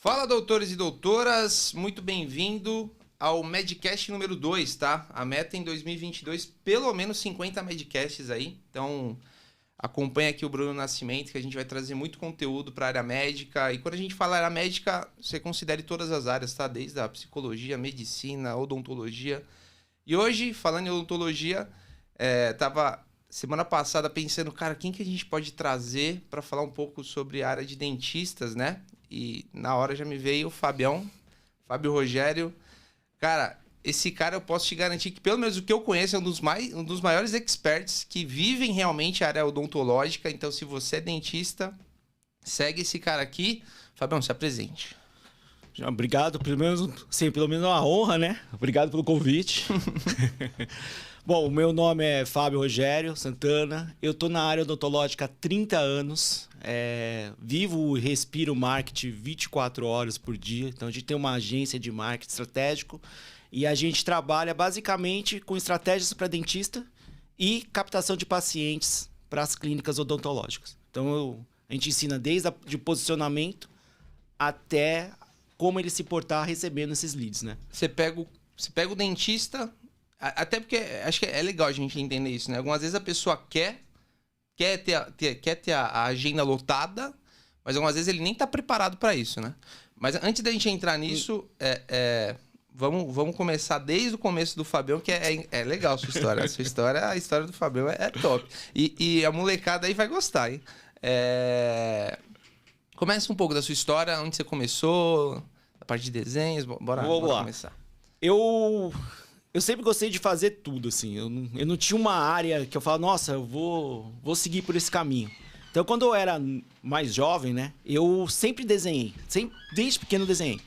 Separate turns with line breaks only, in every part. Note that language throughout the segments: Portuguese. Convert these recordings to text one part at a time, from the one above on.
Fala, doutores e doutoras, muito bem-vindo ao Medcast número 2, tá? A meta em 2022, pelo menos 50 Medcasts aí. Então, acompanha aqui o Bruno Nascimento, que a gente vai trazer muito conteúdo para a área médica. E quando a gente fala área médica, você considere todas as áreas, tá? Desde a psicologia, medicina, odontologia. E hoje, falando em odontologia, tava semana passada pensando, cara, quem que a gente pode trazer para falar um pouco sobre a área de dentistas, né? E na hora já me veio o Fábio Rogério. Cara, esse cara eu posso te garantir que, pelo menos o que eu conheço, é um dos maiores experts que vivem realmente a área odontológica. Então, se você é dentista, segue esse cara aqui. Fabião, se apresente.
Obrigado, pelo menos é uma honra, né? Obrigado pelo convite. Bom, o meu nome é Fábio Rogério Santana. Eu tô na área odontológica há 30 anos. Vivo e respiro marketing 24 horas por dia. Então, a gente tem uma agência de marketing estratégico e a gente trabalha basicamente com estratégias para dentista e captação de pacientes para as clínicas odontológicas. Então, a gente ensina desde de posicionamento até como ele se portar recebendo esses leads, né?
Você pega o dentista, até porque acho que é legal a gente entender isso, né? Algumas vezes a pessoa quer ter a agenda lotada, mas algumas vezes ele nem tá preparado para isso, né? Mas antes da gente entrar nisso, vamos começar desde o começo do Fabião, que é legal a sua história. A história do Fabião é top. E a molecada aí vai gostar, hein? Começa um pouco da sua história, onde você começou, a parte de desenhos, bora começar.
Eu sempre gostei de fazer tudo, assim. Eu não tinha uma área que eu falava, nossa, eu vou seguir por esse caminho. Então, quando eu era mais jovem, né, eu sempre desenhei. Desde pequeno desenhei.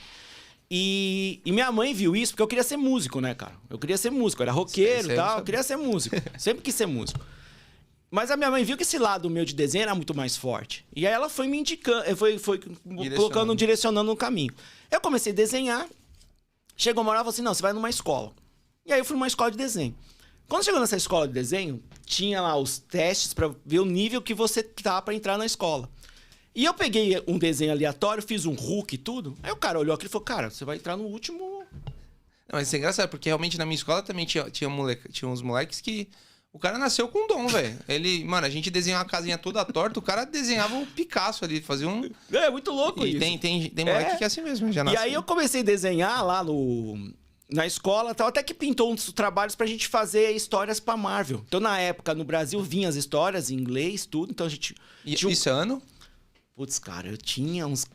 E minha mãe viu isso porque eu queria ser músico, né, cara? Eu queria ser músico, eu era roqueiro e tal, eu queria ser músico. Sempre quis ser músico. Mas a minha mãe viu que esse lado meu de desenho era muito mais forte. E aí ela foi me indicando, foi direcionando no caminho. Eu comecei a desenhar. Chegou uma hora e falou assim, não, você vai numa escola. E aí eu fui numa escola de desenho. Quando chegou nessa escola de desenho, tinha lá os testes para ver o nível que você tá para entrar na escola. E eu peguei um desenho aleatório, fiz um Hulk e tudo. Aí o cara olhou aqui e falou, cara, você vai entrar no último...
Não, mas isso é engraçado, porque realmente na minha escola também tinha uns moleques que... O cara nasceu com dom, velho. Mano, a gente desenhava uma casinha toda torta, o cara desenhava um Picasso ali, fazia um...
É muito louco isso.
Tem moleque que é assim mesmo, já nasceu.
E aí eu comecei a desenhar lá na escola, tal, até que pintou uns trabalhos pra gente fazer histórias pra Marvel. Então, na época, no Brasil, vinha as histórias em inglês, tudo. Então, a gente...
Isso ano?
Putz, cara, eu tinha uns...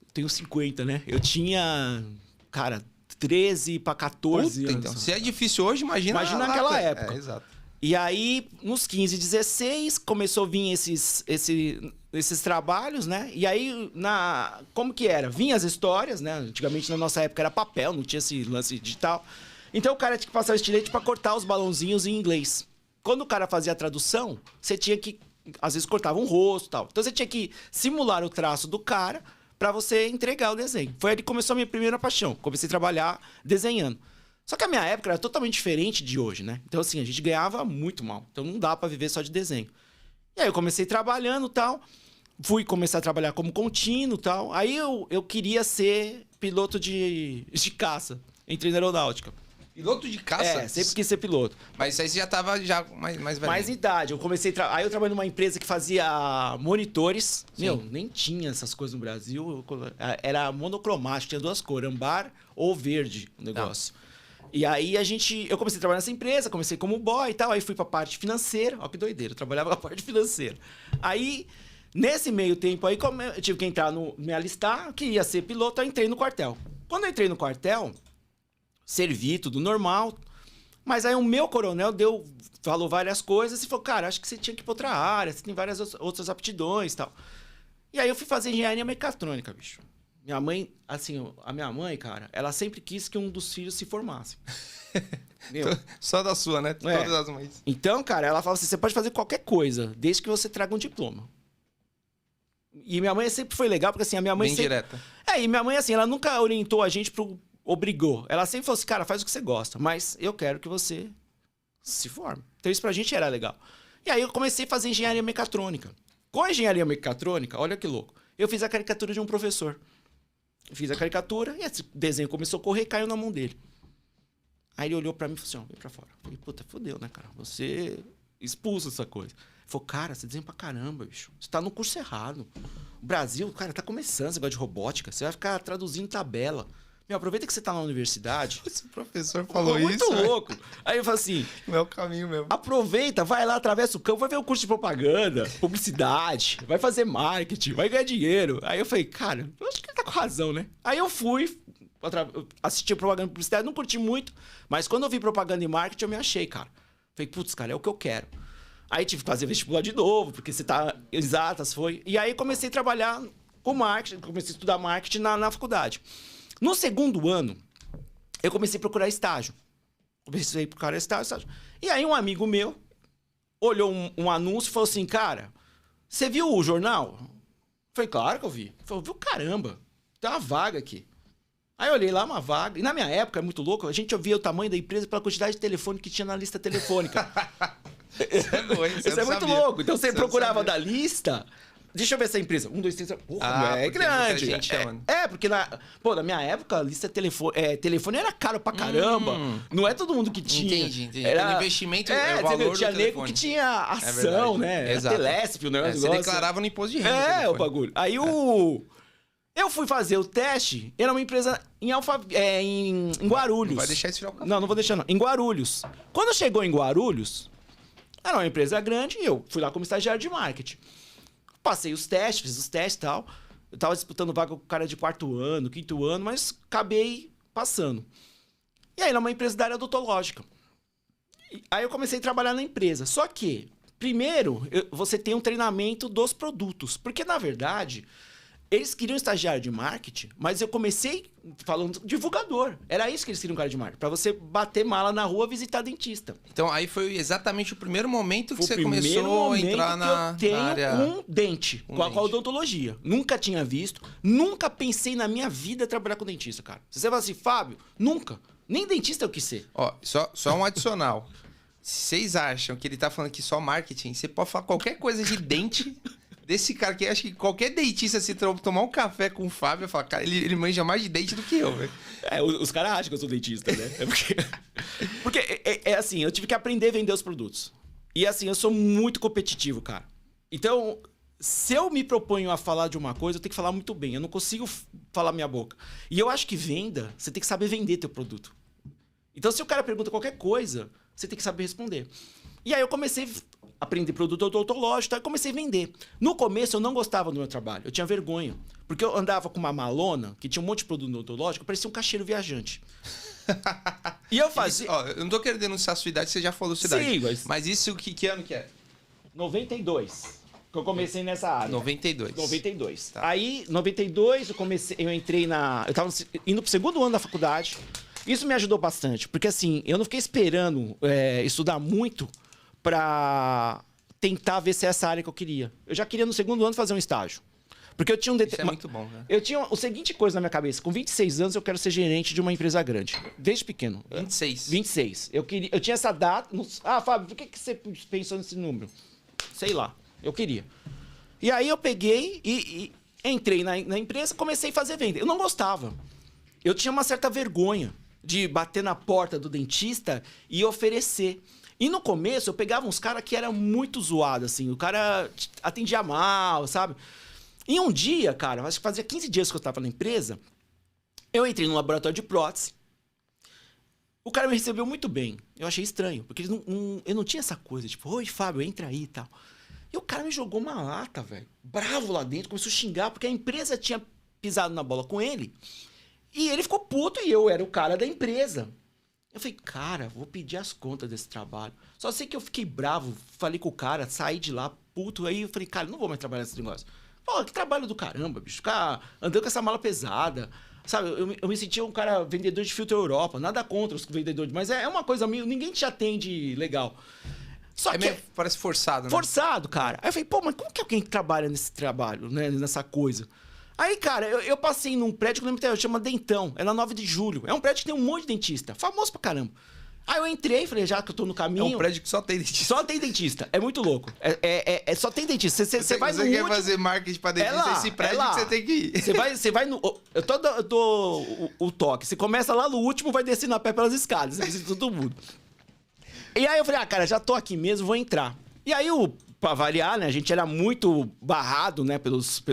Eu tenho 50, né? Eu tinha, cara, 13 pra 14 anos.
Então, se é difícil hoje, imagina
naquela época.
Exato.
E aí, nos 15, 16, começou a vir esses trabalhos, né? E aí, como que era? Vinha as histórias, né? Antigamente, na nossa época, era papel, não tinha esse lance digital. Então, o cara tinha que passar o estilete pra cortar os balãozinhos em inglês. Quando o cara fazia a tradução, você tinha que... Às vezes, cortava um rosto e tal. Então, você tinha que simular o traço do cara pra você entregar o desenho. Foi aí que começou a minha primeira paixão. Comecei a trabalhar desenhando. Só que a minha época era totalmente diferente de hoje, né? Então, assim, a gente ganhava muito mal. Então, não dá pra viver só de desenho. E aí, eu comecei trabalhando e tal. Fui começar a trabalhar como contínuo e tal. Aí, eu queria ser piloto de caça. Entrei na aeronáutica.
Piloto de caça?
Sempre quis ser piloto.
Mas isso aí você já tava mais velho.
Mais idade. Eu comecei... Aí, eu trabalhei numa empresa que fazia monitores.
Sim.
Meu, nem tinha essas coisas no Brasil. Era monocromático. Tinha duas cores. Ambar ou verde o negócio. Não. E aí eu comecei a trabalhar nessa empresa, comecei como boy e tal, aí fui pra parte financeira, ó que doideira, eu trabalhava com a parte financeira. Aí, nesse meio tempo aí, como eu tive que entrar me alistar, queria ser piloto, eu entrei no quartel. Quando eu entrei no quartel, servi tudo normal, mas aí o meu coronel falou várias coisas e falou, cara, acho que você tinha que ir pra outra área, você tem várias outras aptidões e tal. E aí eu fui fazer engenharia mecatrônica, bicho. Minha mãe, assim, a minha mãe, cara, ela sempre quis que um dos filhos se formasse.
Só da sua, né? Todas as mães.
Então, cara, ela falava assim, você pode fazer qualquer coisa, desde que você traga um diploma. E minha mãe sempre foi legal, porque assim, a minha mãe
Bem
sempre...
direta.
E minha mãe, assim, ela nunca orientou a gente obrigou. Ela sempre falou assim, cara, faz o que você gosta, mas eu quero que você se forme. Então isso pra gente era legal. E aí eu comecei a fazer engenharia mecatrônica. Com a engenharia mecatrônica, olha que louco, eu fiz a caricatura de um professor. Fiz a caricatura e esse desenho começou a correr e caiu na mão dele. Aí ele olhou pra mim e falou assim, ó, vem pra fora. Eu falei, puta, fodeu, né, cara? Você expulsa essa coisa. Ele falou, cara, você desenha pra caramba, bicho. Você tá no curso errado. O Brasil, cara, tá começando esse negócio de robótica. Você vai ficar traduzindo tabela. Meu, aproveita que você tá na universidade.
Esse professor falou
muito
isso.
Muito louco. Aí eu falo assim...
Não é o caminho mesmo.
Aproveita, vai lá, atravessa o campo, vai ver o curso de propaganda, publicidade, vai fazer marketing, vai ganhar dinheiro. Aí eu falei, cara, eu acho que ele tá com razão, né? Aí eu fui, assisti propaganda e publicidade, não curti muito, mas quando eu vi propaganda e marketing, eu me achei, cara. Falei, putz, cara, é o que eu quero. Aí tive que fazer vestibular de novo, porque você tá... Exatas, foi. E aí comecei a trabalhar com marketing, comecei a estudar marketing na faculdade. No segundo ano, eu comecei a procurar estágio. Comecei a procurar estágio. E aí um amigo meu olhou um anúncio e falou assim, cara, você viu o jornal? Eu falei, claro que eu vi. Ele falou, viu, caramba, tem uma vaga aqui. Aí eu olhei lá, uma vaga. E na minha época, é muito louco, a gente ouvia o tamanho da empresa pela quantidade de telefone que tinha na lista telefônica.
Isso é bom,
isso é muito louco. Então você procurava da lista... Deixa eu ver essa empresa. 1, 2, 3... Porra, é grande.
Gente
porque na minha época, a lista telefone era caro pra caramba. Não é todo mundo que tinha.
Entendi. Era... O investimento, o valor
tinha
do
nego
telefone.
que tinha ação, né?
Exato.
Telesp, o negócio.
Você declarava no imposto de renda.
O bagulho. Aí eu fui fazer o teste, era uma empresa em Guarulhos.
Não vai deixar isso virar o café.
Não vou deixar não. Em Guarulhos. Quando chegou em Guarulhos, era uma empresa grande e eu fui lá como estagiário de marketing. Passei os testes, fiz os testes e tal. Eu tava disputando vaga com o cara de 4º ano, 5º ano, mas acabei passando. E aí, era uma empresa da área odontológica. Aí eu comecei a trabalhar na empresa. Só que, primeiro, você tem um treinamento dos produtos. Porque, na verdade, eles queriam estagiário de marketing, mas eu comecei falando divulgador. Era isso que eles queriam, cara de marketing. Pra você bater mala na rua, visitar dentista.
Então, aí foi exatamente o primeiro momento que você começou a entrar na área...
com dente, com a odontologia. Nunca tinha visto, nunca pensei na minha vida trabalhar com dentista, cara. Se você fala assim, Fábio, nunca. Nem dentista eu quis ser.
Ó, só um adicional. Se vocês acham que ele tá falando aqui só marketing, você pode falar qualquer coisa de dente... Desse cara que acho que qualquer dentista, se tomar um café com o Fábio, eu falo, cara, ele manja mais de dente do que eu, velho.
Os caras acham que eu sou dentista, né? Porque assim, eu tive que aprender a vender os produtos. E assim, eu sou muito competitivo, cara. Então, se eu me proponho a falar de uma coisa, eu tenho que falar muito bem. Eu não consigo falar minha boca. E eu acho que venda, você tem que saber vender teu produto. Então, se o cara pergunta qualquer coisa, você tem que saber responder. E aí eu comecei a aprender produto odontológico e comecei a vender. No começo eu não gostava do meu trabalho, eu tinha vergonha. Porque eu andava com uma malona que tinha um monte de produto odontológico, parecia um caixeiro viajante. E eu fazia...
Isso, ó, eu não tô querendo denunciar a sua idade, você já falou sua idade.
Sim,
mas isso que ano que é?
92. Que eu comecei nessa área.
92.
92. Tá. Aí, 92, eu entrei eu tava indo pro 2º ano da faculdade. Isso me ajudou bastante, porque assim, eu não fiquei esperando estudar muito pra tentar ver se é essa área que eu queria. Eu já queria no 2º ano fazer um estágio. Porque eu tinha
Isso é muito bom, né?
Eu tinha o seguinte coisa na minha cabeça. Com 26 anos eu quero ser gerente de uma empresa grande. Desde pequeno.
26.
26. Eu tinha essa data. Fábio, por que você pensou nesse número? Sei lá. Eu queria. E aí eu peguei e entrei na empresa, comecei a fazer venda. Eu não gostava. Eu tinha uma certa vergonha de bater na porta do dentista e oferecer. E no começo eu pegava uns caras que eram muito zoados, assim. O cara atendia mal, sabe? E um dia, cara, acho que fazia 15 dias que eu estava na empresa, eu entrei no laboratório de prótese. O cara me recebeu muito bem. Eu achei estranho, porque ele não tinha essa coisa, tipo, oi, Fábio, entra aí e tal. E o cara me jogou uma lata, velho. Bravo lá dentro, começou a xingar, porque a empresa tinha pisado na bola com ele. E ele ficou puto e eu era o cara da empresa. Eu falei, cara, vou pedir as contas desse trabalho. Só sei que eu fiquei bravo, falei com o cara, saí de lá, puto. Aí eu falei, cara, não vou mais trabalhar nesse negócio. Pô, que trabalho do caramba, bicho. Ficar andando com essa mala pesada. Sabe, eu me sentia um cara vendedor de filtro Europa. Nada contra os vendedores, mas é uma coisa meio... Ninguém te atende legal. Só que
meio, parece forçado, né?
Forçado, cara. Aí eu falei, pô, mas como que alguém trabalha nesse trabalho, né? Nessa coisa? Aí, cara, eu passei num prédio que eu lembro até, chama Dentão. É na 9 de julho. É um prédio que tem um monte de dentista. Famoso pra caramba. Aí eu entrei, falei, já que eu tô no
É
caminho...
um prédio que só tem dentista.
Só tem dentista. É muito louco. Só tem dentista. Você vai no
Você quer
último...
fazer marketing pra dentista,
lá,
esse prédio
lá.
que você tem que ir.
Você vai no... Eu dou o toque. Você começa lá no último, vai descendo a pé pelas escadas. Você visita todo mundo. E aí eu falei, cara, já tô aqui mesmo, vou entrar. E aí, pra variar, né, a gente era muito barrado, né, pelos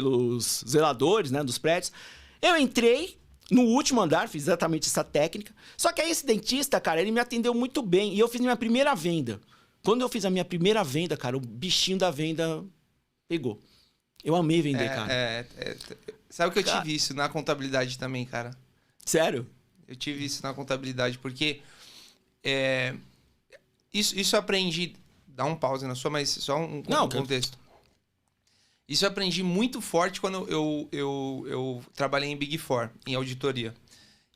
zeladores, né, dos prédios. Eu entrei no último andar, fiz exatamente essa técnica. Só que aí esse dentista, cara, ele me atendeu muito bem. E eu fiz minha primeira venda. Quando eu fiz a minha primeira venda, cara, o bichinho da venda pegou. Eu amei vender, cara.
Sabe que eu tive isso na contabilidade também, cara?
Sério?
Eu tive isso na contabilidade, porque... Isso eu aprendi... Dá um pause na sua, mas só um contexto. Isso eu aprendi muito forte quando eu trabalhei em Big Four, em auditoria.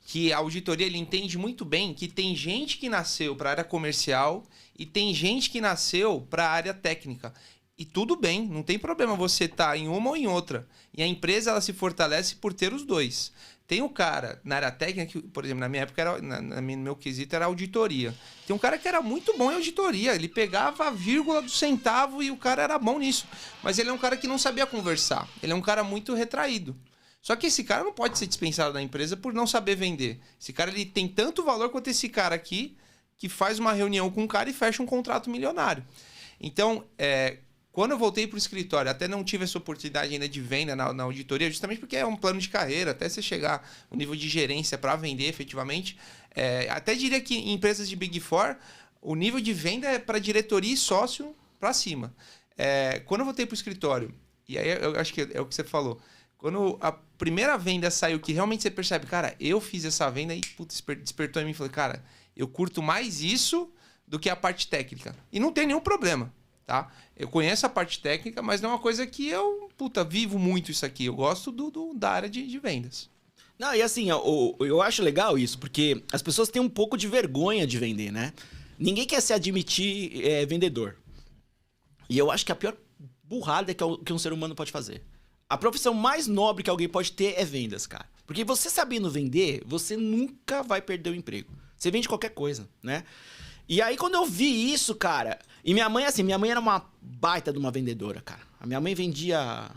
Que a auditoria, ele entende muito bem que tem gente que nasceu para a área comercial e tem gente que nasceu para a área técnica. E tudo bem, não tem problema você estar em uma ou em outra. E a empresa, ela se fortalece por ter os dois. Tem o cara na área técnica, que, por exemplo, na minha época, no meu quesito, era auditoria. Tem um cara que era muito bom em auditoria. Ele pegava a vírgula do centavo e o cara era bom nisso. Mas ele é um cara que não sabia conversar. Ele é um cara muito retraído. Só que esse cara não pode ser dispensado da empresa por não saber vender. Esse cara, ele tem tanto valor quanto esse cara aqui, que faz uma reunião com um cara e fecha um contrato milionário. Então, quando eu voltei para o escritório, até não tive essa oportunidade ainda de venda na auditoria, justamente porque é um plano de carreira, até você chegar no nível de gerência para vender efetivamente. Até diria que em empresas de Big Four, o nível de venda é para diretoria e sócio para cima. Quando eu voltei para o escritório, e aí eu acho que é o que você falou, quando a primeira venda saiu, que realmente você percebe, cara, eu fiz essa venda e despertou em mim, falei, cara, eu curto mais isso do que a parte técnica. E não tem nenhum problema. Tá? Eu conheço a parte técnica, mas não é uma coisa que eu, vivo muito isso aqui. Eu gosto da área de vendas.
Não, e assim, eu acho legal isso, porque as pessoas têm um pouco de vergonha de vender, né? Ninguém quer se admitir vendedor. E eu acho que a pior burrada que um ser humano pode fazer. A profissão mais nobre que alguém pode ter é vendas, cara. Porque você sabendo vender, você nunca vai perder o emprego. Você vende qualquer coisa, né? E aí, quando eu vi isso, cara... E minha mãe, assim, minha mãe era uma baita de uma vendedora, cara. A minha mãe vendia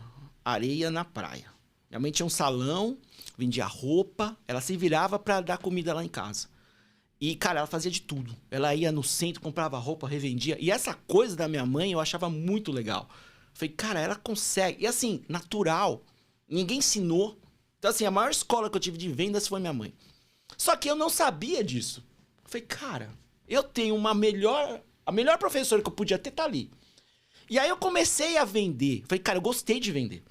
areia na praia. Minha mãe tinha um salão, vendia roupa. Ela se virava pra dar comida lá em casa. E, cara, ela fazia de tudo. Ela ia no centro, comprava roupa, revendia. E essa coisa da minha mãe eu achava muito legal. Falei, cara, ela consegue. E assim, natural. Ninguém ensinou. Então, assim, a maior escola que eu tive de vendas foi minha mãe. Só que eu não sabia disso. Falei, cara, eu tenho a melhor professora que eu podia ter tá ali. E aí eu comecei a vender. Falei, cara, eu gostei de vender.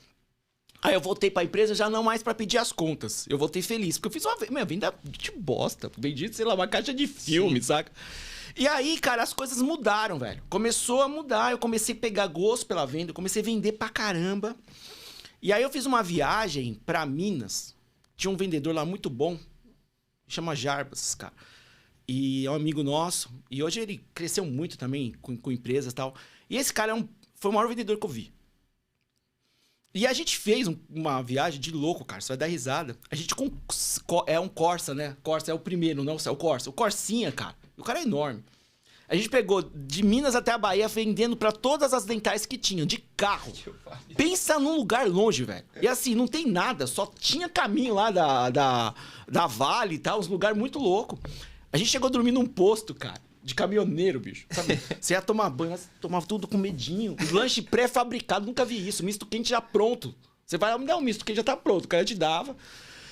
Aí eu voltei pra empresa já não mais pra pedir as contas. Eu voltei feliz, porque eu fiz uma venda de bosta. Vendi, sei lá, uma caixa de filme, sim, saca? E aí, cara, as coisas mudaram, velho. Começou a mudar, eu comecei a pegar gosto pela venda, eu comecei a vender pra caramba. E aí eu fiz uma viagem pra Minas. Tinha um vendedor lá muito bom, chama Jarbas, cara. E é um amigo nosso. E hoje ele cresceu muito também com empresas e tal. E esse cara foi o maior vendedor que eu vi. E a gente fez uma viagem de louco, cara. Você vai dar risada. A gente é um Corsa, né? Corsa é o primeiro, não é o Corsa. O Corsinha, cara. O cara é enorme. A gente pegou de Minas até a Bahia vendendo pra todas as dentais que tinham, de carro. Pensa num lugar longe, velho. E assim, não tem nada. Só tinha caminho lá da Vale e tal. Uns lugares muito loucos. A gente chegou a dormir num posto, cara, de caminhoneiro, bicho. Sabe? Você ia tomar banho, tomava tudo com medinho. Os lanches pré-fabricados, nunca vi isso. Misto quente já pronto. Você vai me dar um misto quente, já tá pronto. O cara te dava.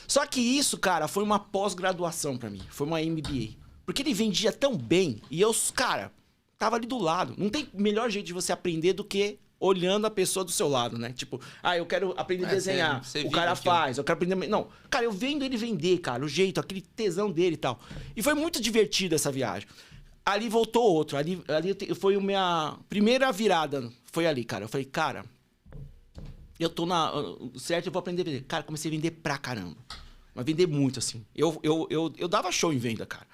Só que isso, cara, foi uma pós-graduação pra mim. Foi uma MBA. Porque ele vendia tão bem e eu, cara, tava ali do lado. Não tem melhor jeito de você aprender do que olhando a pessoa do seu lado, né? Tipo, eu quero aprender a desenhar. O cara faz, eu quero aprender... Não, cara, eu vendo ele vender, cara, o jeito, aquele tesão dele e tal. E foi muito divertido essa viagem. Ali voltou outro. Ali foi a minha primeira virada. Foi ali, cara. Eu falei, cara, eu tô certo, eu vou aprender a vender. Cara, comecei a vender pra caramba. Mas vender muito, assim. Eu dava show em venda, cara.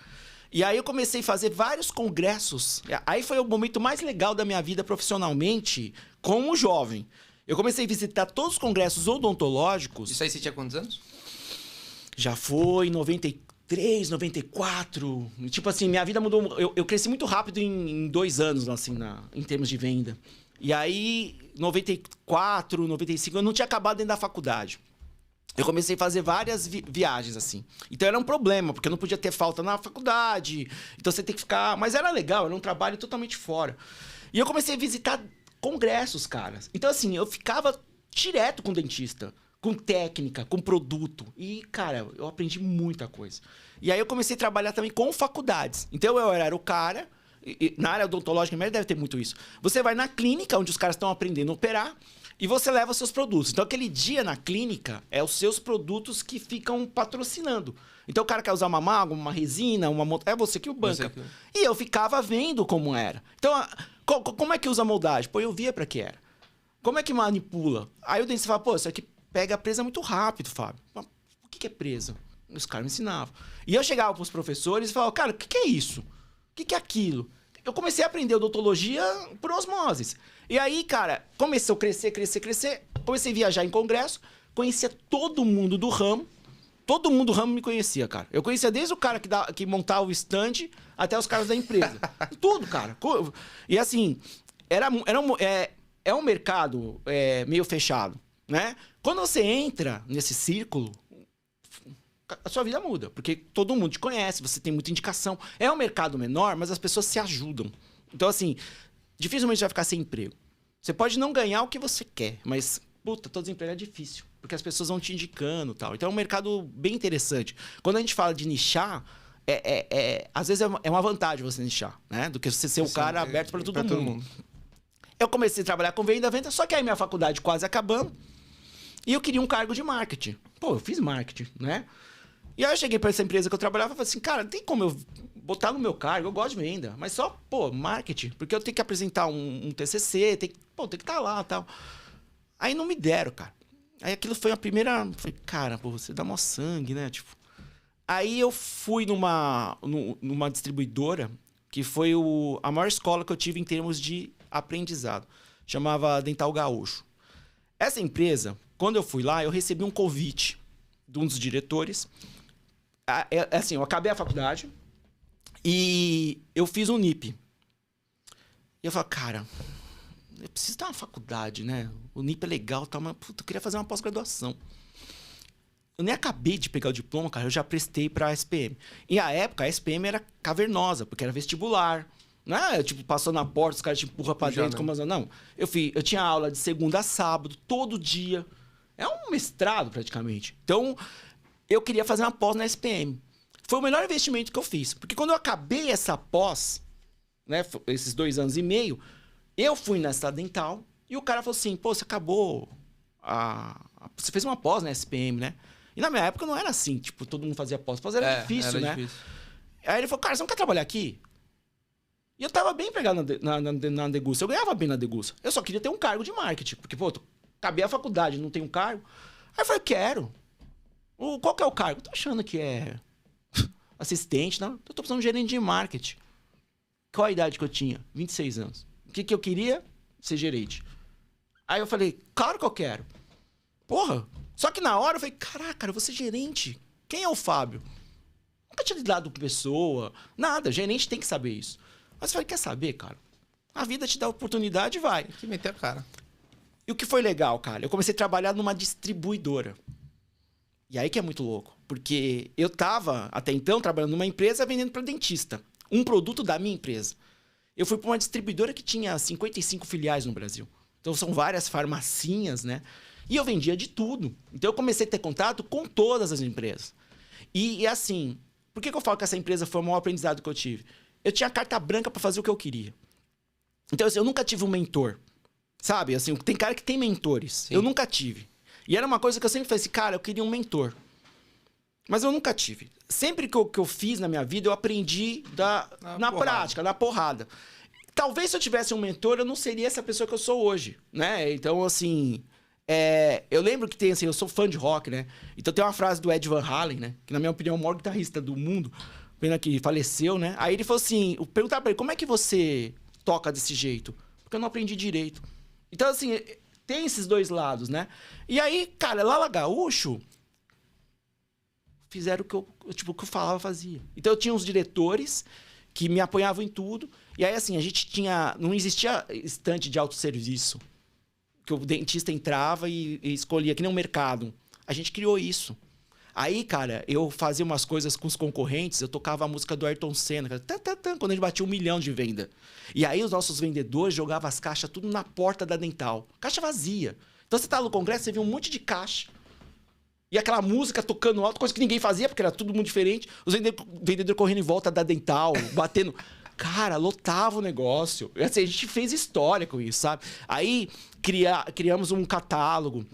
E aí eu comecei a fazer vários congressos. Aí foi o momento mais legal da minha vida profissionalmente, como jovem. Eu comecei a visitar todos os congressos odontológicos.
Isso aí você tinha quantos anos?
Já foi em 93, 94. Tipo assim, minha vida mudou. Eu cresci muito rápido em 2 anos, assim, em termos de venda. E aí, 94, 95, eu não tinha acabado dentro da faculdade. Eu comecei a fazer várias viagens, assim. Então era um problema, porque eu não podia ter falta na faculdade. Então você tem que ficar... Mas era legal, era um trabalho totalmente fora. E eu comecei a visitar congressos, caras. Então, assim, eu ficava direto com o dentista, com técnica, com produto. E, cara, eu aprendi muita coisa. E aí eu comecei a trabalhar também com faculdades. Então eu era o cara... Na área odontológica, deve ter muito isso. Você vai na clínica, onde os caras estão aprendendo a operar, e você leva os seus produtos. Então, aquele dia na clínica, é os seus produtos que ficam patrocinando. Então, o cara quer usar uma mágoa, uma resina, é você que o banca. E eu ficava vendo como era. Então, como é que usa a moldagem? Pô, eu via pra que era. Como é que manipula? Aí o dentista fala, pô, isso aqui pega presa muito rápido, Fábio. Mas, o que é presa? Os caras me ensinavam. E eu chegava pros professores e falava, cara, o que é isso? O que é aquilo? Eu comecei a aprender odontologia por osmose. E aí, cara, começou a crescer. Comecei a viajar em congresso, conhecia todo mundo do ramo. Todo mundo do ramo me conhecia, cara. Eu conhecia desde o cara que montava o stand até os caras da empresa. Tudo, cara. E assim, é um mercado meio fechado, né? Quando você entra nesse círculo, a sua vida muda, porque todo mundo te conhece, você tem muita indicação. É um mercado menor, mas as pessoas se ajudam. Então, assim, dificilmente vai ficar sem emprego. Você pode não ganhar o que você quer, mas, puta, todo desemprego é difícil, porque as pessoas vão te indicando e tal. Então, é um mercado bem interessante. Quando a gente fala de nichar, às vezes é uma vantagem você nichar, né? Do que você ser o cara aberto para todo mundo. Eu comecei a trabalhar com venda, só que aí minha faculdade quase acabando, e eu queria um cargo de marketing. Pô, eu fiz marketing, né? E aí eu cheguei pra essa empresa que eu trabalhava e falei assim, cara, não tem como eu botar no meu cargo, eu gosto de venda, mas só, pô, marketing, porque eu tenho que apresentar um TCC, tem que estar lá e tal. Aí não me deram, cara. Aí aquilo foi a primeira... Falei, cara, pô, você dá mó sangue, né? Tipo... Aí eu fui numa distribuidora, que foi a maior escola que eu tive em termos de aprendizado. Chamava Dental Gaúcho. Essa empresa, quando eu fui lá, eu recebi um convite de um dos diretores. Assim, eu acabei a faculdade e eu fiz um NIP. E eu falei, cara, eu preciso dar uma faculdade, né? O NIP é legal, tá, mas puta, eu queria fazer uma pós-graduação. Eu nem acabei de pegar o diploma, cara, eu já prestei pra SPM. E a época, a SPM era cavernosa, porque era vestibular. Não é, tipo, passou na porta, os caras te empurram pra dentro. Não, eu tinha aula de segunda a sábado, todo dia. É um mestrado, praticamente. Então, eu queria fazer uma pós na SPM. Foi o melhor investimento que eu fiz. Porque quando eu acabei essa pós, né, esses 2 anos e meio, eu fui na Estado Dental e o cara falou assim, pô, você acabou... Você fez uma pós na SPM, né? E na minha época não era assim, tipo, todo mundo fazia pós. Pós era difícil, né? Difícil. Aí ele falou, cara, você não quer trabalhar aqui? E eu tava bem pegado na Degussa. Eu ganhava bem na Degussa. Eu só queria ter um cargo de marketing. Porque, pô, acabei a faculdade, não tenho um cargo. Aí eu falei, quero. Qual que é o cargo? Eu tô achando que é assistente, não? Eu tô precisando de gerente de marketing. Qual a idade que eu tinha? 26 anos. O que eu queria? Ser gerente. Aí eu falei, claro que eu quero. Porra. Só que na hora eu falei, caraca, eu vou ser gerente. Quem é o Fábio? Nunca tinha lidado com pessoa. Nada. Gerente tem que saber isso. Mas eu falei, quer saber, cara? A vida te dá oportunidade e vai.
Tem que meter a cara.
E o que foi legal, cara? Eu comecei a trabalhar numa distribuidora. E aí que é muito louco. Porque eu tava, até então, trabalhando numa empresa vendendo para dentista. Um produto da minha empresa. Eu fui para uma distribuidora que tinha 55 filiais no Brasil. Então são várias farmacinhas, né? E eu vendia de tudo. Então eu comecei a ter contato com todas as empresas. E assim, por que eu falo que essa empresa foi o maior aprendizado que eu tive? Eu tinha carta branca para fazer o que eu queria. Então assim, eu nunca tive um mentor. Sabe? Assim, tem cara que tem mentores. Sim. Eu nunca tive. E era uma coisa que eu sempre falei assim, cara, eu queria um mentor. Mas eu nunca tive. Sempre que eu fiz na minha vida, eu aprendi na prática, na porrada. Talvez se eu tivesse um mentor, eu não seria essa pessoa que eu sou hoje, né? Então, assim... eu lembro que tem, assim, eu sou fã de rock, né? Então tem uma frase do Ed Van Halen, né? Que na minha opinião é o maior guitarrista do mundo. Pena que faleceu, né? Aí ele falou assim, perguntaram pra ele, como é que você toca desse jeito? Porque eu não aprendi direito. Então, assim, tem esses dois lados, né? E aí, cara, Lala Gaúcho... fizeram o que o que eu falava, fazia. Então eu tinha uns diretores que me apoiavam em tudo. E aí, assim, a gente tinha... Não existia estante de autosserviço. Que o dentista entrava e escolhia, que nem um mercado. A gente criou isso. Aí, cara, eu fazia umas coisas com os concorrentes, eu tocava a música do Ayrton Senna, quando a gente batia 1 milhão de venda. E aí os nossos vendedores jogavam as caixas tudo na porta da Dental. Caixa vazia. Então você tá no congresso, você vê um monte de caixa. E aquela música tocando alto, coisa que ninguém fazia, porque era tudo muito diferente. Os vendedores correndo em volta da Dental, batendo... Cara, lotava o negócio. Assim, a gente fez história com isso, sabe? Aí criamos um catálogo.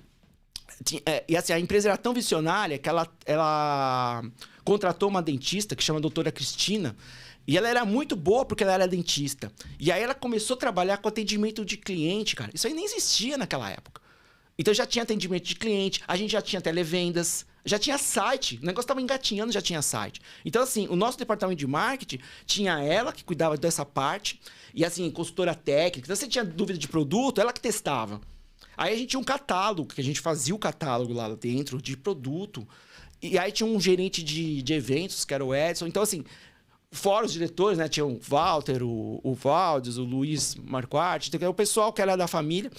E assim, a empresa era tão visionária que ela contratou uma dentista que chama doutora Cristina. E ela era muito boa porque ela era dentista. E aí ela começou a trabalhar com atendimento de cliente, cara. Isso aí nem existia naquela época. Então já tinha atendimento de cliente, a gente já tinha televendas, já tinha site. O negócio estava engatinhando, já tinha site. Então, assim, o nosso departamento de marketing tinha ela que cuidava dessa parte. E, assim, consultora técnica. Então, você tinha dúvida de produto, ela que testava. Aí a gente tinha um catálogo, que a gente fazia o catálogo lá dentro de produto. E aí tinha um gerente de eventos, que era o Edson. Então, assim, fora os diretores, né? Tinha o Walter, o Valdes, o Luiz Marquardt, o pessoal que era da família.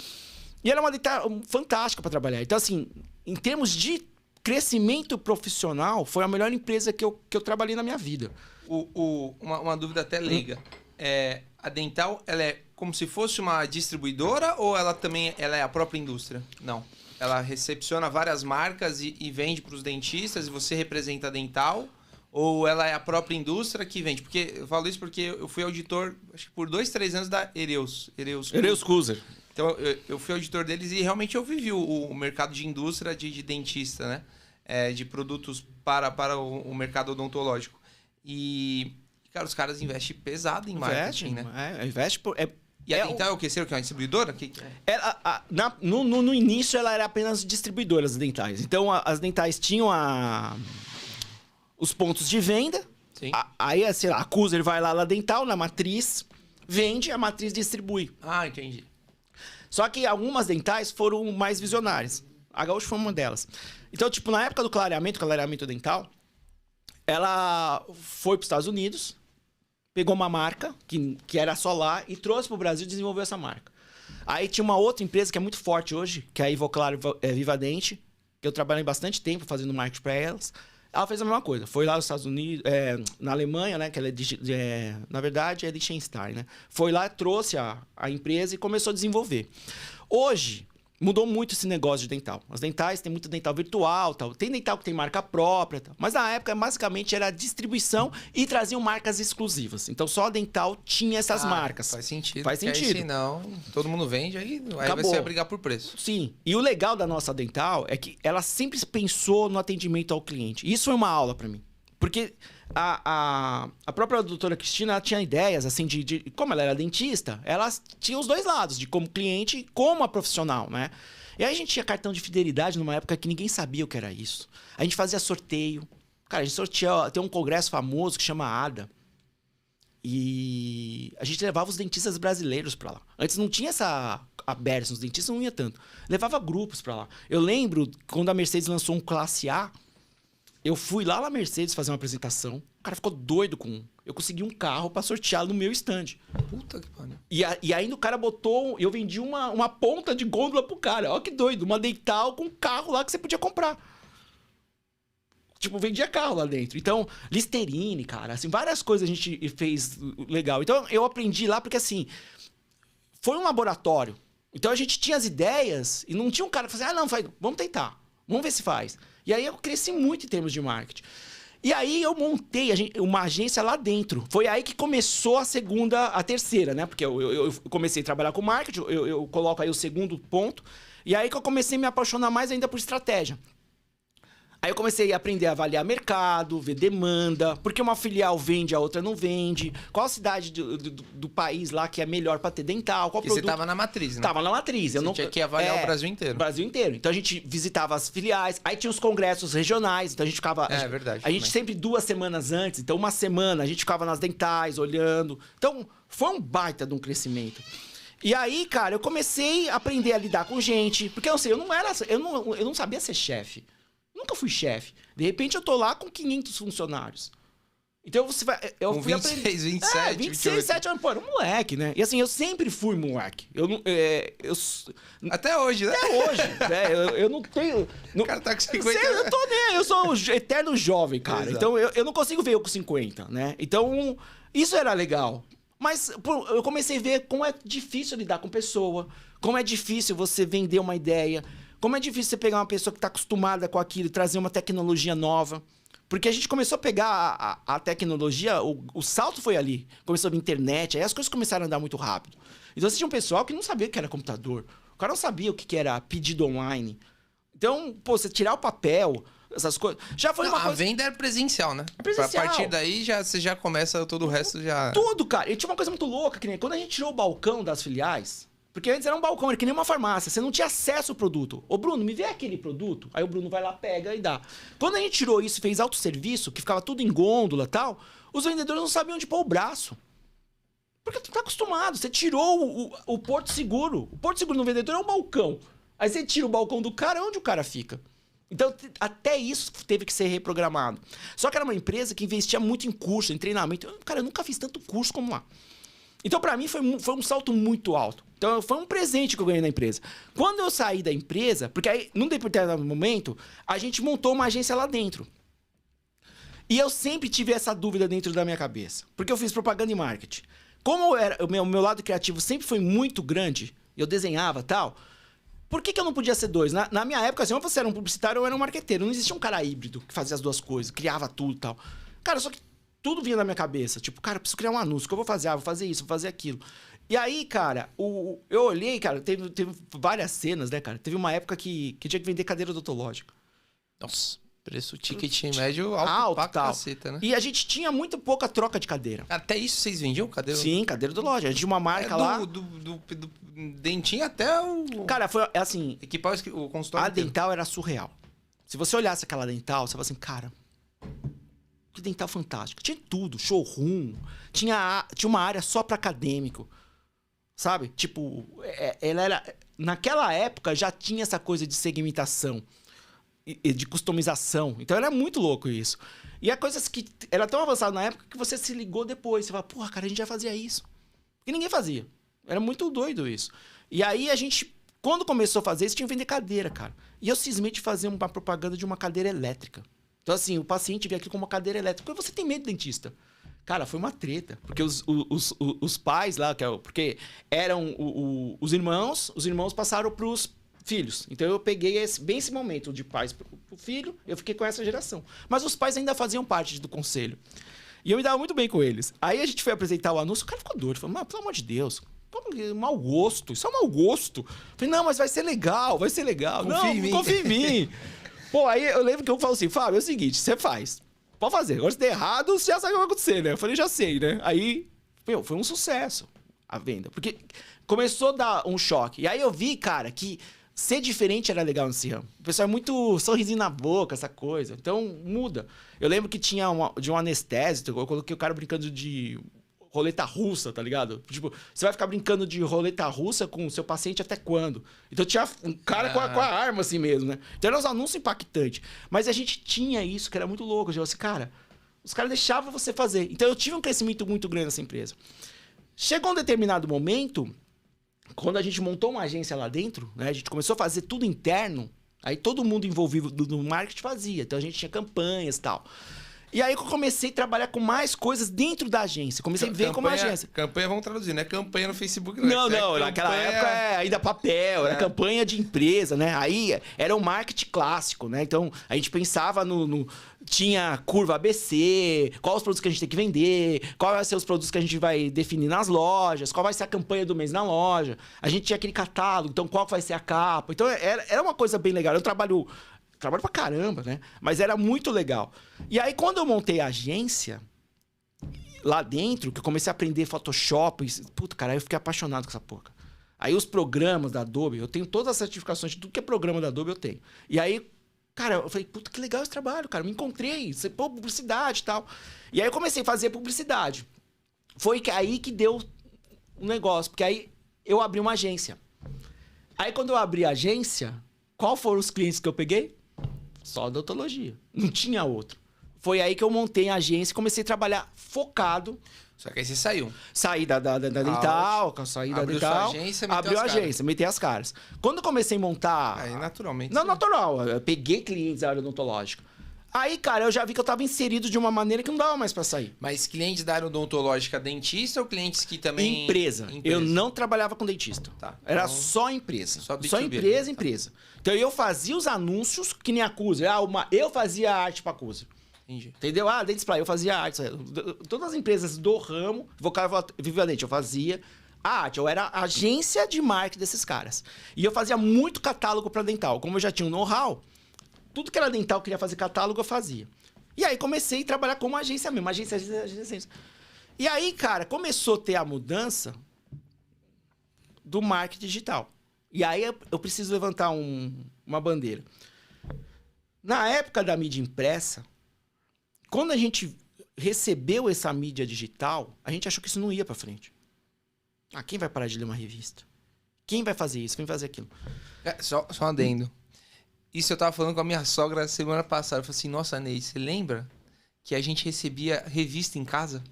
E era uma dentária fantástica para trabalhar. Então, assim, em termos de crescimento profissional, foi a melhor empresa que eu trabalhei na minha vida.
Uma dúvida até leiga. A Dental, ela é como se fosse uma distribuidora ou ela também é a própria indústria? Não. Ela recepciona várias marcas e vende para os dentistas e você representa a Dental? Ou ela é a própria indústria que vende? Porque eu falo isso porque eu fui auditor, acho que por 2, 3 anos da Ereus
Cruiser.
Então, eu fui auditor deles e realmente eu vivi o mercado de indústria de dentista, né? De produtos para o mercado odontológico. E, cara, os caras investem pesado em marketing, né?
Investe por...
E a Dental é o quê? Será que é uma distribuidora?
No início, ela era apenas distribuidora, as dentais. Então, as dentais tinham os pontos de venda.
Sim.
Aí, sei lá, a Cruiser vai lá na Dental, na matriz, vende, a matriz distribui.
Ah, entendi.
Só que algumas dentais foram mais visionárias. A Gaúcho foi uma delas. Então, tipo, na época do clareamento dental, ela foi para os Estados Unidos, pegou uma marca, que era só lá, e trouxe para o Brasil e desenvolveu essa marca. Aí tinha uma outra empresa que é muito forte hoje, que é a Ivoclar Vivadente, que eu trabalhei bastante tempo fazendo marketing para elas. Ela fez a mesma coisa. Foi lá nos Estados Unidos, na Alemanha, né? Que ela na verdade, é de Liechtenstein, né? Foi lá, trouxe a empresa e começou a desenvolver. Hoje, mudou muito esse negócio de dental. As dentais tem muito dental virtual, tal. Tem dental que tem marca própria, tal. Mas na época, basicamente, era distribuição e traziam marcas exclusivas. Então, só a dental tinha essas marcas.
Faz sentido.
Faz sentido.
Aí, senão, todo mundo vende, aí
Acabou.
você vai brigar por preço.
Sim. E o legal da nossa dental é que ela sempre pensou no atendimento ao cliente. Isso foi uma aula para mim. Porque a própria doutora Cristina, ela tinha ideias, assim, como ela era dentista, ela tinha os dois lados, de como cliente e como a profissional, né? E aí a gente tinha cartão de fidelidade numa época que ninguém sabia o que era isso. A gente fazia sorteio. Cara, a gente sorteia, tem um congresso famoso que chama ADA. E a gente levava os dentistas brasileiros pra lá. Antes não tinha essa aberta, os dentistas não iam tanto. Levava grupos pra lá. Eu lembro quando a Mercedes lançou um Classe A, eu fui lá na Mercedes fazer uma apresentação. O cara ficou doido com... Eu consegui um carro pra sortear no meu stand.
Puta que pariu.
E ainda o cara botou... Eu vendi uma ponta de gôndola pro cara. Olha que doido. Uma dental com um carro lá que você podia comprar. Tipo, vendia carro lá dentro. Então, Listerine, cara. Assim, várias coisas a gente fez legal. Então, eu aprendi lá porque, assim... Foi um laboratório. Então, a gente tinha as ideias e não tinha um cara que fazia... vamos tentar. Vamos ver se faz. E aí, eu cresci muito em termos de marketing. E aí, eu montei uma agência lá dentro. Foi aí que começou a terceira, né? Porque eu comecei a trabalhar com marketing, eu coloco aí o segundo ponto. E aí que eu comecei a me apaixonar mais ainda por estratégia. Aí eu comecei a aprender a avaliar mercado, ver demanda, porque uma filial vende, a outra não vende. Qual a cidade do país lá que é melhor para ter dental, qual produto...
você tava na matriz, né?
Tava na matriz.
Você tinha que avaliar o Brasil inteiro.
O Brasil inteiro. Então a gente visitava as filiais, aí tinha os congressos regionais, então a gente ficava...
verdade.
A gente sempre 2 semanas antes, então uma semana a gente ficava nas dentais, olhando. Então foi um baita de um crescimento. E aí, cara, eu comecei a aprender a lidar com gente, porque eu não sabia ser chefe. Nunca fui chefe. De repente eu tô lá com 500 funcionários. Então você vai... Eu
com
fui
26, 27,
26, 27 pô, era um moleque, né? E assim, eu sempre fui moleque.
Até hoje, né?
Até hoje. Eu não tenho...
O cara tá com 50 anos.
Eu tô nem... Eu sou um eterno jovem, cara.
Exato.
Então eu não consigo ver eu com 50, né? Então, isso era legal. Mas pô, eu comecei a ver como é difícil lidar com pessoa, como é difícil você vender uma ideia, como é difícil você pegar uma pessoa que tá acostumada com aquilo e trazer uma tecnologia nova. Porque a gente começou a pegar a tecnologia, o salto foi ali. Começou a vir internet, aí as coisas começaram a andar muito rápido. Então você tinha um pessoal que não sabia o que era computador. O cara não sabia o que era pedido online. Então, pô, você tirar o papel, essas coisas... Já foi uma coisa...
A venda era presencial, né?
É presencial.
A partir daí, você já começa todo o resto já...
Tudo, cara. E tinha uma coisa muito louca, que nem quando a gente tirou o balcão das filiais... Porque antes era um balcão, era que nem uma farmácia. Você não tinha acesso ao produto. Ô, Bruno, me vê aquele produto. Aí o Bruno vai lá, pega e dá. Quando a gente tirou isso e fez autosserviço, que ficava tudo em gôndola e tal, os vendedores não sabiam onde pôr o braço. Porque tu tá acostumado. Você tirou o Porto Seguro. O Porto Seguro no vendedor é um balcão. Aí você tira o balcão do cara, onde o cara fica? Então, até isso teve que ser reprogramado. Só que era uma empresa que investia muito em curso, em treinamento. Cara, eu nunca fiz tanto curso como lá. Então, pra mim, foi um salto muito alto. Então, foi um presente que eu ganhei na empresa. Quando eu saí da empresa, porque aí, num determinado momento, a gente montou uma agência lá dentro. E eu sempre tive essa dúvida dentro da minha cabeça. Porque eu fiz propaganda e marketing. Como o meu lado criativo sempre foi muito grande, eu desenhava e tal, por que eu não podia ser dois? Na minha época, assim, ou você era um publicitário ou era um marqueteiro. Não existia um cara híbrido que fazia as duas coisas, criava tudo e tal. Cara, só que tudo vinha na minha cabeça. Tipo, cara, eu preciso criar um anúncio. O que eu vou fazer? Ah, vou fazer isso, vou fazer aquilo. E aí, cara, eu olhei, cara, teve várias cenas, né, cara? Teve uma época que tinha que vender cadeira odontológica.
Nossa, preço ticket médio alto pra
tal.
caceta, né?
E a gente tinha muito pouca troca de cadeira.
Até isso vocês vendiam cadeira?
Sim, cadeira odontológica. A gente tinha uma marca lá.
Do dentinho até o...
Cara, foi assim...
Equipar o consultório
A
inteiro.
dental era surreal. Se você olhasse aquela dental, você fala assim, cara... Que dental fantástico. Tinha tudo, showroom. Tinha uma área só pra acadêmico. Sabe? Tipo, ela era... Naquela época já tinha essa coisa de segmentação. De customização. Então era muito louco isso. E é coisas que era tão avançado na época que você se ligou depois. Você fala, porra, cara, a gente já fazia isso. E ninguém fazia. Era muito doido isso. E aí a gente, quando começou a fazer isso, tinha que vender cadeira, cara. E eu cismei de fazer uma propaganda de uma cadeira elétrica. Então assim, o paciente vê aquilo como uma cadeira elétrica. Porque você tem medo de dentista. Cara, foi uma treta. Porque os pais lá, porque eram os irmãos passaram pros filhos. Então eu peguei bem esse momento de pais pro filho, eu fiquei com essa geração. Mas os pais ainda faziam parte do conselho. E eu me dava muito bem com eles. Aí a gente foi apresentar o anúncio, o cara ficou doido. Falou, pelo amor de Deus, mau gosto, isso é mau gosto. Eu falei, não, mas vai ser legal, vai ser legal. Confia em mim. Pô, aí eu lembro que eu falo assim, Fábio, é o seguinte, você faz. Pode fazer. Agora se der errado, você já sabe o que vai acontecer, né? Eu falei, já sei, né? Aí, foi um sucesso a venda. Porque começou a dar um choque. E aí eu vi, cara, que ser diferente era legal nesse ramo. O pessoal é muito sorrisinho na boca, essa coisa. Então, muda. Eu lembro que tinha de um anestésio, eu coloquei o cara brincando de roleta russa, tá ligado? Tipo, você vai ficar brincando de roleta russa com o seu paciente até quando? Então tinha um cara com a arma assim mesmo, né? Então era uns anúncios impactantes. Mas a gente tinha isso, que era muito louco. Eu falei assim, cara, os caras deixavam você fazer. Então eu tive um crescimento muito grande nessa empresa. Chegou um determinado momento... Quando a gente montou uma agência lá dentro, né, a gente começou a fazer tudo interno, aí todo mundo envolvido no marketing fazia. Então a gente tinha campanhas e tal. E aí eu comecei a trabalhar com mais coisas dentro da agência. Comecei a ver como agência.
Campanha, vamos traduzir, né? Campanha no Facebook.
Não, naquela época ainda papel, era campanha de empresa, né? Aí era um marketing clássico, né? Então a gente pensava tinha curva ABC, quais os produtos que a gente tem que vender, quais vão ser os produtos que a gente vai definir nas lojas, qual vai ser a campanha do mês na loja. A gente tinha aquele catálogo, então qual vai ser a capa. Então era uma coisa bem legal. Eu trabalho pra caramba, né? Mas era muito legal. E aí, quando eu montei a agência, lá dentro, que eu comecei a aprender Photoshop, puta, cara, aí eu fiquei apaixonado com essa porra. Aí os programas da Adobe, eu tenho todas as certificações de tudo que é programa da Adobe, eu tenho. E aí, cara, eu falei, puta, que legal esse trabalho, cara. Me encontrei, publicidade e tal. E aí eu comecei a fazer publicidade. Foi aí que deu um negócio, porque aí eu abri uma agência. Aí quando eu abri a agência, qual foram os clientes que eu peguei? Só odontologia. Não tinha outro. Foi aí que eu montei a agência e comecei a trabalhar focado.
Só que aí você saiu.
Saí da dental, saí da dental. Abriu a agência, meti as caras. Quando eu comecei a montar...
Aí, naturalmente.
Não, natural. Eu peguei clientes da área odontológica. Aí, cara, eu já vi que eu tava inserido de uma maneira que não dava mais pra sair.
Mas clientes da área odontológica dentista ou clientes que também...
Empresa. Eu não trabalhava com dentista.
Tá.
Era
Então,
só empresa.
só B2B,
Só empresa. Então eu fazia os anúncios que nem a Cuser. Eu fazia arte pra Cuser.
Entendi.
Entendeu? Dentes Play, eu fazia arte. Todas as empresas do ramo, Viva Dente, eu fazia a arte. Eu era agência de marketing desses caras. E eu fazia muito catálogo pra dental. Como eu já tinha um know-how, tudo que era dental, queria fazer catálogo, eu fazia. E aí comecei a trabalhar como agência mesmo. Agência. E aí, cara, começou a ter a mudança do marketing digital. E aí eu preciso levantar uma bandeira. Na época da mídia impressa, quando a gente recebeu essa mídia digital, a gente achou que isso não ia pra frente. Quem vai parar de ler uma revista? Quem vai fazer isso? Quem vai fazer aquilo?
Só um adendo. Isso eu tava falando com a minha sogra semana passada. Eu falei assim, nossa, Ney, você lembra que a gente recebia revista em casa?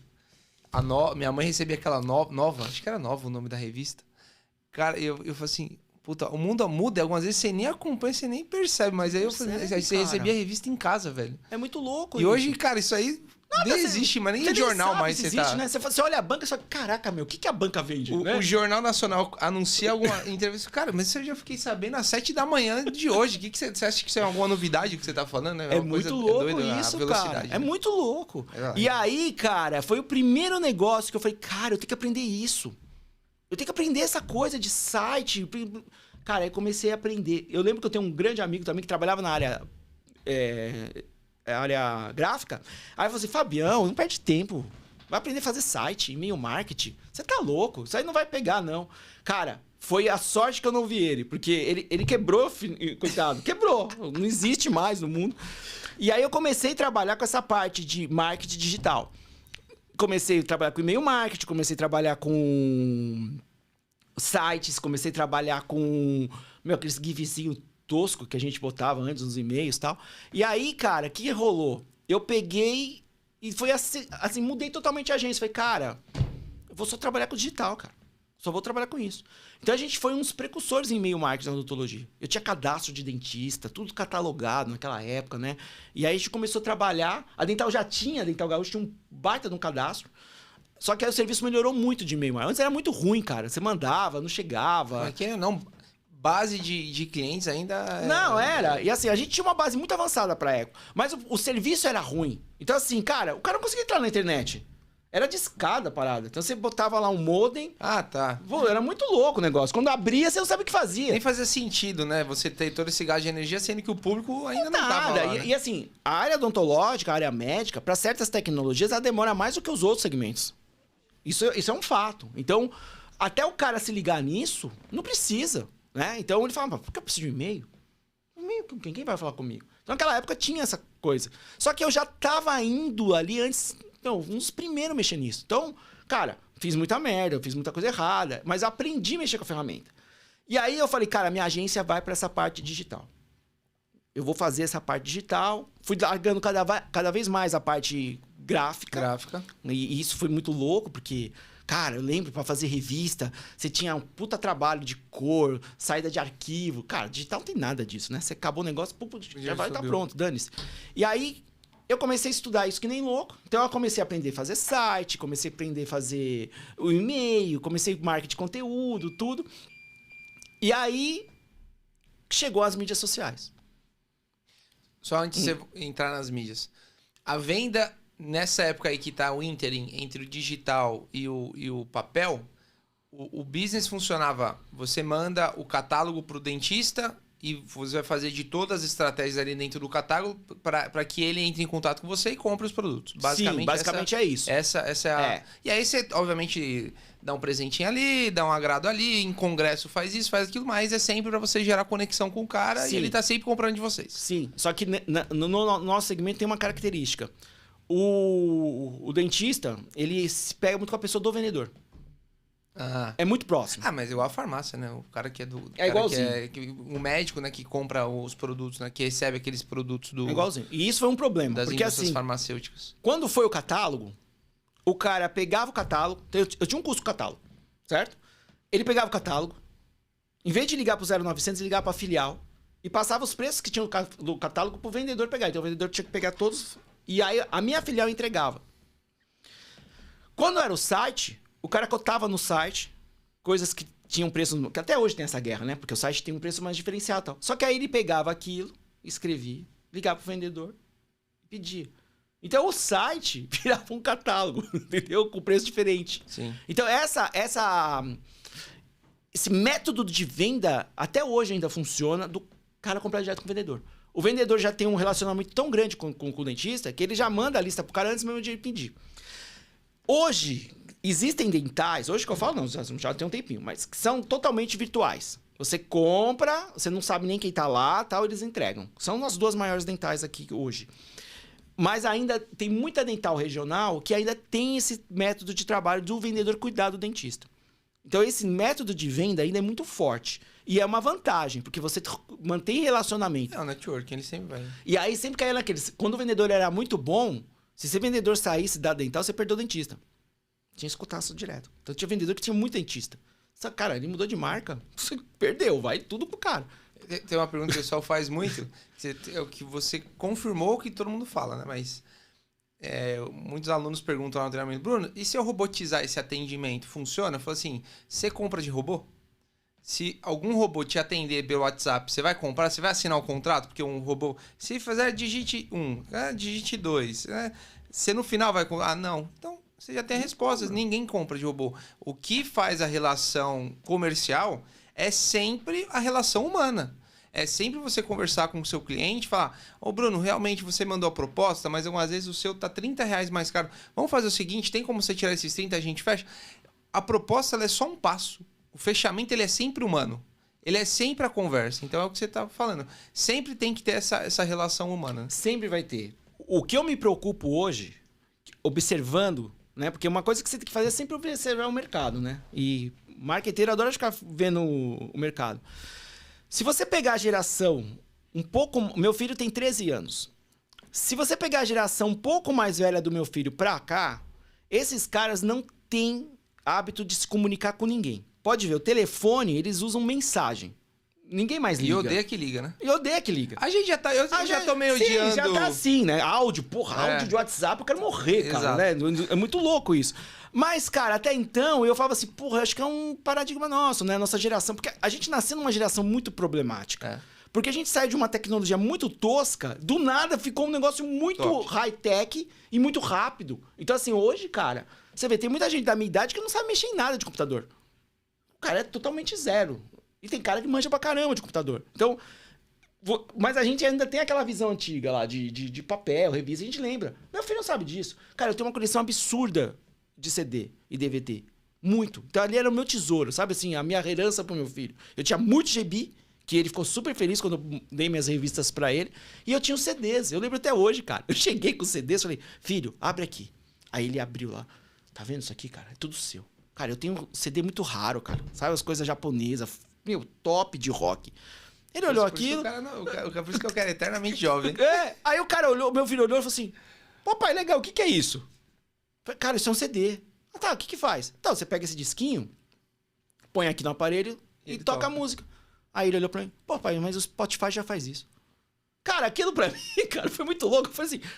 Minha mãe recebia aquela nova, acho que era Nova o nome da revista. Cara, eu falei assim, puta, o mundo muda, algumas vezes você nem acompanha, você nem percebe, mas aí você recebia revista em casa, velho.
É muito louco
isso. E hoje, cara, isso aí nem existe, mas nem em jornal mais você
existe,
tá...
né? Você olha a banca e fala, caraca, meu, o que a banca vende? Né?
O Jornal Nacional anuncia alguma entrevista. Cara, mas isso eu já fiquei sabendo às 7 da manhã de hoje. O que você acha que isso é alguma novidade que você tá falando?
É muito louco isso, cara. É muito louco. E aí, cara, foi o primeiro negócio que eu falei, cara, eu tenho que aprender isso. Eu tenho que aprender essa coisa de site. Cara, aí comecei a aprender. Eu lembro que eu tenho um grande amigo também que trabalhava na área... área gráfica. Aí eu falei assim, Fabião, não perde tempo. Vai aprender a fazer site, e-mail marketing. Você tá louco, isso aí não vai pegar, não. Cara, foi a sorte que eu não vi ele, porque ele quebrou, coitado, quebrou. Não existe mais no mundo. E aí eu comecei a trabalhar com essa parte de marketing digital. Comecei a trabalhar com e-mail marketing, comecei a trabalhar com sites, comecei a trabalhar com aqueles gifzinhos tosco que a gente botava antes nos e-mails e tal. E aí, cara, o que rolou? Eu peguei e foi assim, mudei totalmente a agência. Falei, cara, eu vou só trabalhar com digital, cara. Só vou trabalhar com isso. Então a gente foi uns precursores em e-mail marketing na odontologia. Eu tinha cadastro de dentista, tudo catalogado naquela época, né? E aí a gente começou a trabalhar. A Dental Gaúcho tinha um baita de um cadastro. Só que aí o serviço melhorou muito de e-mail marketing. Antes era muito ruim, cara. Você mandava, não chegava.
Mas não... Base de clientes ainda...
Não, era. E assim, a gente tinha uma base muito avançada pra Eco. Mas o serviço era ruim. Então assim, cara, o cara não conseguia entrar na internet. Era de escada a parada. Então você botava lá um modem.
Tá.
Pô, era muito louco o negócio. Quando abria, você não sabia o que fazia.
Nem fazia sentido, né? Você ter todo esse gasto de energia, sendo que o público ainda não tava lá, né?
E assim, a área odontológica, a área médica, pra certas tecnologias, ela demora mais do que os outros segmentos. Isso é um fato. Então, até o cara se ligar nisso, não precisa. Né? Então ele fala, por que eu preciso de e-mail? E-mail, quem vai falar comigo? Então naquela época tinha essa coisa. Só que eu já tava indo ali antes, uns primeiros mexer nisso. Então, cara, fiz muita merda, eu fiz muita coisa errada, mas aprendi a mexer com a ferramenta. E aí eu falei, cara, minha agência vai para essa parte digital. Eu vou fazer essa parte digital. Fui largando cada vez mais a parte gráfica. E isso foi muito louco, porque... Cara, eu lembro, pra fazer revista, você tinha um puta trabalho de cor, saída de arquivo. Cara, digital não tem nada disso, né? Você acabou o negócio, já vai estar pronto, dane-se. E aí, eu comecei a estudar isso que nem louco. Então, eu comecei a aprender a fazer site, comecei a aprender a fazer o e-mail, comecei marketing de conteúdo, tudo. E aí, chegou as mídias sociais.
Só antes de você entrar nas mídias. A venda... Nessa época aí que tá o ínterim entre o digital e o papel, o business funcionava. Você manda o catálogo pro dentista e você vai fazer de todas as estratégias ali dentro do catálogo para que ele entre em contato com você e compre os produtos.
Basicamente é isso.
Essa é a... E aí você, obviamente, dá um presentinho ali, dá um agrado ali, em congresso faz isso, faz aquilo, mas é sempre para você gerar conexão com o cara. Sim. E ele tá sempre comprando de vocês.
Sim, só que no nosso segmento tem uma característica. O dentista, ele se pega muito com a pessoa do vendedor. É muito próximo.
Ah, mas igual a farmácia, né? O cara que é do...
É igualzinho.
O médico, né, que compra os produtos, né? Que recebe aqueles produtos do...
É igualzinho. E isso foi um problema.
Das
porque
indústrias
assim,
farmacêuticas.
quando foi o catálogo, o cara pegava o catálogo... Eu tinha um custo com catálogo, certo? Ele pegava o catálogo, em vez de ligar pro 0900, ele ligava pra filial e passava os preços que tinham do catálogo pro vendedor pegar. Então o vendedor tinha que pegar todos e aí a minha filial entregava. Quando era o site, o cara cotava no site coisas que tinham preço... Que até hoje tem essa guerra, né? Porque o site tem um preço mais diferenciado e tal. Só que aí ele pegava aquilo, escrevia, ligava pro vendedor e pedia. Então o site virava um catálogo, entendeu? Com preço diferente.
Sim.
Então esse método de venda até hoje ainda funciona do cara comprar direto com o vendedor. O vendedor já tem um relacionamento tão grande com o dentista que ele já manda a lista pro cara antes mesmo de ele pedir. Hoje, existem dentais, hoje que eu falo não, já tem um tempinho, mas que são totalmente virtuais. Você compra, você não sabe nem quem tá lá, tal, eles entregam. São as duas maiores dentais aqui hoje. Mas ainda tem muita dental regional que ainda tem esse método de trabalho do vendedor cuidar do dentista. Então esse método de venda ainda é muito forte. E é uma vantagem, porque você mantém relacionamento.
É, o networking, ele sempre vai.
E aí sempre caiu naqueles... Quando o vendedor era muito bom, se esse vendedor saísse da dental, você perdeu o dentista. Tinha escutaço direto. Então tinha vendedor que tinha muito dentista. Só, cara, ele mudou de marca, você perdeu, vai tudo pro cara.
Tem uma pergunta que o pessoal faz muito, é o que você confirmou o que todo mundo fala, né? Mas muitos alunos perguntam lá no treinamento, Bruno, e se eu robotizar esse atendimento, funciona? Eu falo assim, você compra de robô? Se algum robô te atender pelo WhatsApp, você vai comprar? Você vai assinar o contrato? Porque um robô... Se fizer digite 1, digite 2, né? Você no final vai comprar? Ah, não. Então, você já tem a resposta. Ninguém compra de robô. O que faz a relação comercial é sempre a relação humana. É sempre você conversar com o seu cliente e falar, ô Bruno, realmente você mandou a proposta, mas algumas vezes o seu tá R$30 mais caro. Vamos fazer o seguinte, tem como você tirar esses 30 e a gente fecha? A proposta ela é só um passo. O fechamento ele é sempre humano. Ele é sempre a conversa. Então é o que você tá falando. Sempre tem que ter essa relação humana.
Sempre vai ter. O que eu me preocupo hoje, observando, né? Porque uma coisa que você tem que fazer é sempre observar o mercado, né? E marqueteiro adora ficar vendo o mercado. Se você pegar a geração um pouco... Meu filho tem 13 anos. Se você pegar a geração um pouco mais velha do meu filho pra cá, esses caras não têm hábito de se comunicar com ninguém. Pode ver, o telefone, eles usam mensagem. Ninguém mais liga.
E odeia que liga, né?
E odeia que liga.
A gente já tá... Eu já tô meio odiando...
Sim, já tá assim, né? Áudio, porra, áudio de WhatsApp, eu quero morrer, cara, né? É muito louco isso. Mas, cara, até então, eu falava assim, porra, acho que é um paradigma nosso, né? Nossa geração. Porque a gente nasceu numa geração muito problemática. Porque a gente saiu de uma tecnologia muito tosca, do nada ficou um negócio muito high-tech e muito rápido. Então, assim, hoje, cara, você vê, tem muita gente da minha idade que não sabe mexer em nada de computador. O cara é totalmente zero. E tem cara que manja pra caramba de computador. Então, mas a gente ainda tem aquela visão antiga lá de papel, revista, a gente lembra. Meu filho não sabe disso. Cara, eu tenho uma coleção absurda de CD e DVD. Muito. Então ali era o meu tesouro, sabe assim, a minha herança pro meu filho. Eu tinha muito GB, que ele ficou super feliz quando eu dei minhas revistas pra ele. E eu tinha os CDs. Eu lembro até hoje, cara. Eu cheguei com os CDs e falei, filho, abre aqui. Aí ele abriu lá. Tá vendo isso aqui, cara? É tudo seu. Cara, eu tenho um CD muito raro, cara. Sabe as coisas japonesas, meu, top de rock. Ele olhou aquilo...
Por isso que eu quero eternamente jovem.
Aí o cara olhou, meu filho olhou e falou assim, papai, legal, o que é isso? Falei, cara, isso é um CD. Ah, tá, o que faz? Então, você pega esse disquinho, põe aqui no aparelho e toca a música. Aí ele olhou pra mim, pô, pai, mas o Spotify já faz isso. Cara, aquilo pra mim, cara, foi muito louco. Eu falei assim,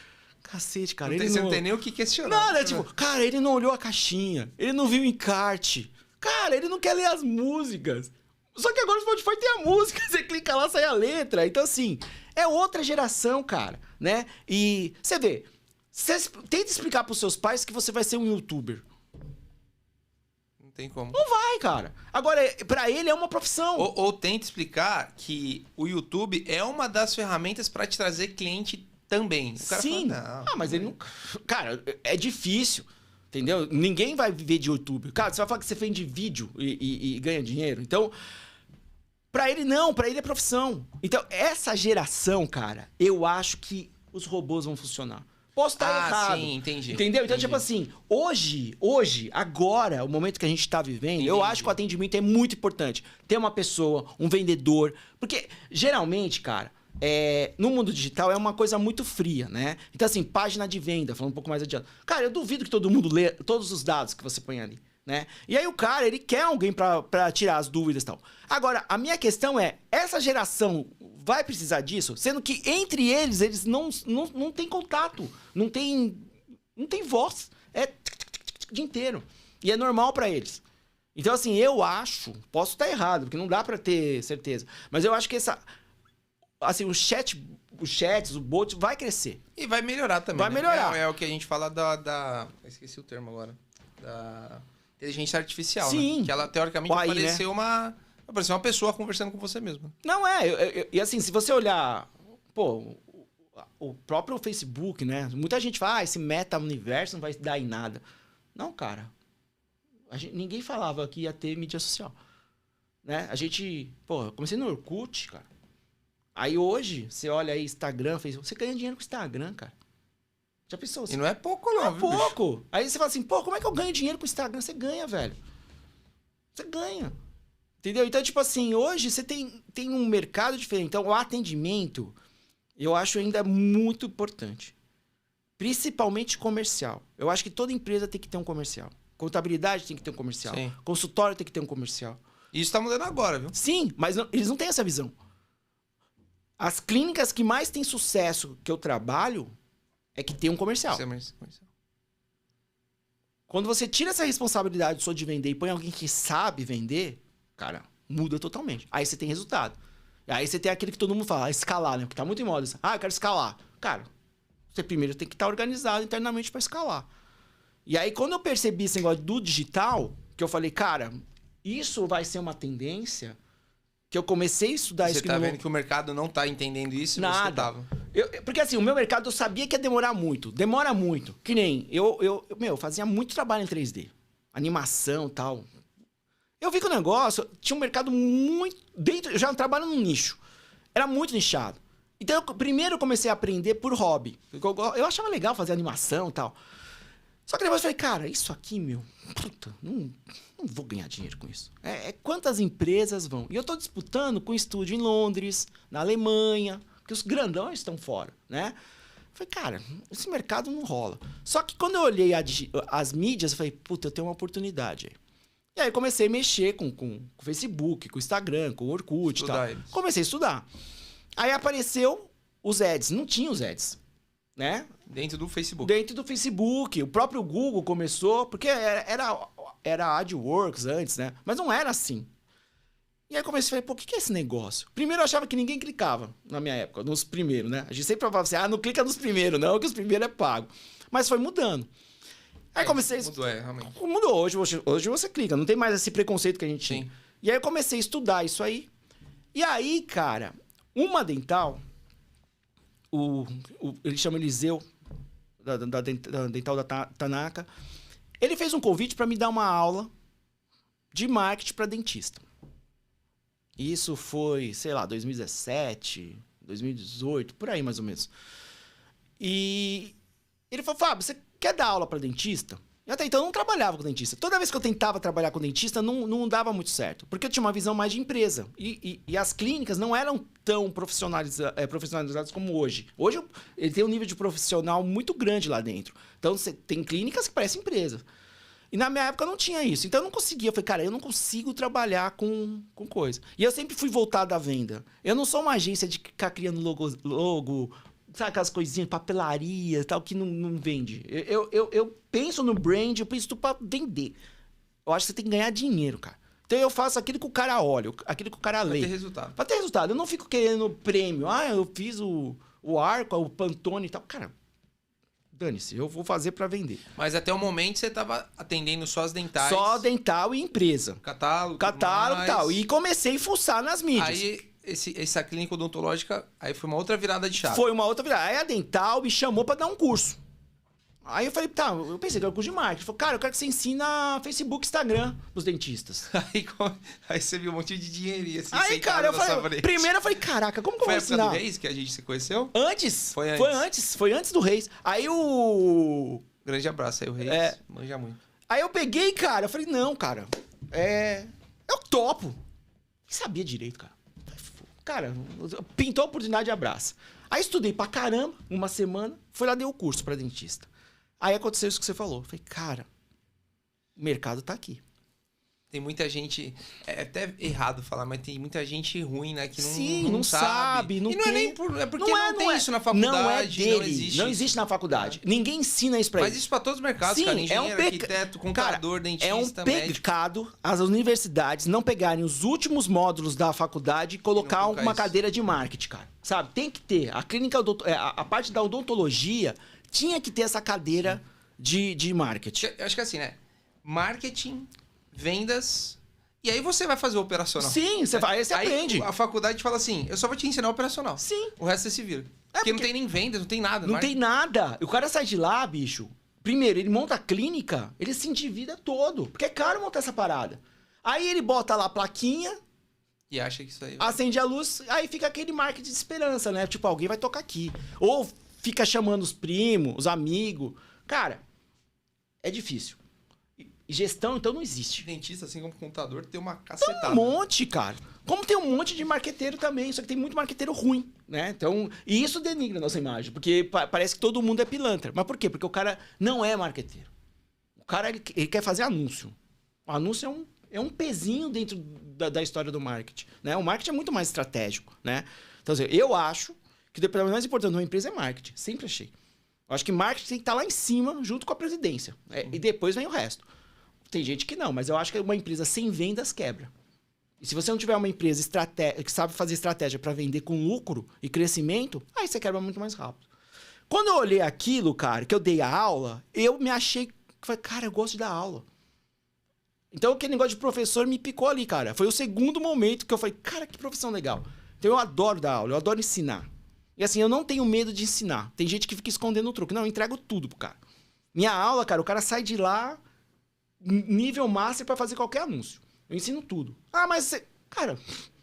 cacete, cara.
Você não tem nem o que questionar.
Nada, tipo, cara, ele não olhou a caixinha, ele não viu o encarte. Cara, ele não quer ler as músicas. Só que agora o Spotify tem a música, você clica lá, sai a letra. Então, assim, é outra geração, cara, né? E você vê, tenta explicar pros seus pais que você vai ser um youtuber.
Não tem como.
Não vai, cara. Agora, pra ele é uma profissão.
Ou tenta explicar que o YouTube é uma das ferramentas pra te trazer cliente também. O cara
Sim.
Fala, não,
mas ele não... Cara, é difícil. Entendeu? Ninguém vai viver de YouTube. Cara, você vai falar que você vende vídeo e ganha dinheiro. Então, pra ele não, pra ele é profissão. Então, essa geração, cara, eu acho que os robôs vão funcionar. Posso estar errado.
Sim, entendi.
Entendeu? Então,
entendi.
tipo assim, hoje, agora, o momento que a gente tá vivendo, eu acho que o atendimento é muito importante. Ter uma pessoa, um vendedor. Porque, geralmente, cara, no mundo digital é uma coisa muito fria, né? Então, assim, página de venda, falando um pouco mais adiante. Cara, eu duvido que todo mundo lê todos os dados que você põe ali, né? E aí o cara, ele quer alguém pra tirar as dúvidas e tal. Agora, a minha questão é, essa geração vai precisar disso? Sendo que entre eles não tem contato, não tem voz. É o dia inteiro. E é normal pra eles. Então, assim, eu acho, posso estar errado, porque não dá pra ter certeza, mas eu acho que assim, os chats, o bot vai crescer.
E vai melhorar também.
Vai melhorar.
É o que a gente fala eu esqueci o termo agora. Da inteligência artificial,
Sim.
né? Que ela, teoricamente,
Aí,
pareceu uma pessoa conversando com você mesmo.
Não e assim, se você olhar, pô, o próprio Facebook, né? Muita gente fala, esse meta-universo não vai dar em nada. Não, cara. Ninguém falava que ia ter mídia social. Né? Eu comecei no Orkut, cara. Aí hoje, você olha aí Instagram, Facebook, você ganha dinheiro com o Instagram, cara. Já pensou?
E não é pouco, não.
É pouco. Bicho? Aí você fala assim, pô, como é que eu ganho dinheiro com o Instagram? Você ganha, velho. Você ganha. Entendeu? Então, tipo assim, hoje você tem um mercado diferente. Então, o atendimento, eu acho ainda muito importante. Principalmente comercial. Eu acho que toda empresa tem que ter um comercial. Contabilidade tem que ter um comercial.
Sim.
Consultório tem que ter um comercial.
E isso tá mudando agora, viu?
Sim, mas eles não têm essa visão. As clínicas que mais têm sucesso que eu trabalho é que tem um comercial. Quando você tira essa responsabilidade só de vender e põe alguém que sabe vender, cara, muda totalmente. Aí você tem resultado. Aí você tem aquele que todo mundo fala, escalar, né? Porque tá muito em moda. Eu quero escalar. Cara, você primeiro tem que estar organizado internamente para escalar. E aí, quando eu percebi esse negócio do digital, que eu falei, cara, isso vai ser uma tendência, que eu comecei a estudar isso.
Você tá vendo que o mercado não tá entendendo isso?
Nada.
Você tava.
Porque assim, o meu mercado eu sabia que ia demorar muito. Demora muito. Que nem, eu fazia muito trabalho em 3D. Animação e tal. Eu vi que o negócio tinha um mercado muito... eu já trabalho num nicho. Era muito nichado. Então, primeiro eu comecei a aprender por hobby. Eu achava legal fazer animação e tal. Só que depois eu falei, cara, isso aqui, puta, não vou ganhar dinheiro com isso. Quantas empresas vão? E eu tô disputando com estúdio em Londres, na Alemanha, que os grandões estão fora, né? Eu falei, cara, esse mercado não rola. Só que quando eu olhei as mídias, eu falei, puta, eu tenho uma oportunidade aí. E aí comecei a mexer com o Facebook, com o Instagram, com o Orkut e tal. Comecei a estudar. Aí apareceu os ads. Não tinha os ads, né?
Dentro do Facebook.
Dentro do Facebook. O próprio Google começou, porque era AdWorks antes, né? Mas não era assim. E aí comecei a falar, pô, o que é esse negócio? Primeiro eu achava que ninguém clicava, na minha época, nos primeiros, né? A gente sempre falava assim, não clica nos primeiros, não, que os primeiros é pago. Mas foi mudando. Aí comecei...
Mudou, realmente.
Mudou. Hoje você clica, não tem mais esse preconceito que a gente tinha. E aí eu comecei a estudar isso aí. E aí, cara, uma dental, ele chama Eliseu, da dental da Tanaka, ele fez um convite para me dar uma aula de marketing para dentista. Isso foi, sei lá, 2017, 2018, por aí mais ou menos. E ele falou, Fábio, você quer dar aula para dentista? E até então eu não trabalhava com dentista. Toda vez que eu tentava trabalhar com dentista, não dava muito certo. Porque eu tinha uma visão mais de empresa. E as clínicas não eram tão profissionalizadas como hoje. Hoje ele tem um nível de profissional muito grande lá dentro. Então você tem clínicas que parecem empresa. E na minha época não tinha isso. Então eu não conseguia. Eu falei, cara, eu não consigo trabalhar com coisa. E eu sempre fui voltado à venda. Eu não sou uma agência de ficar criando logo sabe aquelas coisinhas, papelaria e tal, que não vende. Eu penso no brand, eu penso tudo pra vender. Eu acho que você tem que ganhar dinheiro, cara. Então eu faço aquilo que o cara olha, aquilo que o cara lê.
Pra ter resultado.
Pra ter resultado. Eu não fico querendo prêmio. Eu fiz o Arco, o Pantone e tal. Cara, dane-se, eu vou fazer pra vender.
Mas até o momento você tava atendendo só as dentais.
Só dental e empresa.
Catálogo
e tal. E comecei a fuçar nas mídias.
Aí... Essa clínica odontológica, aí foi uma outra virada de chave.
Foi uma outra virada. Aí a dental me chamou pra dar um curso. Aí eu falei, tá, eu pensei que era curso de marketing. Ele falou, cara, eu quero que você ensina Facebook, Instagram pros dentistas.
Aí você viu um monte de dinheirinho assim.
Aí, cara, eu falei, primeiro eu falei, caraca, como que eu vou ensinar?
Foi a época do Reis que a gente se conheceu?
Antes. Foi antes do Reis. Aí
Grande abraço aí, o Reis. Manja muito.
Aí eu peguei, cara, eu falei, não, cara, eu topo. Nem sabia direito, cara. Cara, pintou a oportunidade de abraço. Aí estudei pra caramba, uma semana, fui lá, dei o curso pra dentista. Aí aconteceu isso que você falou. Eu falei, cara, o mercado tá aqui.
Tem muita gente, é até errado falar, mas tem muita gente ruim, né? Que
não sabe. Não
e não
tem...
é nem por... É porque não tem isso na faculdade.
Não é dele.
Não existe.
Não existe na faculdade. Ninguém ensina isso pra ele.
Mas isso pra todos os mercados,
sim,
cara. Engenheiro, arquiteto, contador, dentista,
é um pecado as universidades não pegarem os últimos módulos da faculdade e colocar uma cadeira de marketing, cara. Sabe? Tem que ter. A clínica, a parte da odontologia tinha que ter essa cadeira de marketing.
Eu acho que assim, né? Marketing... vendas, e aí você vai fazer o operacional.
Sim, você vai, aí você aprende.
A faculdade fala assim, eu só vou te ensinar o operacional.
Sim.
O resto você se vira. Porque não tem nem vendas, não tem nada.
Não tem nada. O cara sai de lá, bicho. Primeiro, ele monta a clínica, ele se endivida todo. Porque é caro montar essa parada. Aí ele bota lá a plaquinha...
E acha que isso aí...
Acende a luz, aí fica aquele marketing de esperança, né? Tipo, alguém vai tocar aqui. Ou fica chamando os primos, os amigos. Cara, é difícil. Gestão, então, não existe.
Dentista, assim como contador, tem uma cacetada.
Tem um monte, cara. Como tem um monte de marqueteiro também, só que tem muito marqueteiro ruim, né? Então, e isso denigra a nossa imagem, porque parece que todo mundo é pilantra. Mas por quê? Porque o cara não é marqueteiro. O cara, ele quer fazer anúncio. O anúncio é um pezinho dentro da história do marketing, né? O marketing é muito mais estratégico, né? Então, assim, eu acho que o departamento mais importante de uma empresa é marketing. Sempre achei. Eu acho que marketing tem que estar lá em cima, junto com a presidência. E depois vem o resto. Tem gente que não, mas eu acho que uma empresa sem vendas quebra. E se você não tiver uma empresa que sabe fazer estratégia para vender com lucro e crescimento, aí você quebra muito mais rápido. Quando eu olhei aquilo, cara, que eu dei a aula, eu me achei... Cara, eu gosto de dar aula. Então, aquele negócio de professor me picou ali, cara. Foi o segundo momento que eu falei, cara, que profissão legal. Então, eu adoro dar aula, eu adoro ensinar. E assim, eu não tenho medo de ensinar. Tem gente que fica escondendo o truque. Não, eu entrego tudo pro cara. Minha aula, cara, o cara sai de lá... nível master para fazer qualquer anúncio. Eu ensino tudo. Ah, mas você... Cara,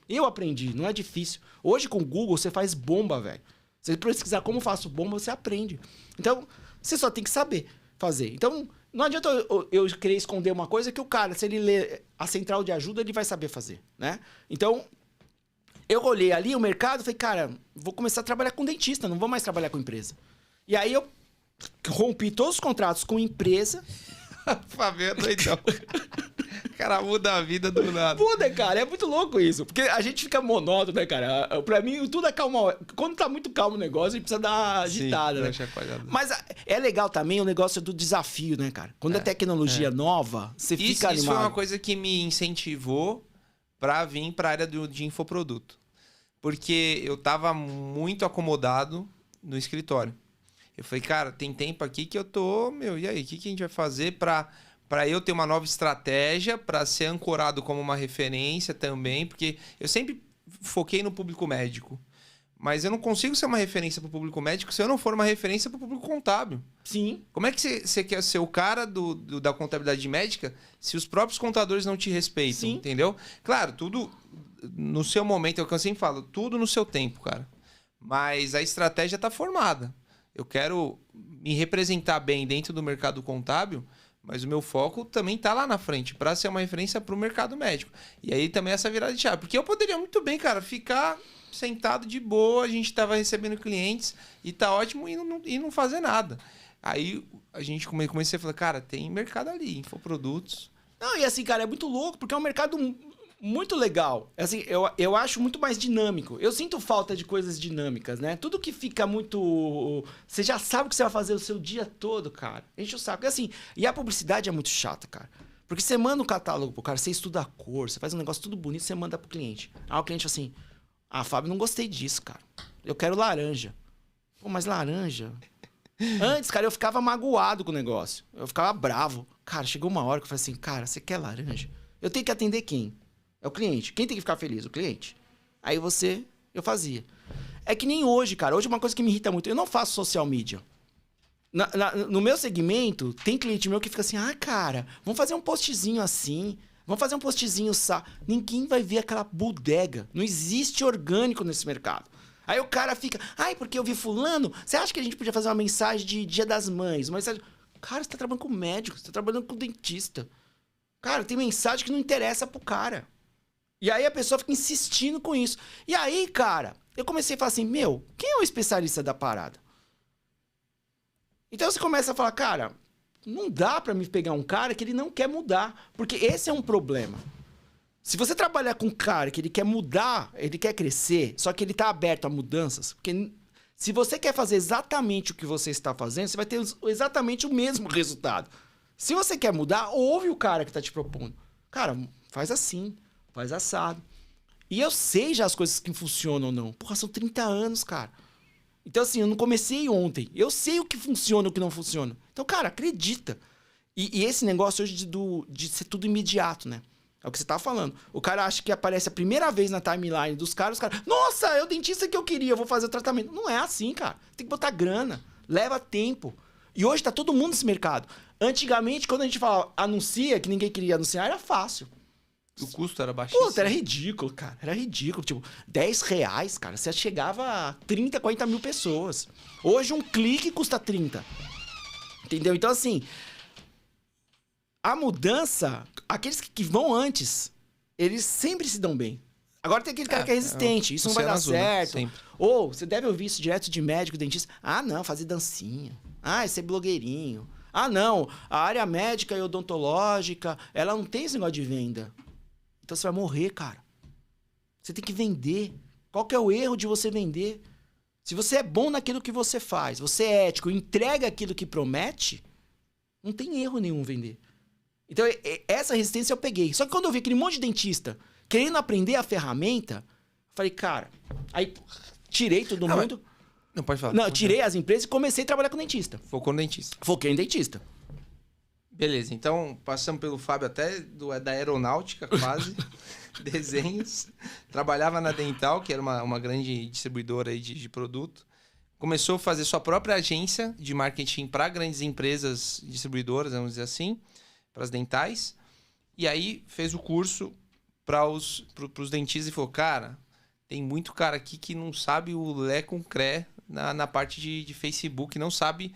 eu aprendi, não é difícil. Hoje com o Google você faz bomba, velho. Se você pesquisar como faço bomba, você aprende. Então, você só tem que saber fazer. Então, não adianta eu querer esconder uma coisa que o cara, se ele ler a central de ajuda, ele vai saber fazer, né? Então, eu olhei ali o mercado e falei, cara, vou começar a trabalhar com dentista, não vou mais trabalhar com empresa. E aí eu rompi todos os contratos com empresa...
Fabiano, então. O cara muda a vida do nada.
Muda, cara. É muito louco isso. Porque a gente fica monótono, né, cara? Pra mim, tudo é calma. Quando tá muito calmo o negócio, a gente precisa dar uma agitada, né? Mas é legal também o negócio do desafio, né, cara? Quando é tecnologia nova, você fica animado. Isso
foi uma coisa que me incentivou pra vir pra área de infoproduto. Porque eu tava muito acomodado no escritório. Eu falei, cara, tem tempo aqui que eu tô... e aí, o que a gente vai fazer pra eu ter uma nova estratégia, pra ser ancorado como uma referência também? Porque eu sempre foquei no público médico. Mas eu não consigo ser uma referência pro público médico se eu não for uma referência pro público contábil.
Sim.
Como é que você quer ser o cara da contabilidade médica se os próprios contadores não te respeitam? Sim. Entendeu? Claro, tudo no seu momento, é o que eu sempre falo, tudo no seu tempo, cara. Mas a estratégia tá formada. Eu quero me representar bem dentro do mercado contábil, mas o meu foco também está lá na frente, para ser uma referência para o mercado médico. E aí também essa virada de chave. Porque eu poderia muito bem, cara, ficar sentado de boa, a gente estava recebendo clientes e tá ótimo e não fazer nada. Aí a gente comecei a falar, cara, tem mercado ali, infoprodutos.
Não, e assim, cara, é muito louco, porque é um mercado muito legal. Assim, eu acho muito mais dinâmico. Eu sinto falta de coisas dinâmicas, né? Tudo que fica muito... Você já sabe o que você vai fazer o seu dia todo, cara. Enche o saco. E assim, e a publicidade é muito chata, cara. Porque você manda um catálogo pro cara, você estuda a cor, você faz um negócio tudo bonito, você manda pro cliente. Aí o cliente assim, Fábio, não gostei disso, cara. Eu quero laranja. Pô, mas laranja... Antes, cara, eu ficava magoado com o negócio. Eu ficava bravo. Cara, chegou uma hora que eu falei assim, cara, você quer laranja? Eu tenho que atender quem? É o cliente. Quem tem que ficar feliz? O cliente. Aí eu fazia. É que nem hoje, cara. Hoje é uma coisa que me irrita muito. Eu não faço social media. No meu segmento, tem cliente meu que fica assim, cara, vamos fazer um postzinho assim, vamos fazer um postzinho Ninguém vai ver aquela bodega. Não existe orgânico nesse mercado. Aí o cara fica, porque eu vi fulano, você acha que a gente podia fazer uma mensagem de Dia das Mães? Uma mensagem... Cara, você tá trabalhando com médico, você tá trabalhando com dentista. Cara, tem mensagem que não interessa pro cara. E aí a pessoa fica insistindo com isso. E aí, cara, eu comecei a falar assim, quem é o especialista da parada? Então você começa a falar, cara, não dá pra me pegar um cara que ele não quer mudar. Porque esse é um problema. Se você trabalhar com um cara que ele quer mudar, ele quer crescer, só que ele tá aberto a mudanças, porque se você quer fazer exatamente o que você está fazendo, você vai ter exatamente o mesmo resultado. Se você quer mudar, ouve o cara que tá te propondo. Cara, faz assim, faz assado. E eu sei já as coisas que funcionam ou não. Porra, são 30 anos, cara. Então, assim, eu não comecei ontem. Eu sei o que funciona e o que não funciona. Então, cara, acredita. E esse negócio hoje de ser tudo imediato, né? É o que você tá falando. O cara acha que aparece a primeira vez na timeline dos caras, os caras... Nossa, é o dentista que eu queria, eu vou fazer o tratamento. Não é assim, cara. Tem que botar grana. Leva tempo. E hoje tá todo mundo nesse mercado. Antigamente, quando a gente falava anuncia, que ninguém queria anunciar, era fácil.
O custo era baixíssimo.
Puta, era ridículo, cara. Era ridículo. Tipo, R$10, cara. Você chegava a 30, 40 mil pessoas. Hoje um clique custa 30. Entendeu? Então, assim... A mudança... Aqueles que vão antes, eles sempre se dão bem. Agora tem aquele cara que é resistente. Isso não vai dar certo. Né? Ou, você deve ouvir isso direto de médico, dentista. Não, fazer dancinha. Ser blogueirinho. Não, a área médica e odontológica, ela não tem esse negócio de venda. Então você vai morrer, cara. Você tem que vender. Qual que é o erro de você vender? Se você é bom naquilo que você faz, você é ético, entrega aquilo que promete, não tem erro nenhum vender. Então, essa resistência eu peguei. Só que quando eu vi aquele monte de dentista querendo aprender a ferramenta, falei, cara... Aí, tirei todo mundo...
Não, pode falar.
Não, eu tirei as empresas e comecei a trabalhar com dentista.
Focou no dentista.
Foquei em dentista.
Beleza, então passamos pelo Fábio até da aeronáutica, quase. Desenhos. Trabalhava na Dental, que era uma grande distribuidora aí de produto. Começou a fazer sua própria agência de marketing para grandes empresas distribuidoras, vamos dizer assim, para as dentais. E aí fez o curso para os dentistas e falou, cara, tem muito cara aqui que não sabe o Lé com Cré na parte de Facebook, não sabe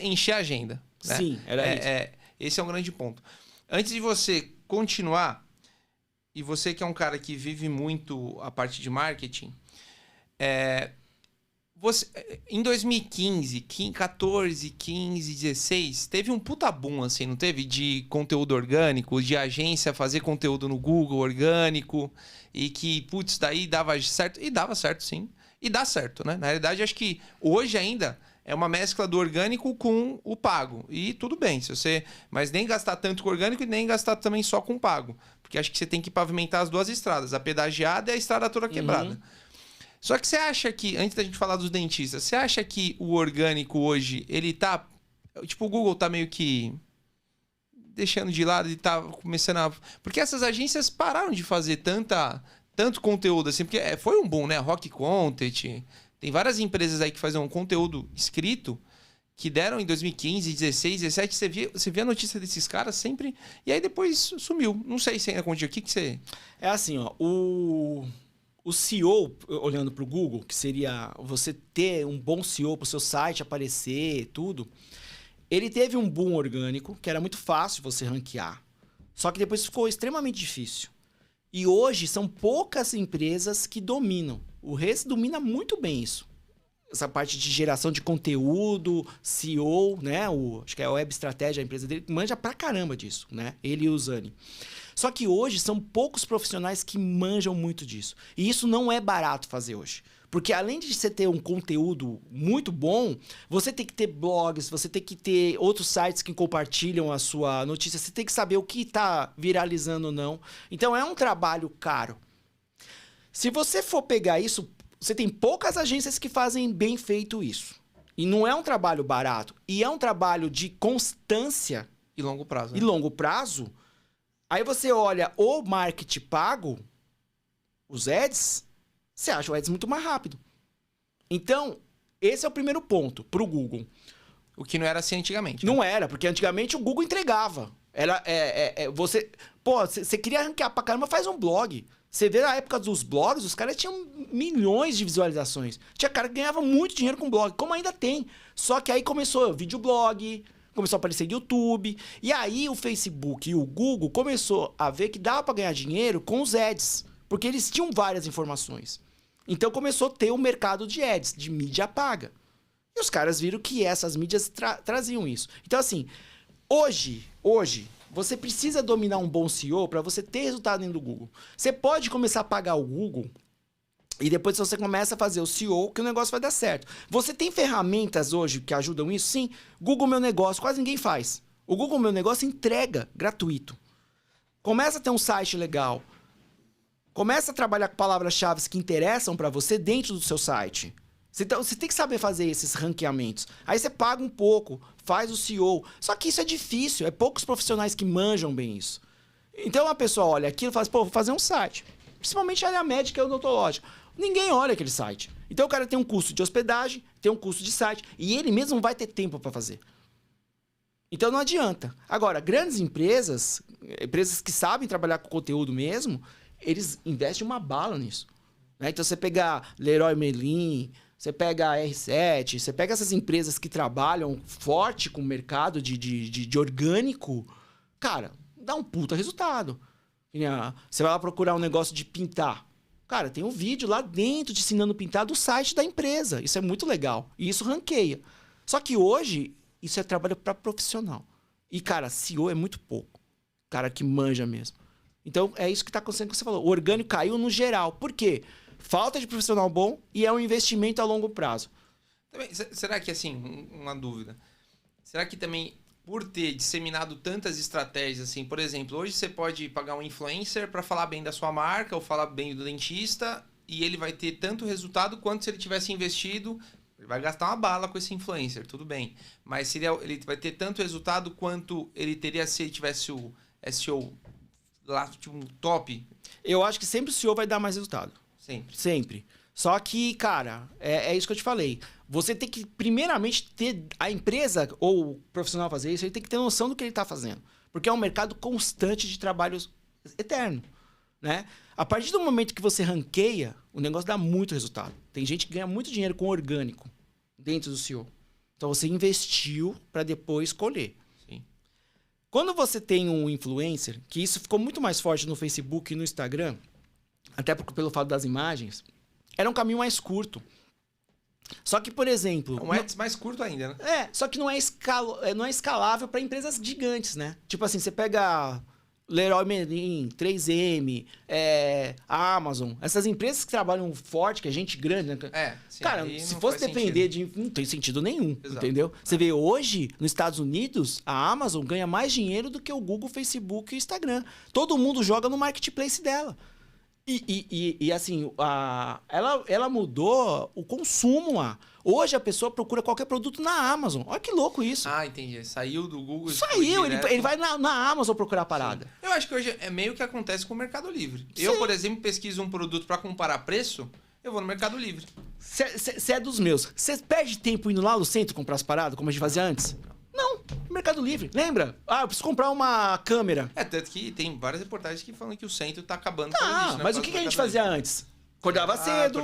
encher a agenda. Né?
Sim, era isso.
Esse é um grande ponto. Antes de você continuar, e você que é um cara que vive muito a parte de marketing, você, em 2015, 14, 15, 16, teve um puta boom, assim, não teve? De conteúdo orgânico, de agência fazer conteúdo no Google orgânico, e que, putz, daí dava certo. E dava certo, sim. E dá certo, né? Na realidade, acho que hoje ainda é uma mescla do orgânico com o pago. E tudo bem, se você... Mas nem gastar tanto com orgânico e nem gastar também só com pago. Porque acho que você tem que pavimentar as duas estradas. A pedagiada e a estrada toda quebrada. Uhum. Só que você acha que, antes da gente falar dos dentistas, você acha que o orgânico hoje, ele tá... Tipo, o Google tá meio que deixando de lado e tá começando a... Porque essas agências pararam de fazer tanto conteúdo assim, porque foi um boom, né? Rock Content... Tem várias empresas aí que fazem um conteúdo escrito que deram em 2015, 16, 17. Você vê a notícia desses caras sempre... E aí depois sumiu. Não sei se ainda continua. O que você...
É assim, ó. O CEO, olhando para o Google, que seria você ter um bom CEO para o seu site aparecer, tudo. Ele teve um boom orgânico, que era muito fácil você ranquear. Só que depois ficou extremamente difícil. E hoje são poucas empresas que dominam. O Reis domina muito bem isso. Essa parte de geração de conteúdo, CEO, né? Acho que é a Web Estratégia, a empresa dele, manja pra caramba disso, né? Ele e o Zani. Só que hoje são poucos profissionais que manjam muito disso. E isso não é barato fazer hoje. Porque além de você ter um conteúdo muito bom, você tem que ter blogs, você tem que ter outros sites que compartilham a sua notícia, você tem que saber o que está viralizando ou não. Então é um trabalho caro. Se você for pegar isso, você tem poucas agências que fazem bem feito isso. E não é um trabalho barato. E é um trabalho de constância.
E longo prazo.
Né? E longo prazo. Aí você olha o marketing pago, os ads, você acha o ads muito mais rápido. Então, esse é o primeiro ponto para o Google.
O que não era assim antigamente. Né?
Não era, porque antigamente o Google entregava. Você... Pô, você queria ranquear pra caramba, faz um blog. Você vê na época dos blogs, os caras tinham milhões de visualizações. Tinha cara que ganhava muito dinheiro com blog, como ainda tem. Só que aí começou o videoblog, começou a aparecer YouTube. E aí o Facebook e o Google começou a ver que dava pra ganhar dinheiro com os ads. Porque eles tinham várias informações. Então começou a ter o mercado de ads, de mídia paga. E os caras viram que essas mídias traziam isso. Então assim, hoje, você precisa dominar um bom SEO para você ter resultado dentro do Google. Você pode começar a pagar o Google e depois você começa a fazer o SEO que o negócio vai dar certo. Você tem ferramentas hoje que ajudam isso? Sim. Google Meu Negócio, quase ninguém faz. O Google Meu Negócio entrega gratuito. Começa a ter um site legal. Começa a trabalhar com palavras-chave que interessam para você dentro do seu site. Você tem que saber fazer esses ranqueamentos. Aí você paga um pouco, faz o SEO. Só que isso é difícil, é poucos profissionais que manjam bem isso. Então a pessoa olha aquilo e fala assim, pô, vou fazer um site. Principalmente a área médica e odontológica. Ninguém olha aquele site. Então o cara tem um custo de hospedagem, tem um custo de site, e ele mesmo vai ter tempo para fazer. Então não adianta. Agora, grandes empresas que sabem trabalhar com conteúdo mesmo, eles investem uma bala nisso. Né? Então você pegar Leroy Merlin, você pega a R7, você pega essas empresas que trabalham forte com o mercado de orgânico, cara, dá um puta resultado. Você vai lá procurar um negócio de pintar. Cara, tem um vídeo lá dentro te ensinando a pintar do site da empresa. Isso é muito legal. E isso ranqueia. Só que hoje, isso é trabalho para profissional. E, cara, SEO é muito pouco. Cara que manja mesmo. Então, é isso que está acontecendo que você falou. O orgânico caiu no geral. Por quê? Falta de profissional bom e é um investimento a longo prazo.
Também, será que, assim, uma dúvida. Será que também, por ter disseminado tantas estratégias, assim, por exemplo, hoje você pode pagar um influencer para falar bem da sua marca ou falar bem do dentista e ele vai ter tanto resultado quanto se ele tivesse investido, ele vai gastar uma bala com esse influencer, tudo bem. Mas se ele vai ter tanto resultado quanto ele teria se ele tivesse o SEO lá, tipo, um top?
Eu acho que sempre o SEO vai dar mais resultado. Sempre. Só que, cara, é isso que eu te falei. Você tem que, primeiramente, ter a empresa ou o profissional fazer isso, ele tem que ter noção do que ele está fazendo. Porque é um mercado constante de trabalho eterno. Né? A partir do momento que você ranqueia, o negócio dá muito resultado. Tem gente que ganha muito dinheiro com orgânico dentro do SEO. Então você investiu para depois colher.
Sim.
Quando você tem um influencer, que isso ficou muito mais forte no Facebook e no Instagram, até pelo fato das imagens, era um caminho mais curto. Só que, por exemplo...
Um ads mais curto ainda, né?
Só que não é escalável para empresas gigantes, né? Tipo assim, você pega Leroy Merlin, 3M, a Amazon, essas empresas que trabalham forte, que é gente grande, né?
Sim,
cara, se fosse depender não tem sentido nenhum, exato. Entendeu? Você vê hoje, nos Estados Unidos, a Amazon ganha mais dinheiro do que o Google, Facebook e Instagram. Todo mundo joga no marketplace dela. E assim, ela mudou o consumo lá. Hoje a pessoa procura qualquer produto na Amazon. Olha que louco isso.
Ah, entendi. Saiu do Google.
Saiu, ele vai na Amazon procurar a parada.
Sim. Eu acho que hoje é meio que acontece com o Mercado Livre. Sim. Eu, por exemplo, pesquiso um produto para comparar preço, eu vou no Mercado Livre.
Você é dos meus. Você perde tempo indo lá no centro comprar as paradas, como a gente fazia antes? Não, Mercado Livre. Lembra? Eu preciso comprar uma câmera.
Tanto que tem várias reportagens que falam que o centro tá acabando com
isso. Mas o que a gente fazia antes? Acordava cedo,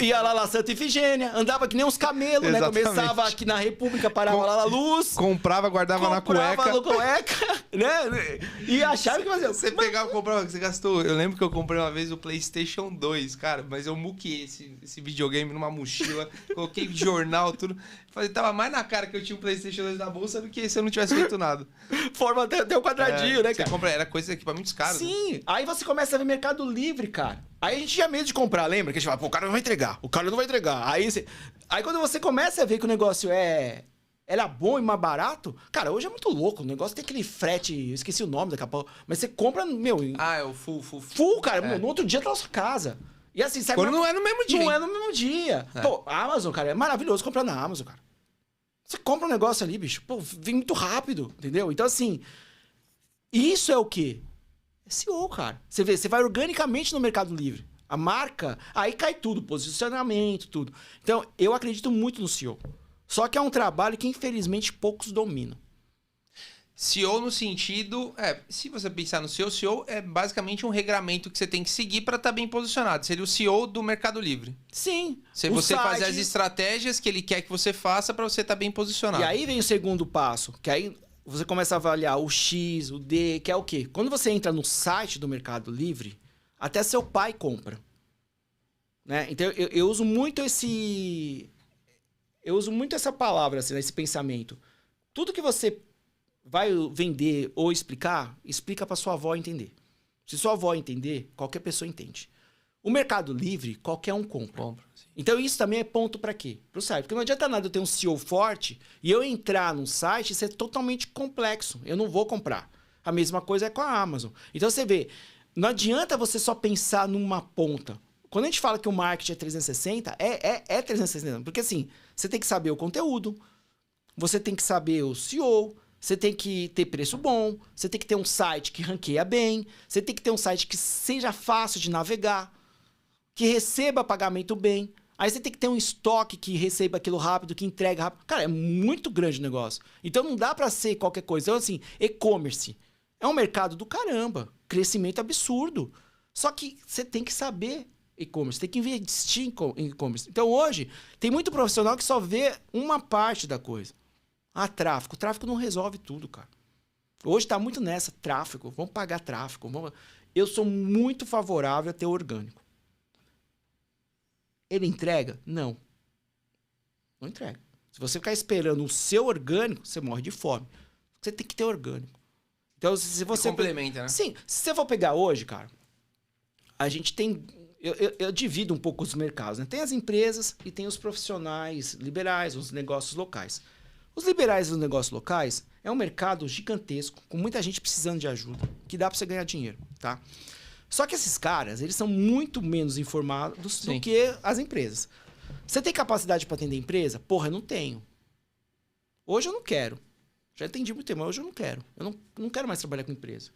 ia lá na Santa Efigênia, andava que nem uns camelos, né? Começava aqui na República, parava lá na luz.
Comprava, guardava na cueca.
Comprava na cueca, né? E achava que fazia.
Você pegava, comprava, você gastou. Eu lembro que eu comprei uma vez o PlayStation 2, cara, mas eu muquei esse videogame numa mochila, coloquei jornal, tudo. Falei, tava mais na cara que eu tinha um PlayStation 2 na bolsa do que se eu não tivesse feito nada.
Forma até um quadradinho, né, cara?
Era coisa de equipamentos caros.
Sim, né? Aí você começa a ver Mercado Livre, cara. Aí a gente tinha medo de comprar, lembra? Que a gente fala, pô, o cara não vai entregar, Aí quando você começa a ver que o negócio era bom e mais barato, cara, hoje é muito louco. O negócio tem aquele frete, eu esqueci o nome daqui a pouco, mas você compra,
é o full.
Full, cara, no outro dia tá na sua casa. E assim, sabe?
Quando não é no mesmo dia.
Não é no mesmo dia. Pô, a Amazon, cara, é maravilhoso comprar na Amazon, cara. Você compra um negócio ali, bicho, pô, vem muito rápido, entendeu? Então, assim, isso é o quê? É SEO, cara. Você vê, você vai organicamente no Mercado Livre. A marca, aí cai tudo, posicionamento, tudo. Então, eu acredito muito no SEO. Só que é um trabalho que, infelizmente, poucos dominam.
SEO no sentido... se você pensar no SEO é basicamente um regramento que você tem que seguir para estar bem posicionado. Seria o SEO do Mercado Livre.
Sim.
Se você fazer as estratégias que ele quer que você faça para você estar bem posicionado.
E aí vem o segundo passo, que aí você começa a avaliar o X, o D, que é o quê? Quando você entra no site do Mercado Livre, até seu pai compra. Né? Então, eu uso muito essa palavra, assim, esse pensamento. Tudo que você vai vender ou explica para sua avó entender. Se sua avó entender, qualquer pessoa entende. O Mercado Livre, qualquer um compra. Então isso também é ponto para quê? Para o site. Porque não adianta nada eu ter um SEO forte e eu entrar num site e ser totalmente complexo. Eu não vou comprar. A mesma coisa é com a Amazon. Então você vê, não adianta você só pensar numa ponta. Quando a gente fala que o marketing é 360, é 360. Porque assim, você tem que saber o conteúdo, você tem que saber o SEO, você tem que ter preço bom, você tem que ter um site que ranqueia bem, você tem que ter um site que seja fácil de navegar, que receba pagamento bem. Aí você tem que ter um estoque que receba aquilo rápido, que entregue rápido. Cara, é muito grande o negócio. Então não dá pra ser qualquer coisa. Então assim, e-commerce é um mercado do caramba, crescimento absurdo. Só que você tem que saber e-commerce, tem que investir em e-commerce. Então hoje, tem muito profissional que só vê uma parte da coisa. Tráfego. Tráfego não resolve tudo, cara. Hoje tá muito nessa, tráfego. Vamos pagar tráfego. Eu sou muito favorável a ter orgânico. Ele entrega? Não. Não entrega. Se você ficar esperando o seu orgânico, você morre de fome. Você tem que ter orgânico. Então, se você...
complementa, né?
Sim. Se você for pegar hoje, cara, a gente tem... Eu divido um pouco os mercados, né? Tem as empresas e tem os profissionais liberais, os negócios locais. Os liberais e os negócios locais é um mercado gigantesco, com muita gente precisando de ajuda, que dá para você ganhar dinheiro, tá? Só que esses caras, eles são muito menos informados do que as empresas. Você tem capacidade para atender empresa? Porra, eu não tenho. Hoje eu não quero. Já atendi muito tempo, mas hoje eu não quero. Eu não quero mais trabalhar com empresa.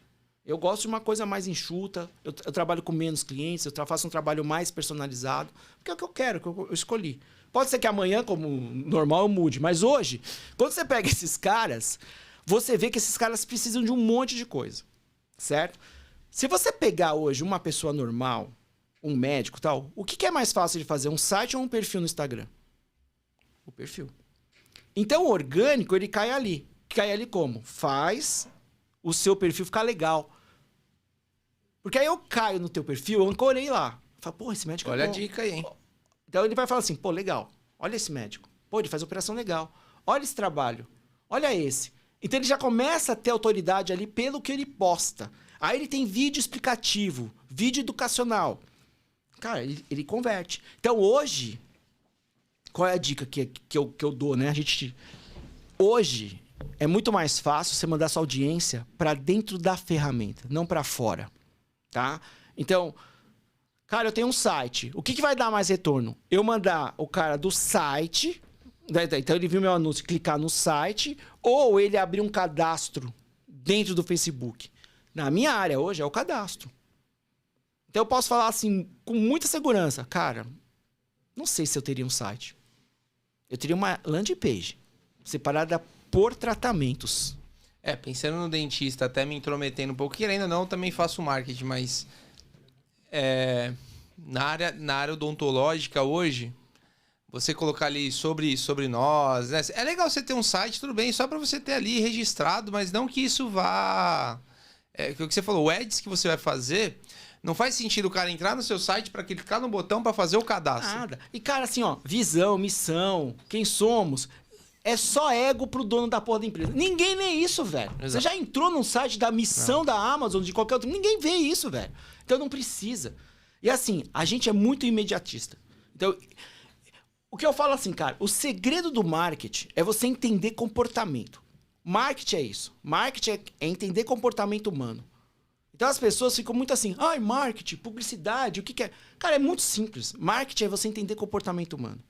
Eu gosto de uma coisa mais enxuta, eu trabalho com menos clientes, eu faço um trabalho mais personalizado, porque é o que eu quero, que eu escolhi. Pode ser que amanhã, como normal, eu mude. Mas hoje, quando você pega esses caras, você vê que esses caras precisam de um monte de coisa. Certo? Se você pegar hoje uma pessoa normal, um médico e tal, o que é mais fácil de fazer? Um site ou um perfil no Instagram? O perfil. Então, o orgânico, ele cai ali. Cai ali como? Faz o seu perfil ficar legal. Porque aí eu caio no teu perfil, eu ancorei lá. Falo, pô, esse médico
Olha
é bom.
a dica aí, hein?
Então ele vai falar assim, pô, legal, olha esse médico. Pô, ele faz operação legal. Olha esse trabalho. Olha esse. Então ele já começa a ter autoridade ali pelo que ele posta. Aí ele tem vídeo explicativo, vídeo educacional. Cara, ele converte. Então hoje, qual é a dica que eu dou, né? Hoje é muito mais fácil você mandar sua audiência para dentro da ferramenta, não para fora, tá? Então... Cara, eu tenho um site. O que vai dar mais retorno? Eu mandar o cara do site, então ele viu meu anúncio, clicar no site, ou ele abrir um cadastro dentro do Facebook. Na minha área hoje é o cadastro. Então eu posso falar assim, com muita segurança. Cara, não sei se eu teria um site. Eu teria uma landing page, separada por tratamentos.
Pensando no dentista, até me intrometendo um pouco, querendo ou não, também faço marketing, mas... na área odontológica hoje, você colocar ali sobre nós, né? É legal você ter um site, tudo bem, só para você ter ali registrado, mas não que isso vá... o que você falou, o ads que você vai fazer, não faz sentido o cara entrar no seu site para clicar no botão para fazer o cadastro.
Nada. E cara, assim, ó, visão, missão, quem somos... É só ego pro dono da porra da empresa. Ninguém lê isso, velho. Exato. Você já entrou num site da missão da Amazon, de qualquer outro... Ninguém vê isso, velho. Então não precisa. E assim, a gente é muito imediatista. Então, o que eu falo assim, cara, o segredo do marketing é você entender comportamento. Marketing é isso. Marketing é entender comportamento humano. Então as pessoas ficam muito assim, marketing, publicidade, o que é? Cara, é muito simples. Marketing é você entender comportamento humano.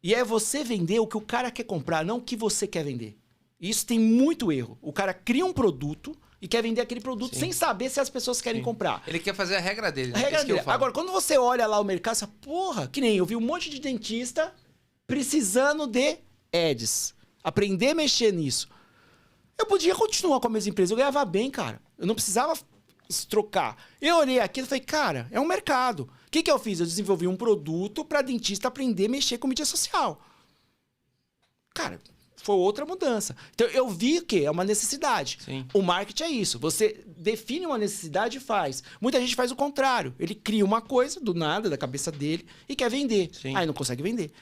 E é você vender o que o cara quer comprar, não o que você quer vender. Isso tem muito erro. O cara cria um produto e quer vender aquele produto sem saber se as pessoas querem comprar.
Ele quer fazer a regra dele, né?
A regra dele. Agora, quando você olha lá o mercado, você fala, porra, que nem eu vi um monte de dentista precisando de ads, aprender a mexer nisso, eu podia continuar com a mesma empresa. Eu ganhava bem, cara. Eu não precisava se trocar. Eu olhei aquilo e falei, cara, é um mercado. O que eu fiz? Eu desenvolvi um produto para dentista aprender a mexer com mídia social. Cara, foi outra mudança. Então, eu vi que é uma necessidade.
Sim.
O marketing é isso. Você define uma necessidade e faz. Muita gente faz o contrário. Ele cria uma coisa do nada, da cabeça dele, e quer vender.
Sim.
Aí não consegue vender.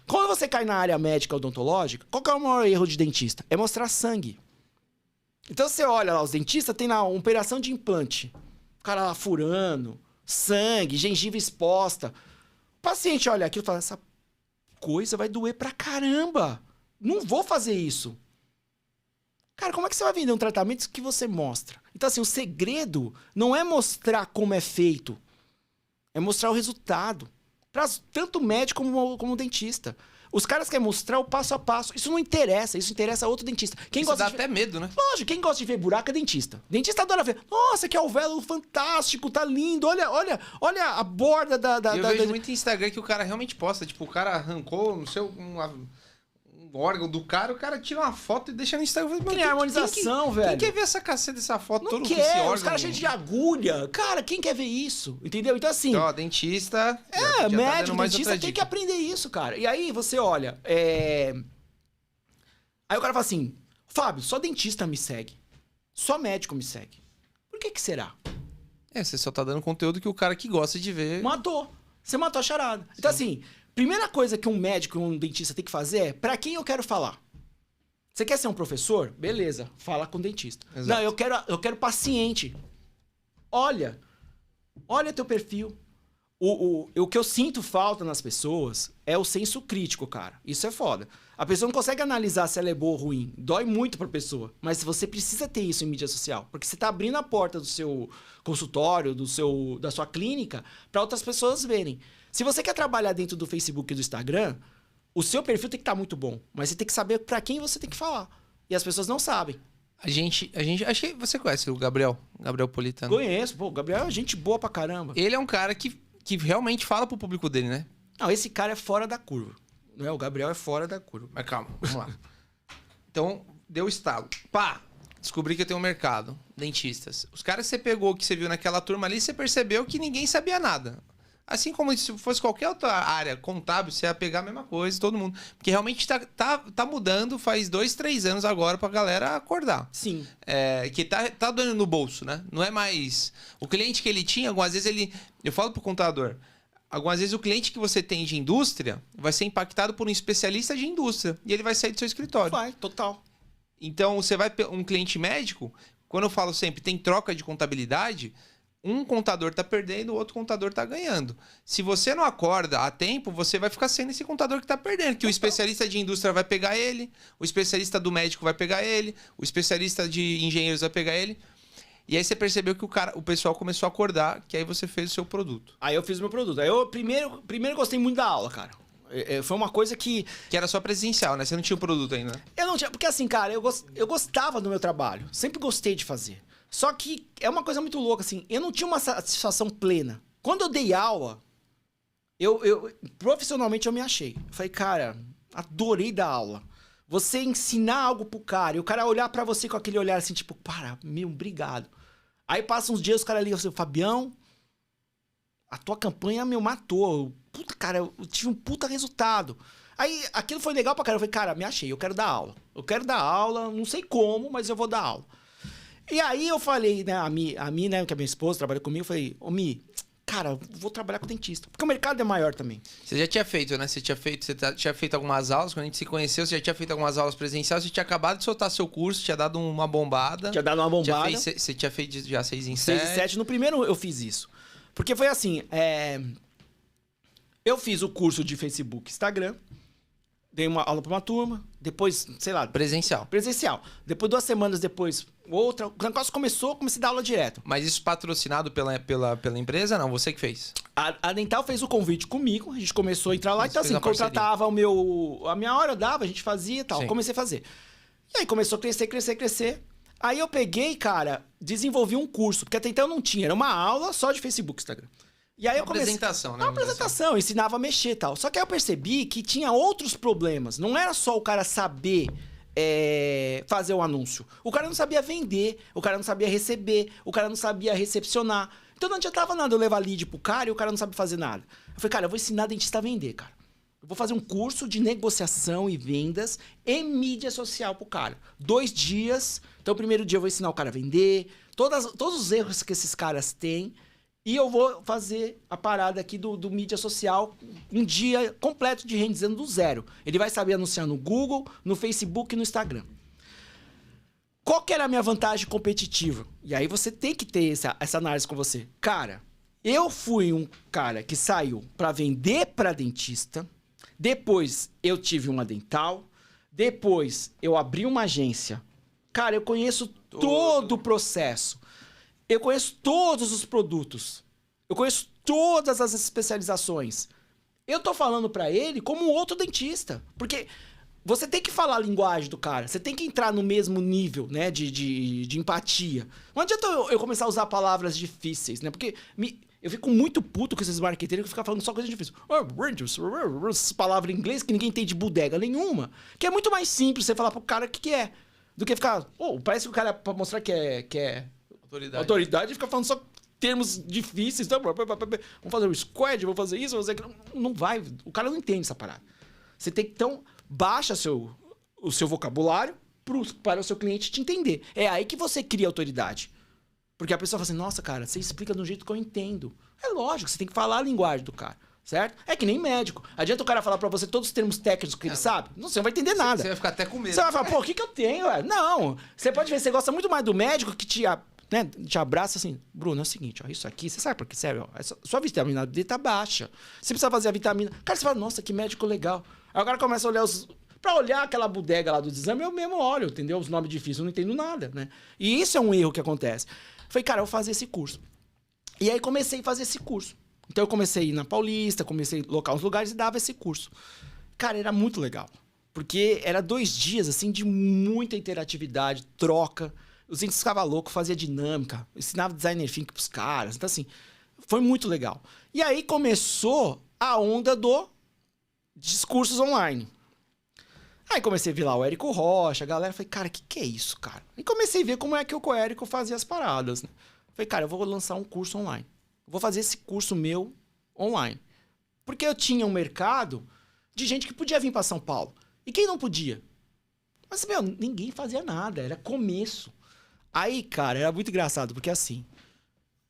Quando você cai na área médica odontológica, qual que é o maior erro de dentista? É mostrar sangue. Então, você olha lá, os dentistas tem lá uma operação de implante. O cara lá furando, sangue, gengiva exposta. O paciente olha aquilo e fala, essa coisa vai doer pra caramba. Não vou fazer isso. Cara, como é que você vai vender um tratamento que você mostra? Então, assim, o segredo não é mostrar como é feito. É mostrar o resultado. Para tanto médico como dentista. Os caras querem mostrar o passo a passo. Isso não interessa. Isso interessa a outro dentista. Quem
Isso
gosta
dá
de
até medo, né?
Lógico, quem gosta de ver buraco é dentista. Dentista adora ver. Nossa, que alvéolo fantástico, tá lindo. Olha a borda da...
Eu vejo muito em Instagram que o cara realmente posta. Tipo, o cara arrancou, não sei, um órgão do cara, o cara tira uma foto e deixa no Instagram.
Que nem harmonização, velho.
Quem quer ver essa caceta dessa foto?
Não
todo
quer,
com esse órgão?
os caras cheios de agulha. Cara, quem quer ver isso? Entendeu? Então, assim...
Então, ó, dentista...
médico, dentista tem que aprender isso, cara. E aí, você olha... Aí o cara fala assim, Fábio, só dentista me segue. Só médico me segue. Por que será?
Você só tá dando conteúdo que o cara que gosta de ver...
Matou. Você matou a charada. Então, assim... Primeira coisa que um médico e um dentista tem que fazer é pra quem eu quero falar. Você quer ser um professor? Beleza, fala com o dentista.
Exato.
Não, eu quero paciente. Olha teu perfil. O que eu sinto falta nas pessoas é o senso crítico, cara. Isso é foda. A pessoa não consegue analisar se ela é boa ou ruim. Dói muito pra pessoa. Mas você precisa ter isso em mídia social. Porque você tá abrindo a porta do seu consultório, da sua clínica, pra outras pessoas verem. Se você quer trabalhar dentro do Facebook e do Instagram, o seu perfil tem que estar muito bom. Mas você tem que saber pra quem você tem que falar. E as pessoas não sabem.
A gente... Acho que você conhece o Gabriel Politano.
Conheço. Pô, o Gabriel é gente boa pra caramba.
Ele é um cara que realmente fala pro público dele, né?
Não, esse cara é fora da curva. Não é? O Gabriel é fora da curva.
Mas calma, vamos lá. Então, deu estalo. Pá! Descobri que eu tenho um mercado. Dentistas. Os caras que você pegou, que você viu naquela turma ali, você percebeu que ninguém sabia nada. Assim como se fosse qualquer outra área contábil, você ia pegar a mesma coisa, todo mundo. Porque realmente tá mudando faz 2, 3 anos agora pra galera acordar.
Sim.
Que tá doendo no bolso, né? Não é mais... O cliente que ele tinha, algumas vezes ele... Eu falo pro contador, algumas vezes o cliente que você tem de indústria vai ser impactado por um especialista de indústria. E ele vai sair do seu escritório.
Vai, total.
Então, você vai... Um cliente médico, quando eu falo sempre, tem troca de contabilidade... Um contador tá perdendo, o outro contador tá ganhando. Se você não acorda a tempo, você vai ficar sendo esse contador que tá perdendo. Que o especialista de indústria vai pegar ele, o especialista do médico vai pegar ele, o especialista de engenheiros vai pegar ele. E aí você percebeu que o pessoal começou a acordar, que aí você fez o seu produto.
Aí eu fiz o meu produto. Aí eu primeiro gostei muito da aula, cara. Foi uma coisa que...
Que era só presencial, né? Você não tinha o produto ainda.
Eu não tinha... Porque assim, cara, eu gostava do meu trabalho. Sempre gostei de fazer. Só que é uma coisa muito louca, assim. Eu não tinha uma satisfação plena. Quando eu dei aula, profissionalmente eu me achei. Eu falei, cara, adorei dar aula. Você ensinar algo pro cara e o cara olhar pra você com aquele olhar assim, tipo, obrigado. Aí passa uns dias, os caras ligam assim, Fabião, a tua campanha, matou. Puta, cara, eu tive um puta resultado. Aí aquilo foi legal pra cara. Eu falei, cara, me achei, eu quero dar aula. Eu quero dar aula, não sei como, mas eu vou dar aula. E aí eu falei, né, a Mi, né, que é minha esposa, trabalha comigo, eu falei, Mi, cara, eu vou trabalhar com dentista. Porque o mercado é maior também.
Você já tinha feito, né? Você tinha feito algumas aulas, quando a gente se conheceu, você já tinha feito algumas aulas presenciais, você tinha acabado de soltar seu curso, tinha dado uma bombada. Você tinha feito já 6 em 7.
6 em 7. No primeiro eu fiz isso. Porque foi assim, eu fiz o curso de Facebook, Instagram, dei uma aula pra uma turma, depois, sei lá...
Presencial.
Depois, 2 semanas depois, outra. O negócio começou, comecei a dar aula direto.
Mas isso patrocinado pela empresa? Não, você que fez?
A Dental fez o convite comigo, a gente começou a entrar lá. Então, assim, contratava a minha hora, eu dava, a gente fazia e tal. Sim. Comecei a fazer. E aí começou a crescer. Aí eu peguei, cara, desenvolvi um curso, porque até então eu não tinha. Era uma aula só de Facebook, Instagram. E aí
uma apresentação, né?
Uma apresentação, eu ensinava a mexer e tal. Só que aí eu percebi que tinha outros problemas. Não era só o cara saber fazer o anúncio. O cara não sabia vender, o cara não sabia receber, o cara não sabia recepcionar. Então não adiantava nada eu levar lead pro cara e o cara não sabe fazer nada. Eu falei, cara, eu vou ensinar dentista a vender, cara. Eu vou fazer um curso de negociação e vendas em mídia social pro cara. 2 dias. Então, o primeiro dia eu vou ensinar o cara a vender, todos os erros que esses caras têm. E eu vou fazer a parada aqui do mídia social, um dia completo de rendizendo do zero. Ele vai saber anunciar no Google, no Facebook e no Instagram. Qual que era a minha vantagem competitiva? E aí você tem que ter essa análise com você. Cara, eu fui um cara que saiu para vender para dentista. Depois eu tive uma dental. Depois eu abri uma agência. Cara, eu conheço todo o processo. Eu conheço todos os produtos. Eu conheço todas as especializações. Eu tô falando pra ele como um outro dentista. Porque você tem que falar a linguagem do cara. Você tem que entrar no mesmo nível, né, de empatia. Não adianta eu começar a usar palavras difíceis, né? Porque eu fico muito puto com esses marqueteiros que ficam falando só coisa difícil. Essas palavras em inglês que ninguém tem de bodega nenhuma. Que é muito mais simples você falar pro cara o que é. Do que ficar... parece que o cara, pra mostrar que é autoridade, fica falando só termos difíceis. Então, vamos fazer o squad, vamos fazer isso, vamos fazer aquilo. Não vai. O cara não entende essa parada. Você tem que, então, baixa o seu vocabulário para o seu cliente te entender. É aí que você cria autoridade. Porque a pessoa fala assim, nossa, cara, você explica de um jeito que eu entendo. É lógico, você tem que falar a linguagem do cara. Certo? É que nem médico. Adianta o cara falar pra você todos os termos técnicos que ele sabe? Não, você não vai entender nada.
Você vai ficar até com medo.
Você vai falar, pô, o que eu tenho? Ué? Não. Você pode ver, você gosta muito mais do médico que te abraça assim. Bruno, é o seguinte, ó, isso aqui, você sabe por que serve? Ó, sua vitamina D tá baixa. Você precisa fazer a vitamina... Cara, você fala, nossa, que médico legal. Aí o cara começa a olhar Pra olhar aquela bodega lá do exame, eu mesmo olho, entendeu? Os nomes difíceis, eu não entendo nada, né? E isso é um erro que acontece. Falei, cara, eu vou fazer esse curso. E aí comecei a fazer esse curso. Então eu comecei a ir na Paulista, comecei a locar uns lugares e dava esse curso. Cara, era muito legal. Porque era 2 dias, assim, de muita interatividade, troca. Os índios ficavam loucos, fazia dinâmica, ensinava designer thinking pros caras. Então, assim, foi muito legal. E aí começou a onda dos discursos online. Aí comecei a ver lá o Érico Rocha, a galera. Falei, cara, o que é isso, cara? E comecei a ver como é que o Érico fazia as paradas, né? Falei, cara, eu vou lançar um curso online. Vou fazer esse curso meu online. Porque eu tinha um mercado de gente que podia vir para São Paulo. E quem não podia? Mas, meu, ninguém fazia nada. Era começo. Aí, cara, era muito engraçado. Porque, assim,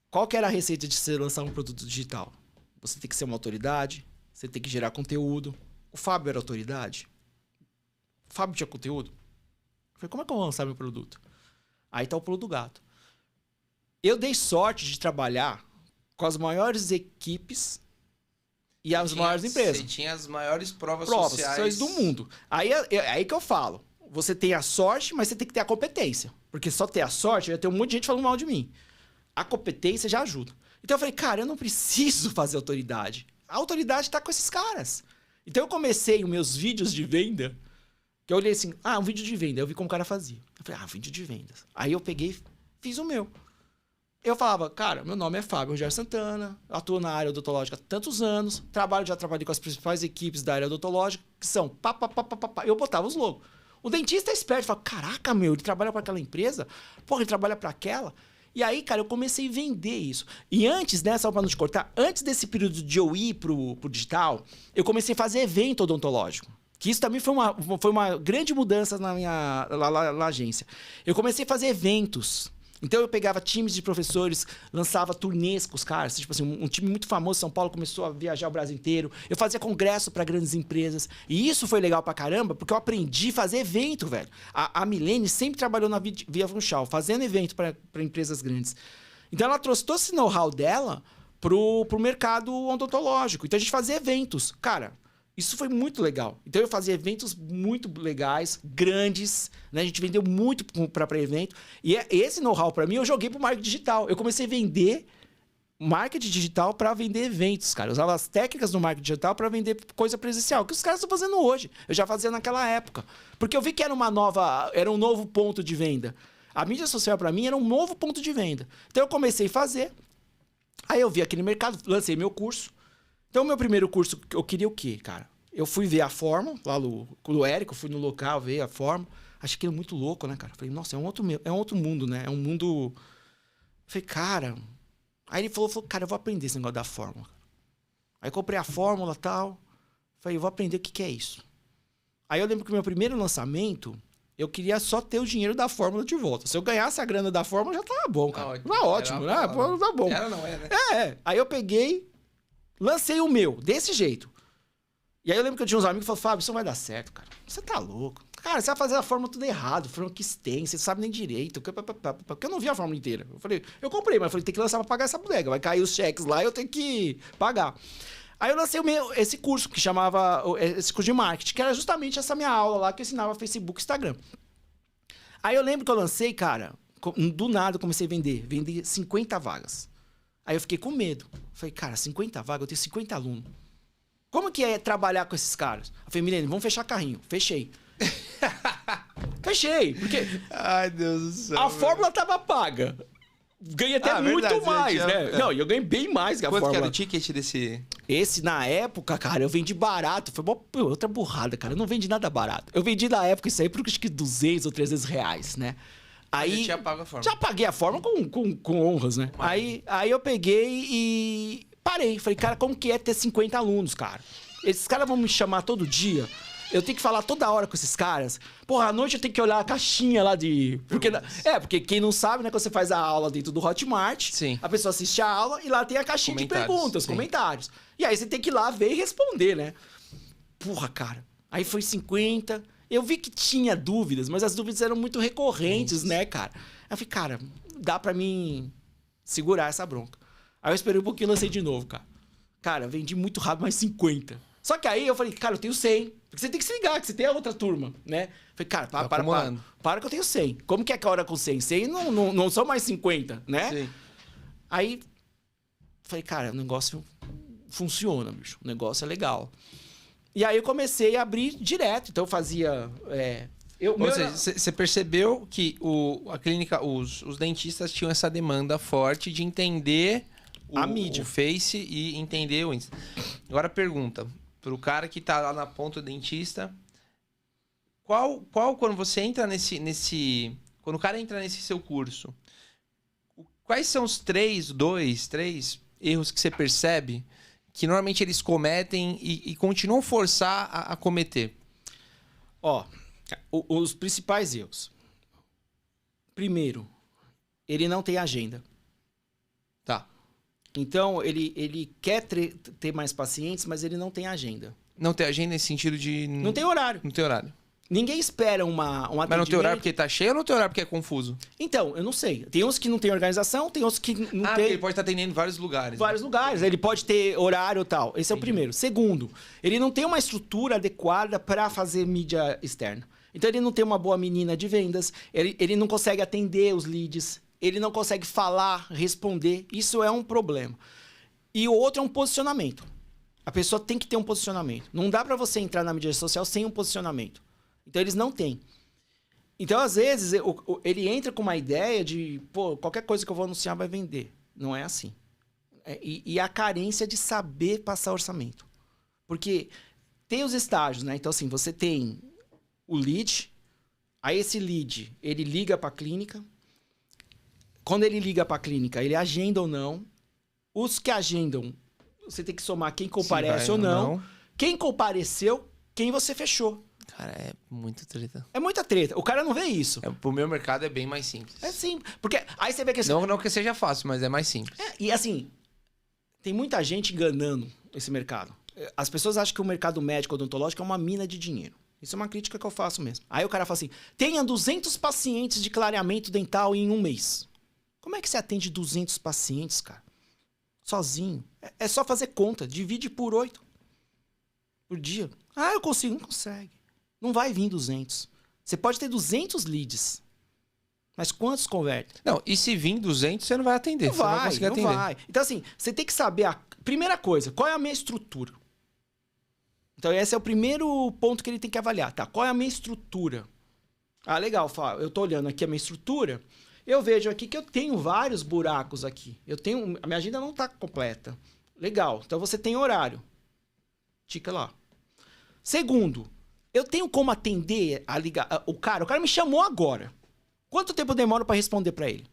qual que era a receita de você lançar um produto digital? Você tem que ser uma autoridade. Você tem que gerar conteúdo. O Fábio era autoridade. O Fábio tinha conteúdo. Eu falei, como é que eu vou lançar meu produto? Aí tá o pulo do gato. Eu dei sorte de trabalhar com as maiores equipes e as maiores empresas.
Você tinha as maiores provas sociais
do mundo. Aí que eu falo. Você tem a sorte, mas você tem que ter a competência. Porque só ter a sorte, vai ter um monte de gente falando mal de mim. A competência já ajuda. Então eu falei, cara, eu não preciso fazer autoridade. A autoridade tá com esses caras. Então eu comecei os meus vídeos de venda, que eu olhei assim, um vídeo de venda. Eu vi como o cara fazia. Eu falei, vídeo de vendas. Aí eu peguei, fiz o meu. Eu falava, cara, meu nome é Fábio Rogério Santana, atuo na área odontológica há tantos anos, já trabalhei com as principais equipes da área odontológica, que são pá. Eu botava os logos. O dentista é esperto, fala, caraca, meu, ele trabalha para aquela empresa? Porra, ele trabalha para aquela? E aí, cara, eu comecei a vender isso. E antes, né, só para não te cortar, antes desse período de eu ir pro digital, eu comecei a fazer evento odontológico. Que isso também foi uma grande mudança na minha na agência. Eu comecei a fazer eventos. Então eu pegava times de professores, lançava turnês com os caras. Tipo assim, um time muito famoso de São Paulo começou a viajar o Brasil inteiro. Eu fazia congresso para grandes empresas. E isso foi legal pra caramba, porque eu aprendi a fazer evento, velho. A Milene sempre trabalhou na Via Funchal, fazendo evento para empresas grandes. Então ela trouxe todo esse know-how dela pro mercado odontológico. Então a gente fazia eventos. Cara, isso foi muito legal. Então eu fazia eventos muito legais, grandes, né? A gente vendeu muito para evento. E esse know-how para mim eu joguei pro marketing digital. Eu comecei a vender marketing digital para vender eventos, cara. Eu usava as técnicas do marketing digital para vender coisa presencial, que os caras estão fazendo hoje. Eu já fazia naquela época. Porque eu vi que era um novo ponto de venda. A mídia social para mim era um novo ponto de venda. Então eu comecei a fazer. Aí eu vi aquele mercado, lancei meu curso. Então, meu primeiro curso, eu queria o quê, cara? Eu fui ver a forma, lá com o Érico, fui no local, ver a forma. Achei aquilo muito louco, né, cara? Falei, nossa, é um outro mundo, né? É um mundo... Falei, cara... Aí ele falou, cara, eu vou aprender esse negócio da fórmula. Aí comprei a fórmula e tal. Falei, eu vou aprender o que é isso. Aí eu lembro que o meu primeiro lançamento, eu queria só ter o dinheiro da fórmula de volta. Se eu ganhasse a grana da fórmula, já tava bom, cara. Tava ótimo, né? Tá bom.
Era, não é, né?
Aí eu peguei, lancei o meu, desse jeito. E aí eu lembro que eu tinha uns amigos que falaram, Fábio, isso não vai dar certo, cara. Você tá louco. Cara, você vai fazer a fórmula tudo errado. Fórmula que tem, você não sabe nem direito. Porque eu não vi a fórmula inteira. Eu falei, eu comprei, mas eu falei, tem que lançar pra pagar essa bodega. Vai cair os cheques lá e eu tenho que pagar. Aí eu lancei esse curso, que chamava... Esse curso de marketing, que era justamente essa minha aula lá, que eu ensinava Facebook e Instagram. Aí eu lembro que eu lancei, cara, do nada eu comecei a vender. Vendi 50 vagas. Aí eu fiquei com medo. Falei, cara, 50 vagas, eu tenho 50 alunos. Como que é trabalhar com esses caras? Eu falei, Milene, vamos fechar carrinho. Fechei. Fechei, porque...
Ai, Deus do céu.
A fórmula tava paga. Ganhei até muito
verdade,
mais,
tinha...
né? Não, eu ganhei bem mais que a
Quanto
fórmula.
que era o ticket desse...
Esse, na época, cara, eu vendi barato. Foi outra burrada, cara. Eu não vendi nada barato. Eu vendi na época isso aí por acho que 200 ou 300 reais, né? Aí,
eu tinha pago a fórmula.
Já paguei a fórmula com honras, né? Aí eu peguei e parei. Falei, cara, como que é ter 50 alunos, cara? Esses caras vão me chamar todo dia. Eu tenho que falar toda hora com esses caras. Porra, à noite eu tenho que olhar a caixinha lá de... Porque quem não sabe, né? Quando você faz a aula dentro do Hotmart,
sim,
a pessoa assiste a aula e lá tem a caixinha de perguntas, comentários. E aí você tem que ir lá ver e responder, né? Porra, cara. Aí foi 50. Eu vi que tinha dúvidas, mas as dúvidas eram muito recorrentes, né, cara? Aí eu falei, cara, dá pra mim segurar essa bronca. Aí eu esperei um pouquinho e lancei de novo, cara. Cara, vendi muito rápido, mais 50. Só que aí eu falei, cara, eu tenho 100. Porque você tem que se ligar, que você tem a outra turma, né? Falei, cara, para que eu tenho 100. Como que é que a hora com 100? 100 não são mais 50, né? Sim. Aí, falei, cara, o negócio funciona, bicho. O negócio é legal. E aí eu comecei a abrir direto. Então eu fazia...
Você percebeu que a clínica, os dentistas tinham essa demanda forte de entender
a mídia,
o Face e entender o Insta. Agora pergunta, pro cara que tá lá na ponta do dentista, quando você entra quando o cara entra nesse seu curso, quais são os 3 erros que você percebe que normalmente eles cometem e continuam a forçar a cometer?
Os principais erros. Primeiro, ele não tem agenda.
Tá.
Então, ele quer ter mais pacientes, mas ele não tem agenda.
Não tem agenda nesse sentido de...
Não tem horário.
Não tem horário.
Ninguém espera um atendimento...
Mas não tem horário porque tá cheio ou não tem horário porque é confuso?
Então, eu não sei. Tem uns que não tem organização, tem uns que não tem...
Porque ele pode estar atendendo em vários lugares.
Vários lugares. Ele pode ter horário e tal. Esse é o primeiro. Segundo, ele não tem uma estrutura adequada para fazer mídia externa. Então, ele não tem uma boa menina de vendas, ele não consegue atender os leads, ele não consegue falar, responder. Isso é um problema. E o outro é um posicionamento. A pessoa tem que ter um posicionamento. Não dá para você entrar na mídia social sem um posicionamento. Então, eles não têm. Então, às vezes, ele entra com uma ideia de, qualquer coisa que eu vou anunciar vai vender. Não é assim. E a carência de saber passar orçamento. Porque tem os estágios, né? Então, assim, você tem o lead, aí esse lead, ele liga para a clínica. Quando ele liga para a clínica, ele agenda ou não. Os que agendam, você tem que somar quem comparece ou não. Quem compareceu, quem você fechou.
Cara, é muito treta.
É muita treta. O cara não vê isso.
Pro meu mercado é bem mais simples.
É simples. Porque aí você vê que... Assim,
não que seja fácil, mas é mais simples.
E assim, tem muita gente enganando esse mercado. As pessoas acham que o mercado médico odontológico é uma mina de dinheiro. Isso é uma crítica que eu faço mesmo. Aí o cara fala assim, tenha 200 pacientes de clareamento dental em um mês. Como é que você atende 200 pacientes, cara? Sozinho. É só fazer conta. Divide por 8. Por dia. Eu consigo. Não consegue. Não vai vir 200. Você pode ter 200 leads. Mas quantos convertem?
Não, e se vir 200, você não vai atender.
Não vai. Então, assim, você tem que saber primeira coisa, qual é a minha estrutura? Então, esse é o primeiro ponto que ele tem que avaliar, tá? Qual é a minha estrutura? Legal, eu tô olhando aqui a minha estrutura. Eu vejo aqui que eu tenho vários buracos aqui. A minha agenda não está completa. Legal. Então você tem horário. Tica lá. Segundo, eu tenho como atender a ligar o cara. O cara me chamou agora. Quanto tempo eu demoro para responder para ele?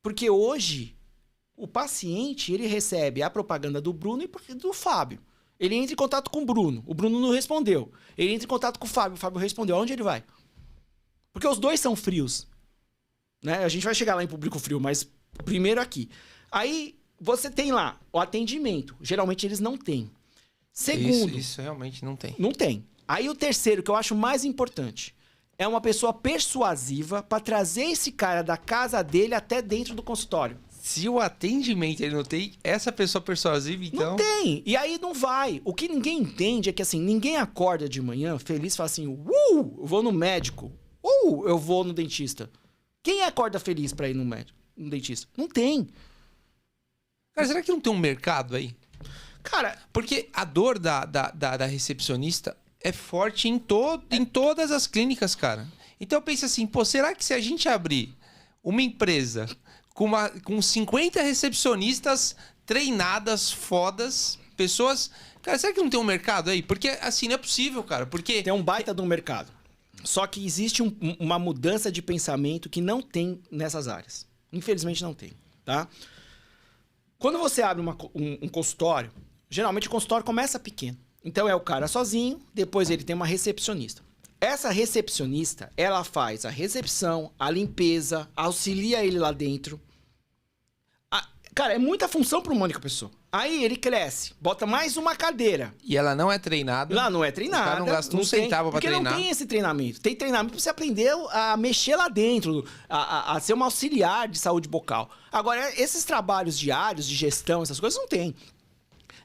Porque hoje o paciente ele recebe a propaganda do Bruno e do Fábio. Ele entra em contato com o Bruno não respondeu. Ele entra em contato com o Fábio respondeu. Aonde ele vai? Porque os dois são frios. Né? A gente vai chegar lá em público frio, mas primeiro aqui. Aí você tem lá o atendimento. Geralmente eles não têm. Segundo...
Isso realmente não tem.
Não tem. Aí o terceiro, que eu acho mais importante, é uma pessoa persuasiva para trazer esse cara da casa dele até dentro do consultório.
Se o atendimento ele não tem, essa pessoa persuasiva, então...
Não tem. E aí não vai. O que ninguém entende é que, assim, ninguém acorda de manhã feliz e fala assim, eu vou no médico. Eu vou no dentista. Quem acorda feliz para ir no médico, no dentista? Não tem.
Cara, será que não tem um mercado aí?
Cara...
Porque a dor da recepcionista é forte em todas as clínicas, cara. Então eu penso assim, pô, será que se a gente abrir uma empresa... Com 50 recepcionistas treinadas, fodas, pessoas... Cara, será que não tem um mercado aí? Porque assim, não é possível, cara. Porque...
Tem um baita de um mercado. Só que existe uma mudança de pensamento que não tem nessas áreas. Infelizmente não tem, tá? Quando você abre um consultório, geralmente o consultório começa pequeno. Então é o cara sozinho, depois ele tem uma recepcionista. Essa recepcionista, ela faz a recepção, a limpeza, auxilia ele lá dentro. Cara, é muita função para uma única pessoa. Aí ele cresce, bota mais uma cadeira.
E ela não é treinada.
Lá não é treinada.
O cara não gasta um centavo para treinar.
Porque não tem esse treinamento. Tem treinamento para você aprender a mexer lá dentro, a ser uma auxiliar de saúde bucal. Agora, esses trabalhos diários de gestão, essas coisas, não tem.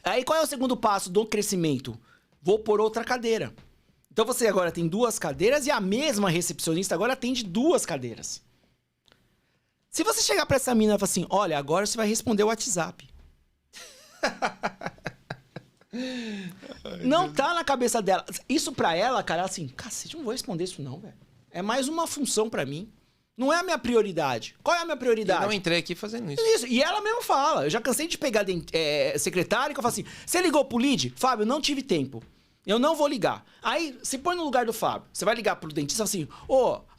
Aí qual é o segundo passo do crescimento? Vou pôr outra cadeira. Então você agora tem 2 cadeiras e a mesma recepcionista agora atende 2 cadeiras. Se você chegar pra essa mina e falar assim, olha, agora você vai responder o WhatsApp. Não tá na cabeça dela. Isso pra ela, cara, assim, cacete, não vou responder isso não, velho. É mais uma função pra mim. Não é a minha prioridade. Qual é a minha prioridade?
Eu não entrei aqui fazendo isso.
Isso. E ela mesmo fala. Eu já cansei de pegar secretária que eu falo assim, você ligou pro lead? Fábio, não tive tempo. Eu não vou ligar. Aí, se põe no lugar do Fábio. Você vai ligar pro dentista assim,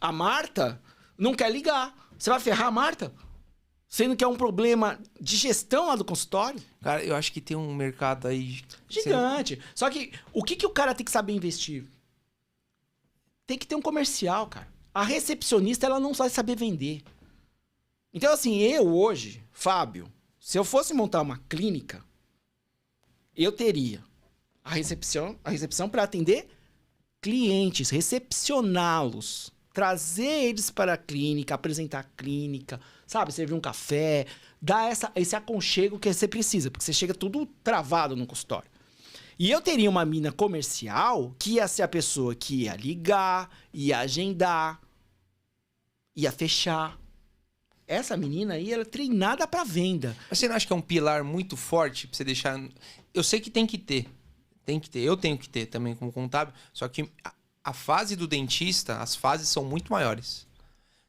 a Marta não quer ligar. Você vai ferrar a Marta? Sendo que é um problema de gestão lá do consultório.
Cara, eu acho que tem um mercado aí...
Gigante. Só que, o que o cara tem que saber investir? Tem que ter um comercial, cara. A recepcionista, ela não vai saber vender. Então, assim, eu hoje, Fábio, se eu fosse montar uma clínica, eu teria... A recepção para atender clientes, recepcioná-los, trazer eles para a clínica, apresentar a clínica, sabe? Servir um café, dar esse aconchego que você precisa, porque você chega tudo travado no consultório. E eu teria uma mina comercial que ia ser a pessoa que ia ligar, ia agendar, ia fechar. Essa menina aí, ela é treinada para venda.
Mas você não acha que é um pilar muito forte para você deixar... Eu sei que tem que ter. Tem que ter, eu tenho que ter também como contábil, só que a fase do dentista, as fases são muito maiores.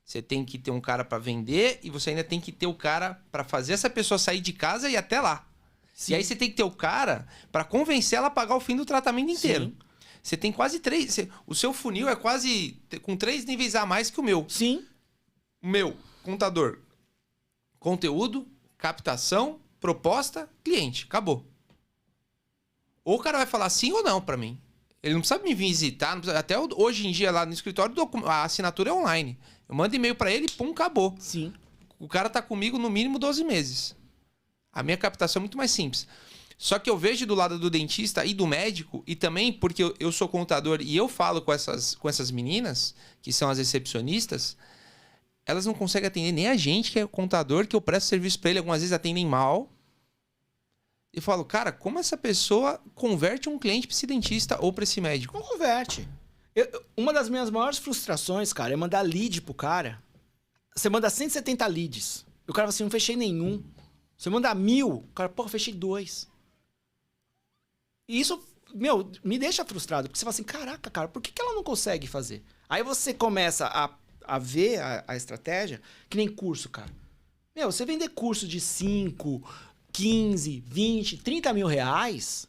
Você tem que ter um cara para vender e você ainda tem que ter o cara para fazer essa pessoa sair de casa e ir até lá. Sim. E aí você tem que ter o cara para convencer ela a pagar o fim do tratamento inteiro. Sim. Você tem quase 3... O seu funil é quase com 3 níveis a mais que o meu.
Sim.
O meu, contador, conteúdo, captação, proposta, cliente. Acabou. Ou o cara vai falar sim ou não pra mim. Ele não precisa me visitar. Não precisa... Até hoje em dia, lá no escritório, a assinatura é online. Eu mando e-mail pra ele e pum, acabou.
Sim.
O cara tá comigo no mínimo 12 meses. A minha captação é muito mais simples. Só que eu vejo do lado do dentista e do médico, e também porque eu sou contador e eu falo com essas meninas, que são as recepcionistas, elas não conseguem atender nem a gente, que é contador, que eu presto serviço pra ele, algumas vezes atendem mal. E falo, cara, como essa pessoa converte um cliente pra esse dentista ou pra esse médico?
Não converte. Uma das minhas maiores frustrações, cara, é mandar lead pro cara. Você manda 170 leads. E o cara fala assim, não fechei nenhum. Você manda 1000, o cara, porra, fechei 2. E isso, me deixa frustrado. Porque você fala assim, caraca, cara, por que ela não consegue fazer? Aí você começa a a ver a estratégia, que nem curso, cara. Meu, você vender curso de 5, 15, 20, 30 mil reais,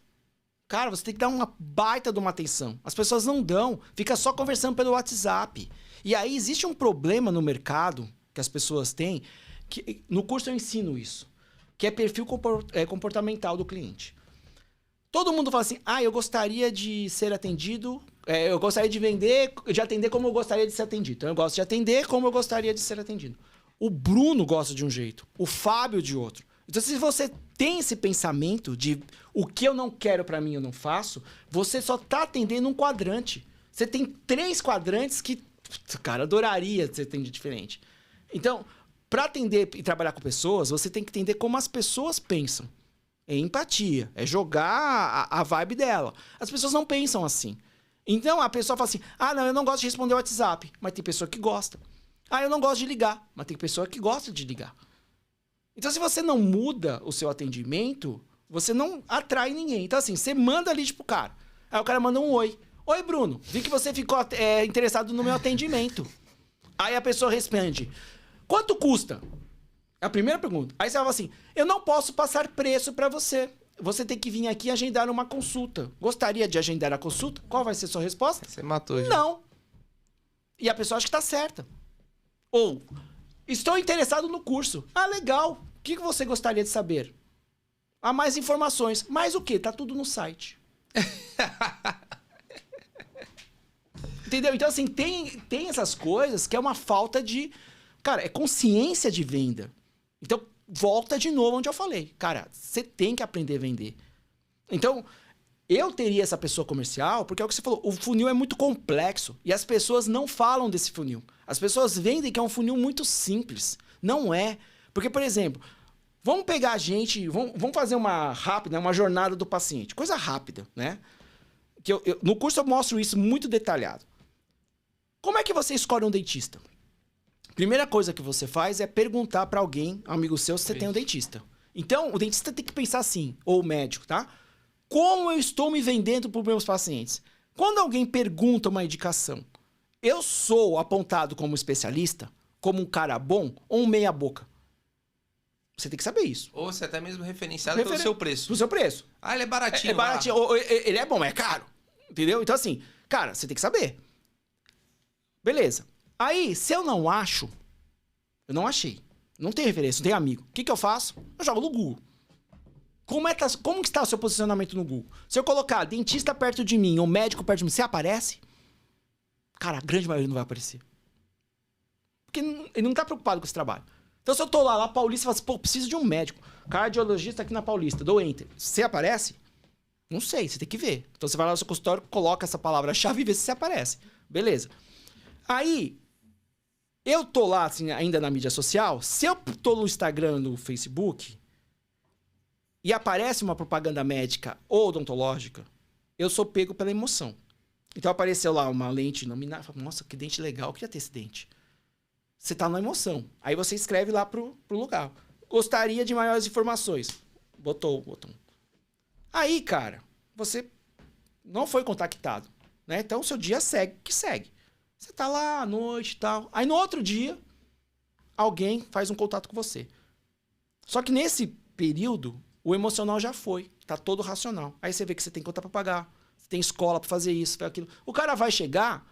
cara, você tem que dar uma baita de uma atenção. As pessoas não dão, fica só conversando pelo WhatsApp. E aí existe um problema no mercado que as pessoas têm, que no curso eu ensino isso, que é perfil comportamental do cliente. Todo mundo fala assim, eu gostaria de ser atendido, eu gostaria de atender como eu gostaria de ser atendido. Então eu gosto de atender como eu gostaria de ser atendido. O Bruno gosta de um jeito, o Fábio de outro. Então se você tem esse pensamento de o que eu não quero pra mim eu não faço, você só tá atendendo um quadrante. Você tem 3 quadrantes que, cara, adoraria ser atendido diferente. Então, pra atender e trabalhar com pessoas, você tem que entender como as pessoas pensam. É empatia, é jogar a vibe dela. As pessoas não pensam assim. Então a pessoa fala assim, não, eu não gosto de responder o WhatsApp. Mas tem pessoa que gosta. Eu não gosto de ligar. Mas tem pessoa que gosta de ligar. Então se você não muda o seu atendimento, você não atrai ninguém. Então assim, você manda ali pro cara. Aí o cara manda um oi. Oi, Bruno, vi que você ficou interessado no meu atendimento. Aí a pessoa responde, quanto custa? É a primeira pergunta. Aí você fala assim, eu não posso passar preço para você. Você tem que vir aqui e agendar uma consulta. Gostaria de agendar a consulta? Qual vai ser a sua resposta?
Você matou já.
Não. E a pessoa acha que tá certa. Ou, estou interessado no curso. Legal. O que você gostaria de saber? Mais informações. Mais o quê? Tá tudo no site. Entendeu? Então, assim, tem essas coisas que é uma falta de... Cara, é consciência de venda. Então, volta de novo onde eu falei. Cara, você tem que aprender a vender. Então, eu teria essa pessoa comercial, porque é o que você falou, o funil é muito complexo e as pessoas não falam desse funil. As pessoas vendem que é um funil muito simples. Não é. Porque, por exemplo, vamos pegar a gente, vamos fazer uma rápida, uma jornada do paciente. Coisa rápida, né? Que no curso eu mostro isso muito detalhado. Como é que você escolhe um dentista? Primeira coisa que você faz é perguntar para alguém, amigo seu, se você tem um dentista. Então, o dentista tem que pensar assim, ou o médico, tá? Como eu estou me vendendo para os meus pacientes? Quando alguém pergunta uma indicação, eu sou apontado como especialista, como um cara bom ou um meia boca? Você tem que saber isso.
Ou você até mesmo referenciado pelo seu preço.
Pelo seu preço.
Ele é baratinho.
É baratinho. Ou, ele é bom, mas é caro. Entendeu? Então, assim, cara, você tem que saber. Beleza. Aí, se eu não acho, eu não achei. Não tem referência, não tem amigo. O que eu faço? Eu jogo no Google. Como está o seu posicionamento no Google? Se eu colocar dentista perto de mim ou médico perto de mim, você aparece? Cara, a grande maioria não vai aparecer. Porque ele não tá preocupado com esse trabalho. Então, se eu tô lá Paulista, eu falo assim, preciso de um médico. Cardiologista aqui na Paulista, dou enter. Você aparece? Não sei, você tem que ver. Então, você vai lá no seu consultório, coloca essa palavra-chave e vê se você aparece. Beleza. Aí, eu tô lá, assim, ainda na mídia social, se eu tô no Instagram, no Facebook, e aparece uma propaganda médica ou odontológica, eu sou pego pela emoção. Então apareceu lá uma lente nominal, eu falo, nossa, que dente legal, eu queria ter esse dente. Você tá na emoção. Aí você escreve lá pro lugar. Gostaria de maiores informações. Botou o botão. Aí, cara, você não foi contactado, né? Então o seu dia segue que segue. Você tá lá à noite e tal. Aí no outro dia, alguém faz um contato com você. Só que nesse período, o emocional já foi. Tá todo racional. Aí você vê que você tem conta pra pagar. Você tem escola pra fazer isso, pra aquilo. O cara vai chegar...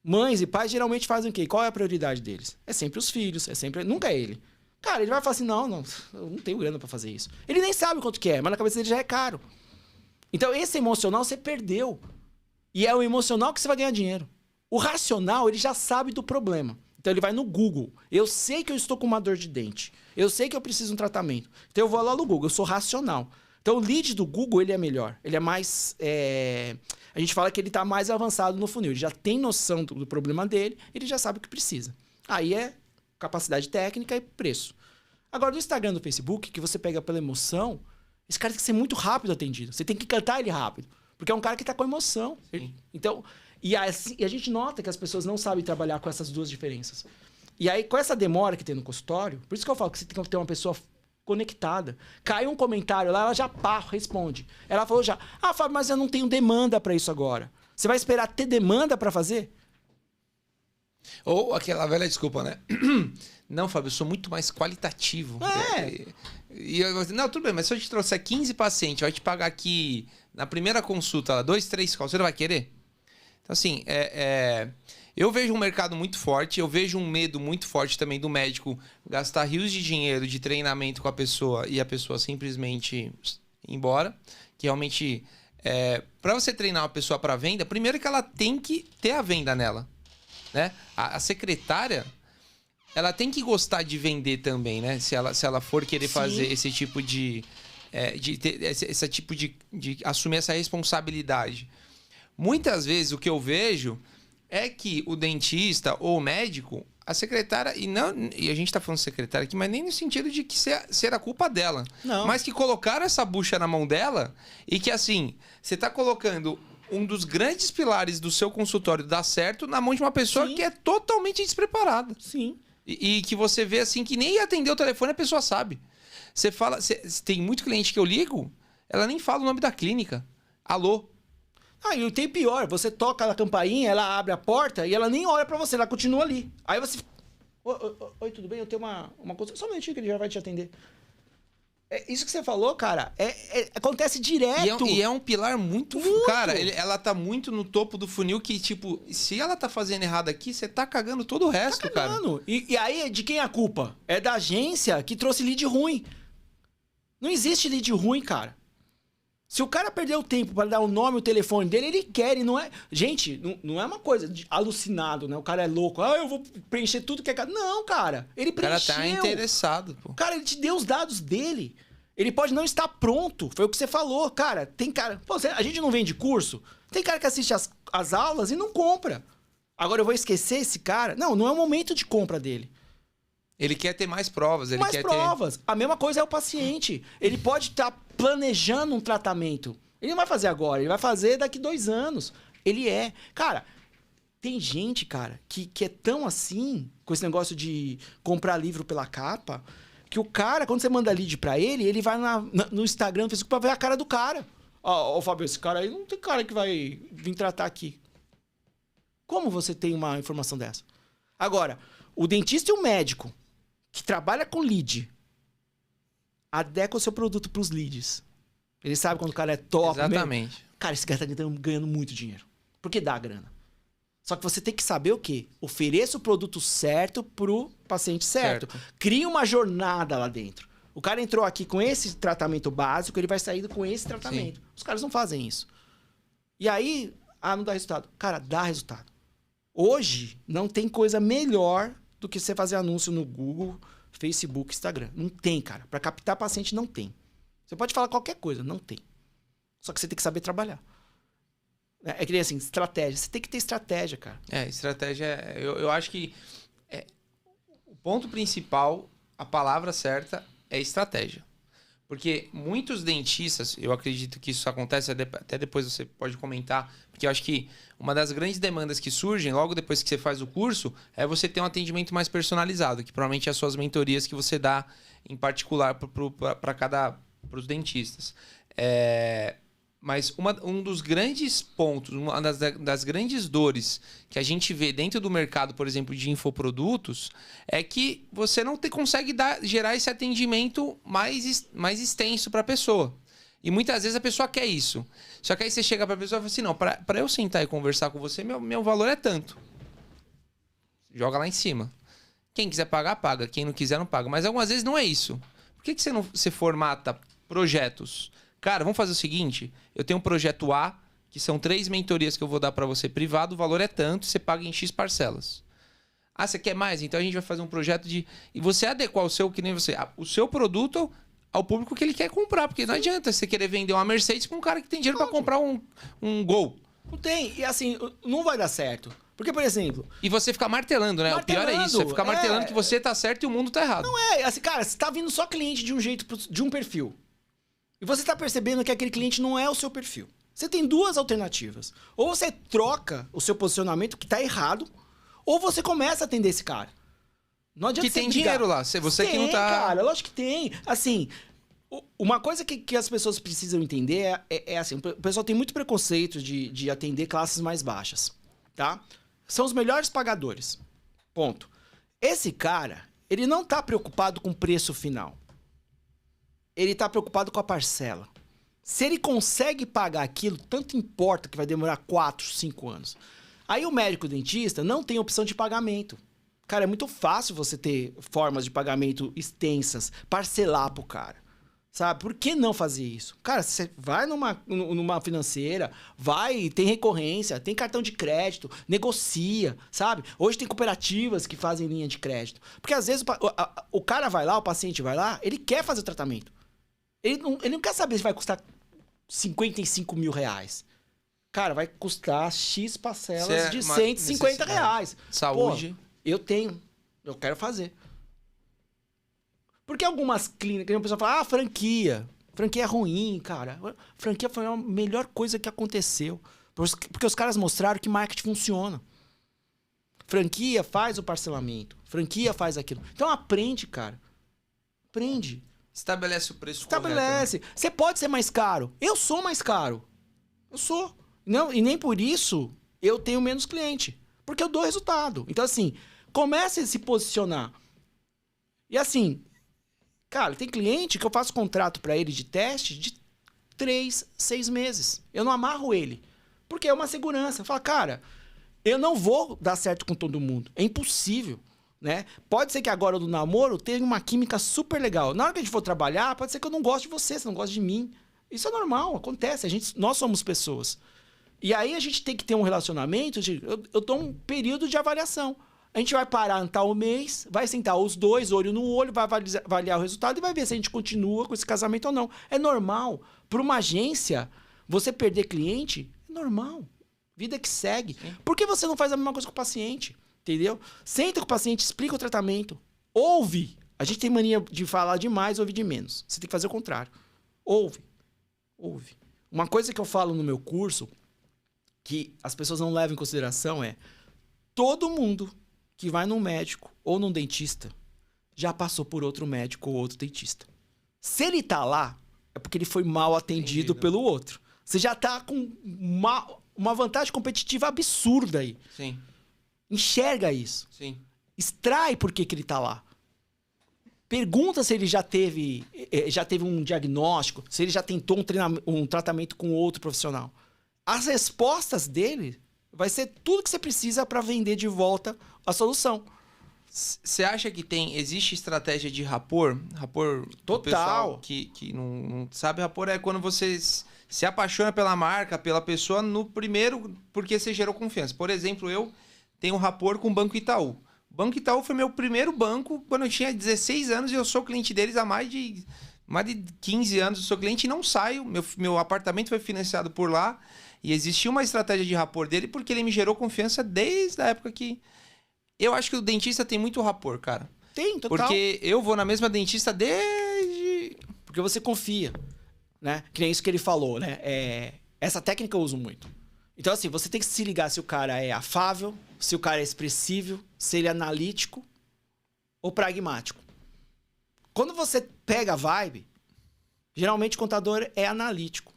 Mães e pais geralmente fazem o quê? Qual é a prioridade deles? É sempre os filhos. Nunca é ele. Cara, ele vai falar assim, não, eu não tenho grana pra fazer isso. Ele nem sabe quanto que é, mas na cabeça dele já é caro. Então esse emocional você perdeu. E é o emocional que você vai ganhar dinheiro. O racional, ele já sabe do problema. Então ele vai no Google. Eu sei que eu estou com uma dor de dente. Eu sei que eu preciso de um tratamento. Então eu vou lá no Google. Eu sou racional. Então o lead do Google, ele é melhor. Ele é mais... A gente fala que ele está mais avançado no funil. Ele já tem noção do problema dele. Ele já sabe o que precisa. Aí é capacidade técnica e preço. Agora, no Instagram e no Facebook, que você pega pela emoção, esse cara tem que ser muito rápido atendido. Você tem que cantar ele rápido. Porque é um cara que está com emoção. Então... E a gente nota que as pessoas não sabem trabalhar com essas duas diferenças. E aí, com essa demora que tem no consultório, por isso que eu falo que você tem que ter uma pessoa conectada. Cai um comentário lá, ela já responde. Ela falou já, Fábio, mas eu não tenho demanda para isso agora. Você vai esperar ter demanda para fazer?
Ou aquela velha desculpa, né? Não, Fábio, eu sou muito mais qualitativo. Não, tudo bem, mas se eu te trouxer 15 pacientes, vai te pagar aqui na primeira consulta, 2, 3 calls, você não vai querer? Então, assim, eu vejo um mercado muito forte, eu vejo um medo muito forte também do médico gastar rios de dinheiro de treinamento com a pessoa e a pessoa simplesmente ir embora. Que realmente, para você treinar uma pessoa para venda, primeiro que ela tem que ter a venda nela. Né? A secretária, ela tem que gostar de vender também, né? Se ela for querer fazer esse tipo de assumir essa responsabilidade. Muitas vezes o que eu vejo é que o dentista ou o médico, a secretária, e a gente tá falando secretária aqui, mas nem no sentido de que ser a culpa dela.
Não.
Mas que colocaram essa bucha na mão dela e que assim, você tá colocando um dos grandes pilares do seu consultório dar certo na mão de uma pessoa que é totalmente despreparada.
Sim.
E que você vê assim que nem atender o telefone a pessoa sabe. Você fala, tem muito cliente que eu ligo, ela nem fala o nome da clínica. Alô?
E tem pior, você toca a campainha, ela abre a porta e ela nem olha pra você, ela continua ali. Aí você... Oi, tudo bem? Eu tenho uma coisa... Só um minutinho que ele já vai te atender. Isso que você falou, cara, acontece direto.
E é um pilar muito... Cara, ela tá muito no topo do funil que, tipo, se ela tá fazendo errado aqui, você tá cagando todo o resto, cara.
E aí, de quem é a culpa? É da agência que trouxe lead ruim. Não existe lead ruim, cara. Se o cara perdeu o tempo para dar o nome e o telefone dele, ele quer, e não é... Gente, não é uma coisa de alucinado, né? O cara é louco. Eu vou preencher tudo que é... Não, cara. Ele preencheu.
O cara tá interessado, pô.
Cara, ele te deu os dados dele. Ele pode não estar pronto. Foi o que você falou. Cara, tem cara... Pô, a gente não vende curso? Tem cara que assiste as aulas e não compra. Agora eu vou esquecer esse cara? Não é o momento de compra dele.
Ele quer ter mais provas. Ele quer
provas. A mesma coisa é o paciente. Ele pode estar planejando um tratamento. Ele não vai fazer agora, ele vai fazer daqui 2 anos. Ele é. Cara, tem gente, cara, que é tão assim, com esse negócio de comprar livro pela capa, que o cara, quando você manda lead pra ele vai no Instagram, no Facebook, pra ver a cara do cara. Ó, Fábio, esse cara aí não tem cara que vai vir tratar aqui. Como você tem uma informação dessa? Agora, o dentista e o médico que trabalha com lead, adequa o seu produto pros leads. Ele sabe quando o cara é top.
Exatamente.
Mesmo. Cara, esse cara tá ganhando muito dinheiro. Porque dá grana. Só que você tem que saber o quê? Ofereça o produto certo pro paciente certo. Cria uma jornada lá dentro. O cara entrou aqui com esse tratamento básico, ele vai sair com esse tratamento. Sim. Os caras não fazem isso. E aí, não dá resultado. Cara, dá resultado. Hoje, não tem coisa melhor do que você fazer anúncio no Google, Facebook, Instagram. Não tem, cara. Para captar paciente, não tem. Você pode falar qualquer coisa, não tem. Só que você tem que saber trabalhar. É que nem assim, estratégia. Você tem que ter estratégia, cara.
Estratégia... Eu acho que o ponto principal, a palavra certa, é estratégia. Porque muitos dentistas, eu acredito que isso acontece, até depois você pode comentar, porque eu acho que uma das grandes demandas que surgem logo depois que você faz o curso é você ter um atendimento mais personalizado, que provavelmente é as suas mentorias que você dá em particular para os dentistas. Mas um dos grandes pontos, uma das grandes dores que a gente vê dentro do mercado, por exemplo, de infoprodutos, é que você não consegue gerar esse atendimento mais extenso para a pessoa. E muitas vezes a pessoa quer isso. Só que aí você chega para a pessoa e fala assim, não, para eu sentar e conversar com você, meu valor é tanto. Joga lá em cima. Quem quiser pagar, paga. Quem não quiser, não paga. Mas algumas vezes não é isso. Por que você formata projetos? Cara, vamos fazer o seguinte, eu tenho um projeto A, que são 3 mentorias que eu vou dar para você privado, o valor é tanto, você paga em X parcelas. Você quer mais? Então a gente vai fazer um projeto de... E você adequar o seu produto ao público que ele quer comprar, porque não adianta você querer vender uma Mercedes com um cara que tem dinheiro para comprar um Gol.
Não tem, e assim, não vai dar certo. Porque, por exemplo...
E você ficar martelando, né? O pior é isso, é ficar martelando que você tá certo e o mundo tá errado.
Não assim, cara, você tá vindo só cliente de um jeito, de um perfil. E você está percebendo que aquele cliente não é o seu perfil. Você tem 2 alternativas. Ou você troca o seu posicionamento, que está errado, ou você começa a atender esse cara. Não adianta
que tem dinheiro lá. Você que não tá...
cara, lógico que tem. Assim, uma coisa que as pessoas precisam entender é assim, o pessoal tem muito preconceito de atender classes mais baixas, tá? São os melhores pagadores. Ponto. Esse cara, ele não tá preocupado com o preço final. Ele tá preocupado com a parcela. Se ele consegue pagar aquilo, tanto importa que vai demorar 4, 5 anos. Aí o médico dentista não tem opção de pagamento. Cara, é muito fácil você ter formas de pagamento extensas, parcelar pro cara. Sabe? Por que não fazer isso? Cara, você vai numa financeira, tem recorrência, tem cartão de crédito, negocia, sabe? Hoje tem cooperativas que fazem linha de crédito. Porque às vezes o cara vai lá, o paciente vai lá, ele quer fazer o tratamento. Ele não quer saber se vai custar 55 mil reais. Cara, vai custar X parcelas de 150 reais.
Saúde.
Pô, eu quero fazer. Porque algumas clínicas, a pessoa fala, franquia é ruim, cara. Franquia foi a melhor coisa que aconteceu. Porque os caras mostraram que marketing funciona. Franquia faz o parcelamento. Franquia faz aquilo. Então aprende, cara. Aprende.
Estabelece o preço
Estabelece.
correto, né?
Você pode ser mais caro. Eu sou mais caro. Eu sou. Não, e nem por isso eu tenho menos cliente. Porque eu dou resultado. Então, assim, comece a se posicionar. E assim, cara, tem cliente que eu faço contrato pra ele de teste de 3, 6 meses. Eu não amarro ele. Porque é uma segurança. Fala, cara, eu não vou dar certo com todo mundo. É impossível. Né? Pode ser que agora do namoro tenha uma química super legal. Na hora que a gente for trabalhar, pode ser que eu não goste de você não gosta de mim. Isso é normal, acontece. Nós somos pessoas. E aí a gente tem que ter um relacionamento. Eu dou um período de avaliação. A gente vai parar em tal mês, vai sentar os dois, olho no olho, vai avaliar o resultado e vai ver se a gente continua com esse casamento ou não. É normal. Para uma agência, você perder cliente, é normal. Vida que segue. Sim. Por que você não faz a mesma coisa com o paciente? Entendeu? Senta com o paciente, explica o tratamento. Ouve. A gente tem mania de falar demais, ouvir de menos. Você tem que fazer o contrário. Ouve. Uma coisa que eu falo no meu curso, que as pessoas não levam em consideração é: todo mundo que vai num médico ou num dentista já passou por outro médico ou outro dentista. Se ele tá lá, é porque ele foi mal atendido pelo outro. Você já tá com uma vantagem competitiva absurda aí.
Sim.
Enxerga isso.
Sim.
Extrai por que ele tá lá. Pergunta se ele já teve um diagnóstico, se ele já tentou um tratamento com outro profissional. As respostas dele vai ser tudo que você precisa para vender de volta a solução.
Você acha que existe estratégia de rapport? Rapport
total.
Pessoal que não sabe, rapport é quando você se apaixona pela marca, pela pessoa no primeiro, porque você gerou confiança. Por exemplo, eu tenho um rapport com o Banco Itaú. O Banco Itaú foi meu primeiro banco quando eu tinha 16 anos e eu sou cliente deles há mais de 15 anos. Eu sou cliente e não saio. Meu apartamento foi financiado por lá e existia uma estratégia de rapport dele porque ele me gerou confiança desde a época que... Eu acho que o dentista tem muito rapport, cara.
Tem, total.
Porque eu vou na mesma dentista desde...
Porque você confia, né? Que nem isso que ele falou, né? Essa técnica eu uso muito. Então, assim, você tem que se ligar se o cara é afável, se o cara é expressivo, se ele é analítico ou pragmático. Quando você pega a vibe, geralmente o contador é analítico.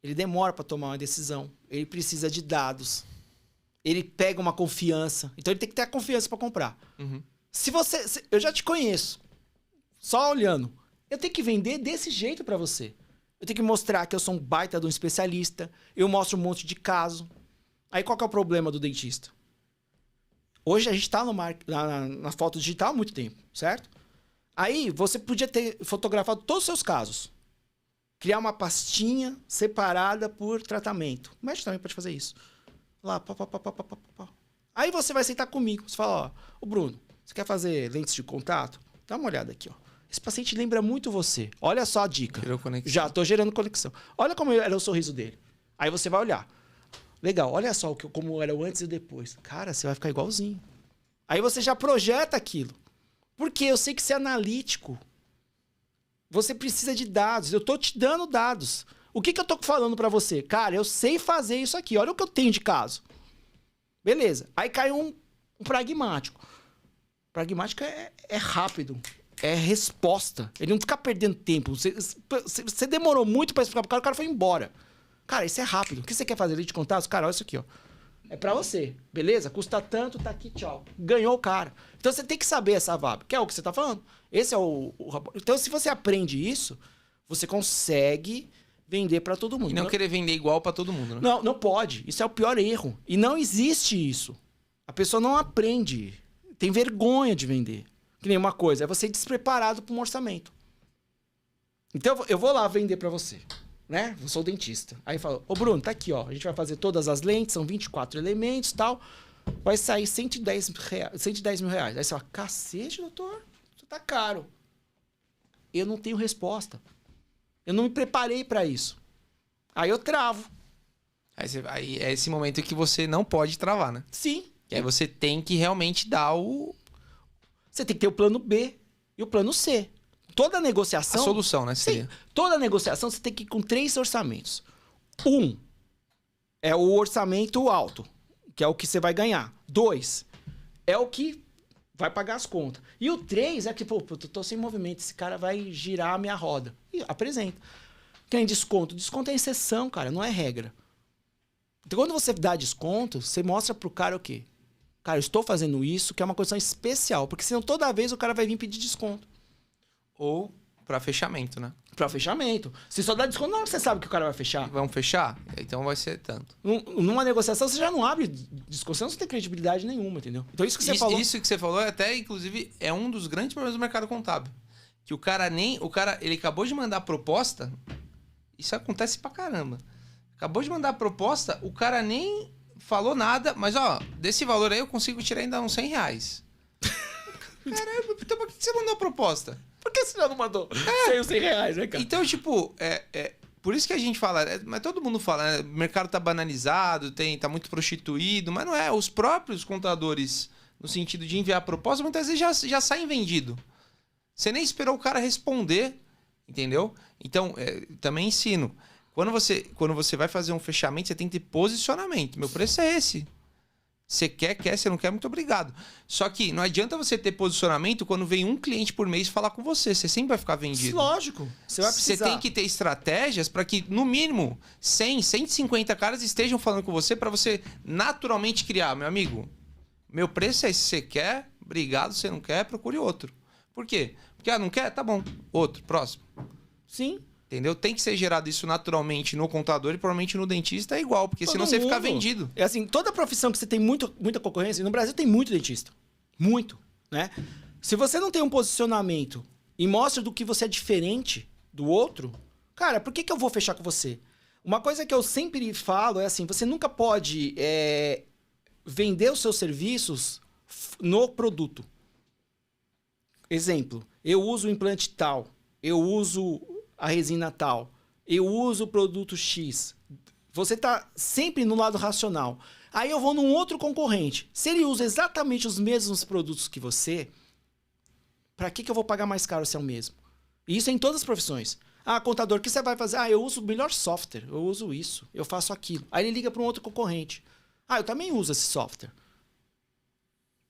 Ele demora para tomar uma decisão. Ele precisa de dados. Ele pega uma confiança. Então, ele tem que ter a confiança para comprar.
Uhum.
Eu já te conheço. Só olhando. Eu tenho que vender desse jeito para você. Eu tenho que mostrar que eu sou um baita de um especialista. Eu mostro um monte de caso. Aí qual que é o problema do dentista? Hoje a gente está na foto digital há muito tempo, certo? Aí você podia ter fotografado todos os seus casos. Criar uma pastinha separada por tratamento. O médico também pode fazer isso. Lá, pá. Aí você vai sentar comigo. Você fala, ô Bruno, você quer fazer lentes de contato? Dá uma olhada aqui, ó. Esse paciente lembra muito você. Olha só a dica. Já tô gerando conexão. Olha como era o sorriso dele. Aí você vai olhar. Legal, olha só como era o antes e o depois. Cara, você vai ficar igualzinho. Aí você já projeta aquilo. Porque eu sei que você é analítico. Você precisa de dados. Eu tô te dando dados. O que eu tô falando pra você? Cara, eu sei fazer isso aqui. Olha o que eu tenho de caso. Beleza. Aí cai um pragmático. Pragmático é rápido. É resposta. Ele não fica perdendo tempo. Você demorou muito pra explicar pro cara, o cara foi embora. Cara, isso é rápido. O que você quer fazer ali de contatos? Cara, olha isso aqui, ó. É pra você. Beleza? Custa tanto, tá aqui, tchau. Ganhou o cara. Então você tem que saber essa VAB. Que é o que você tá falando. Esse é o... Então se você aprende isso, você consegue vender pra todo mundo.
E não querer vender igual pra todo mundo, né?
Não, não pode. Isso é o pior erro. E não existe isso. A pessoa não aprende. Tem vergonha de vender. Que nem uma coisa, é você ir despreparado para um orçamento. Então eu vou lá vender para você, né? Eu sou dentista. Aí fala, ô Bruno, tá aqui, ó. A gente vai fazer todas as lentes, são 24 elementos e tal. Vai sair 110 mil reais. Aí você fala, cacete, doutor, isso tá caro. Eu não tenho resposta. Eu não me preparei para isso. Aí eu travo.
Aí é esse momento que você não pode travar, né?
Sim.
Que aí você tem que realmente dar o...
Você tem que ter o plano B e o plano C. Toda negociação...
A solução, né?
Sim. Toda negociação você tem que ir com 3 orçamentos. 1 é o orçamento alto, que é o que você vai ganhar. 2 é o que vai pagar as contas. E o 3 é que, pô, eu tô sem movimento, esse cara vai girar a minha roda. E apresenta. Tem desconto. Desconto é exceção, cara, não é regra. Então, quando você dá desconto, você mostra pro cara o quê? Cara, eu estou fazendo isso, que é uma condição especial. Porque senão toda vez o cara vai vir pedir desconto.
Ou para fechamento, né?
Para fechamento. Se só dá desconto, não, você sabe que o cara vai fechar.
Vamos fechar? Então vai ser tanto.
Numa negociação, você já não abre desconto, você não tem credibilidade nenhuma, entendeu? Então isso que você falou...
Isso que você falou, até, inclusive, é um dos grandes problemas do mercado contábil. Que o cara, ele acabou de mandar a proposta, isso acontece pra caramba. Acabou de mandar a proposta, o cara nem... falou nada, mas ó, desse valor aí eu consigo tirar ainda uns 100 reais. Caramba, então por que você mandou a proposta?
Por que você já não mandou 100 reais, né, cara?
Então, tipo, por isso que a gente fala, mas todo mundo fala, né? O mercado tá banalizado, tá muito prostituído, mas não é. Os próprios contadores, no sentido de enviar a proposta, muitas vezes já saem vendido. Você nem esperou o cara responder, entendeu? Então, também ensino. Quando você vai fazer um fechamento, você tem que ter posicionamento. Meu preço é esse. Você quer, você não quer, muito obrigado. Só que não adianta você ter posicionamento quando vem um cliente por mês falar com você. Você sempre vai ficar vendido.
Lógico. Você vai precisar.
Você tem que ter estratégias para que, no mínimo, 100, 150 caras estejam falando com você para você naturalmente criar. Meu amigo, meu preço é esse. Você quer, obrigado. Você não quer, procure outro. Por quê? Porque, não quer? Tá bom. Outro, próximo.
Sim.
Entendeu? Tem que ser gerado isso naturalmente no contador e provavelmente no dentista é igual, porque senão você fica vendido.
É assim, toda profissão que você tem muita concorrência, e no Brasil tem muito dentista. Muito, né? Se você não tem um posicionamento e mostra do que você é diferente do outro, cara, por que eu vou fechar com você? Uma coisa que eu sempre falo é assim, você nunca pode vender os seus serviços no produto. Exemplo, eu uso o implante tal, eu uso a resina tal, eu uso o produto X. Você está sempre no lado racional. Aí eu vou num outro concorrente. Se ele usa exatamente os mesmos produtos que você, para que eu vou pagar mais caro se é o mesmo? E isso é em todas as profissões. Ah, contador, o que você vai fazer? Ah, eu uso o melhor software, eu uso isso, eu faço aquilo. Aí ele liga para um outro concorrente. Ah, eu também uso esse software.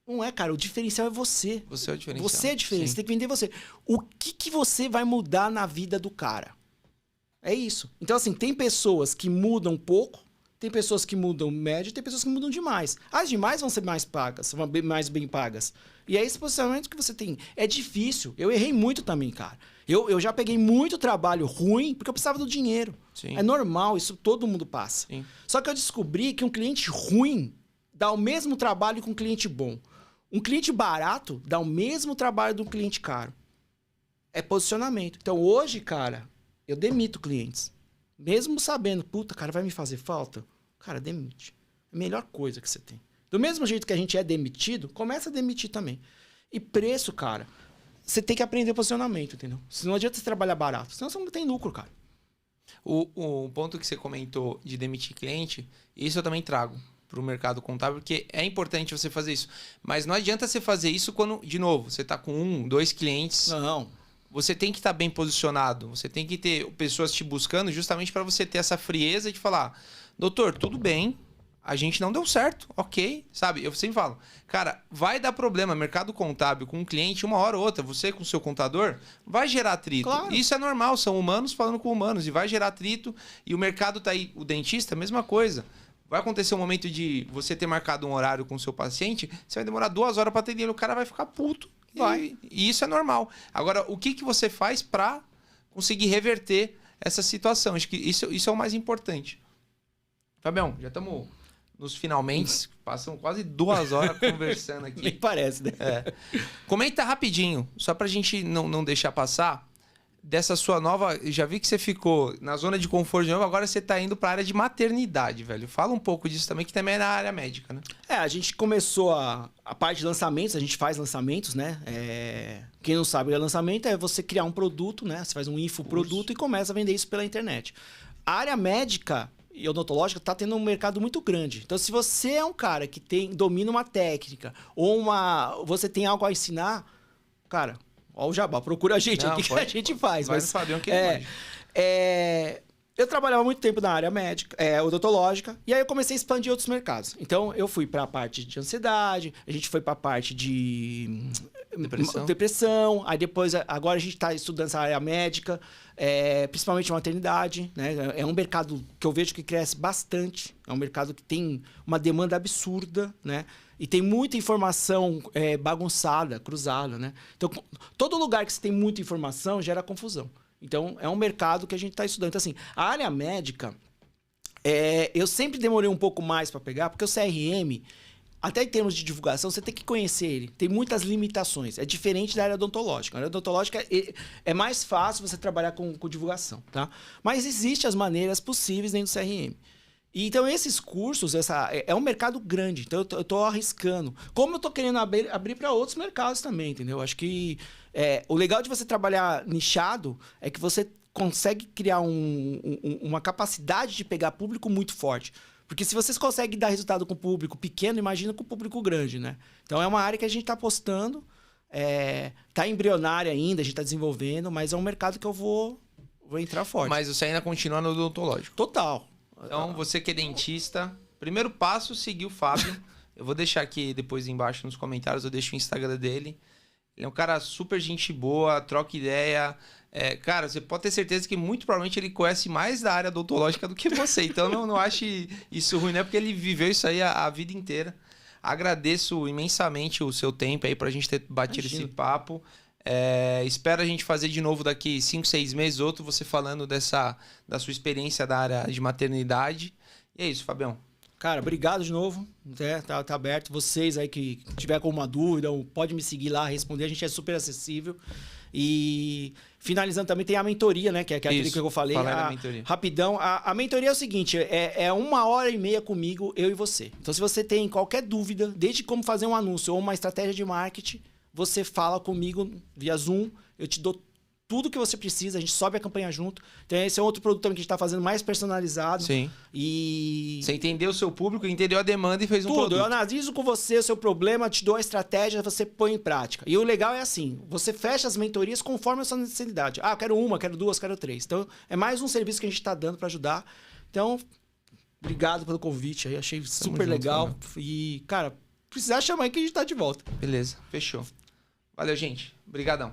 Não é, cara. O diferencial é você.
Você é o diferencial.
Você é diferente. Você tem que vender você. O que você vai mudar na vida do cara? É isso. Então, assim, tem pessoas que mudam pouco, tem pessoas que mudam médio, tem pessoas que mudam demais. As demais vão ser mais pagas, mais bem pagas. E é esse posicionamento que você tem. É difícil. Eu errei muito também, cara. Eu já peguei muito trabalho ruim porque eu precisava do dinheiro.
Sim.
É normal, isso todo mundo passa.
Sim.
Só que eu descobri que um cliente ruim dá o mesmo trabalho que um cliente bom. Um cliente barato dá o mesmo trabalho de um cliente caro. É posicionamento. Então, hoje, cara, eu demito clientes. Mesmo sabendo, puta, cara, vai me fazer falta? Cara, demite. É a melhor coisa que você tem. Do mesmo jeito que a gente é demitido, começa a demitir também. E preço, cara, você tem que aprender posicionamento, entendeu? Não adianta você trabalhar barato, senão você não tem lucro, cara.
O ponto que você comentou de demitir cliente, isso eu também trago para o mercado contábil, porque é importante você fazer isso. Mas não adianta você fazer isso quando, de novo, você está com 1, 2 clientes.
Não.
Você tem que estar bem posicionado. Você tem que ter pessoas te buscando justamente para você ter essa frieza de falar, doutor, tudo bem, a gente não deu certo, ok, sabe? Eu sempre falo, cara, vai dar problema, mercado contábil com um cliente, uma hora ou outra, você com o seu contador, vai gerar atrito.
Claro.
Isso é normal, são humanos falando com humanos, e vai gerar atrito, e o mercado tá aí, o dentista, mesma coisa. Vai acontecer um momento de você ter marcado um horário com o seu paciente, você vai demorar 2 horas para atender, o cara vai ficar puto. E isso é normal. Agora, o que você faz para conseguir reverter essa situação? Acho que isso é o mais importante. Fabião, já estamos nos finalmente, passam quase 2 horas conversando aqui.
Nem parece, né?
Comenta rapidinho, só pra gente não deixar passar, dessa sua nova... Já vi que você ficou na zona de conforto de novo, agora você tá indo pra área de maternidade, velho. Fala um pouco disso também, que também é na área médica, né?
A gente começou a parte de lançamentos, a gente faz lançamentos, né? Quem não sabe o que é lançamento é você criar um produto, né? Você faz um infoproduto e começa a vender isso pela internet. A área médica e odontológica está tendo um mercado muito grande. Então, se você é um cara que domina uma técnica ou você tem algo a ensinar, cara, ó o jabá, procura a gente aqui que a gente faz.
Vai no Fabião que ele
eu trabalhava muito tempo na área médica, odontológica, e aí eu comecei a expandir outros mercados. Então, eu fui para a parte de ansiedade, a gente foi para a parte de depressão, aí depois, agora a gente está estudando essa área médica, principalmente maternidade, né? É um mercado que eu vejo que cresce bastante, é um mercado que tem uma demanda absurda, né? E tem muita informação bagunçada, cruzada, né? Então, todo lugar que você tem muita informação gera confusão. Então, é um mercado que a gente está estudando. Então, assim, a área médica, eu sempre demorei um pouco mais para pegar, porque o CRM, até em termos de divulgação, você tem que conhecer ele. Tem muitas limitações. É diferente da área odontológica. A área odontológica é mais fácil você trabalhar com divulgação, tá? Mas existem as maneiras possíveis dentro do CRM. E, então, esses cursos, é um mercado grande. Então, eu estou arriscando. Como eu estou querendo abrir para outros mercados também, entendeu? Acho que o legal de você trabalhar nichado é que você consegue criar uma capacidade de pegar público muito forte. Porque se vocês conseguem dar resultado com público pequeno, imagina com público grande, né? Então, é uma área que a gente está apostando. Está embrionária ainda, a gente está desenvolvendo, mas é um mercado que eu vou entrar forte.
Mas você ainda continua no odontológico?
Total.
Então, você que é dentista, primeiro passo, seguir o Fábio. Eu vou deixar aqui depois embaixo nos comentários, eu deixo o Instagram dele. Ele é um cara super gente boa, troca ideia. Cara, você pode ter certeza que muito provavelmente ele conhece mais da área odontológica do que você. Então, não ache isso ruim, né? Porque ele viveu isso aí a vida inteira. Agradeço imensamente o seu tempo aí pra gente ter batido esse papo. Espero a gente fazer de novo daqui 5, 6 meses, outro você falando da sua experiência da área de maternidade. E é isso, Fabião.
Cara, obrigado de novo. Tá aberto. Vocês aí que tiver com uma dúvida, pode me seguir lá, responder. A gente é super acessível. E finalizando também tem a mentoria, né? Que é aquele que eu falei. Rapidão. A mentoria é o seguinte, é 1h30 comigo, eu e você. Então, se você tem qualquer dúvida, desde como fazer um anúncio ou uma estratégia de marketing, você fala comigo via Zoom, eu te dou tudo que você precisa, a gente sobe a campanha junto. Então, esse é outro produto também que a gente está fazendo mais personalizado.
Sim.
E
você entendeu o seu público, entendeu a demanda e fez um produto.
Eu analiso com você o seu problema, te dou a estratégia, você põe em prática. E o legal é assim, você fecha as mentorias conforme a sua necessidade. Eu quero 1, quero 2, quero 3. Então, é mais um serviço que a gente está dando para ajudar. Então, obrigado pelo convite aí, achei super legal. Junto, e, cara, precisar chamar aí que a gente tá de volta.
Beleza, fechou. Valeu, gente. Obrigadão.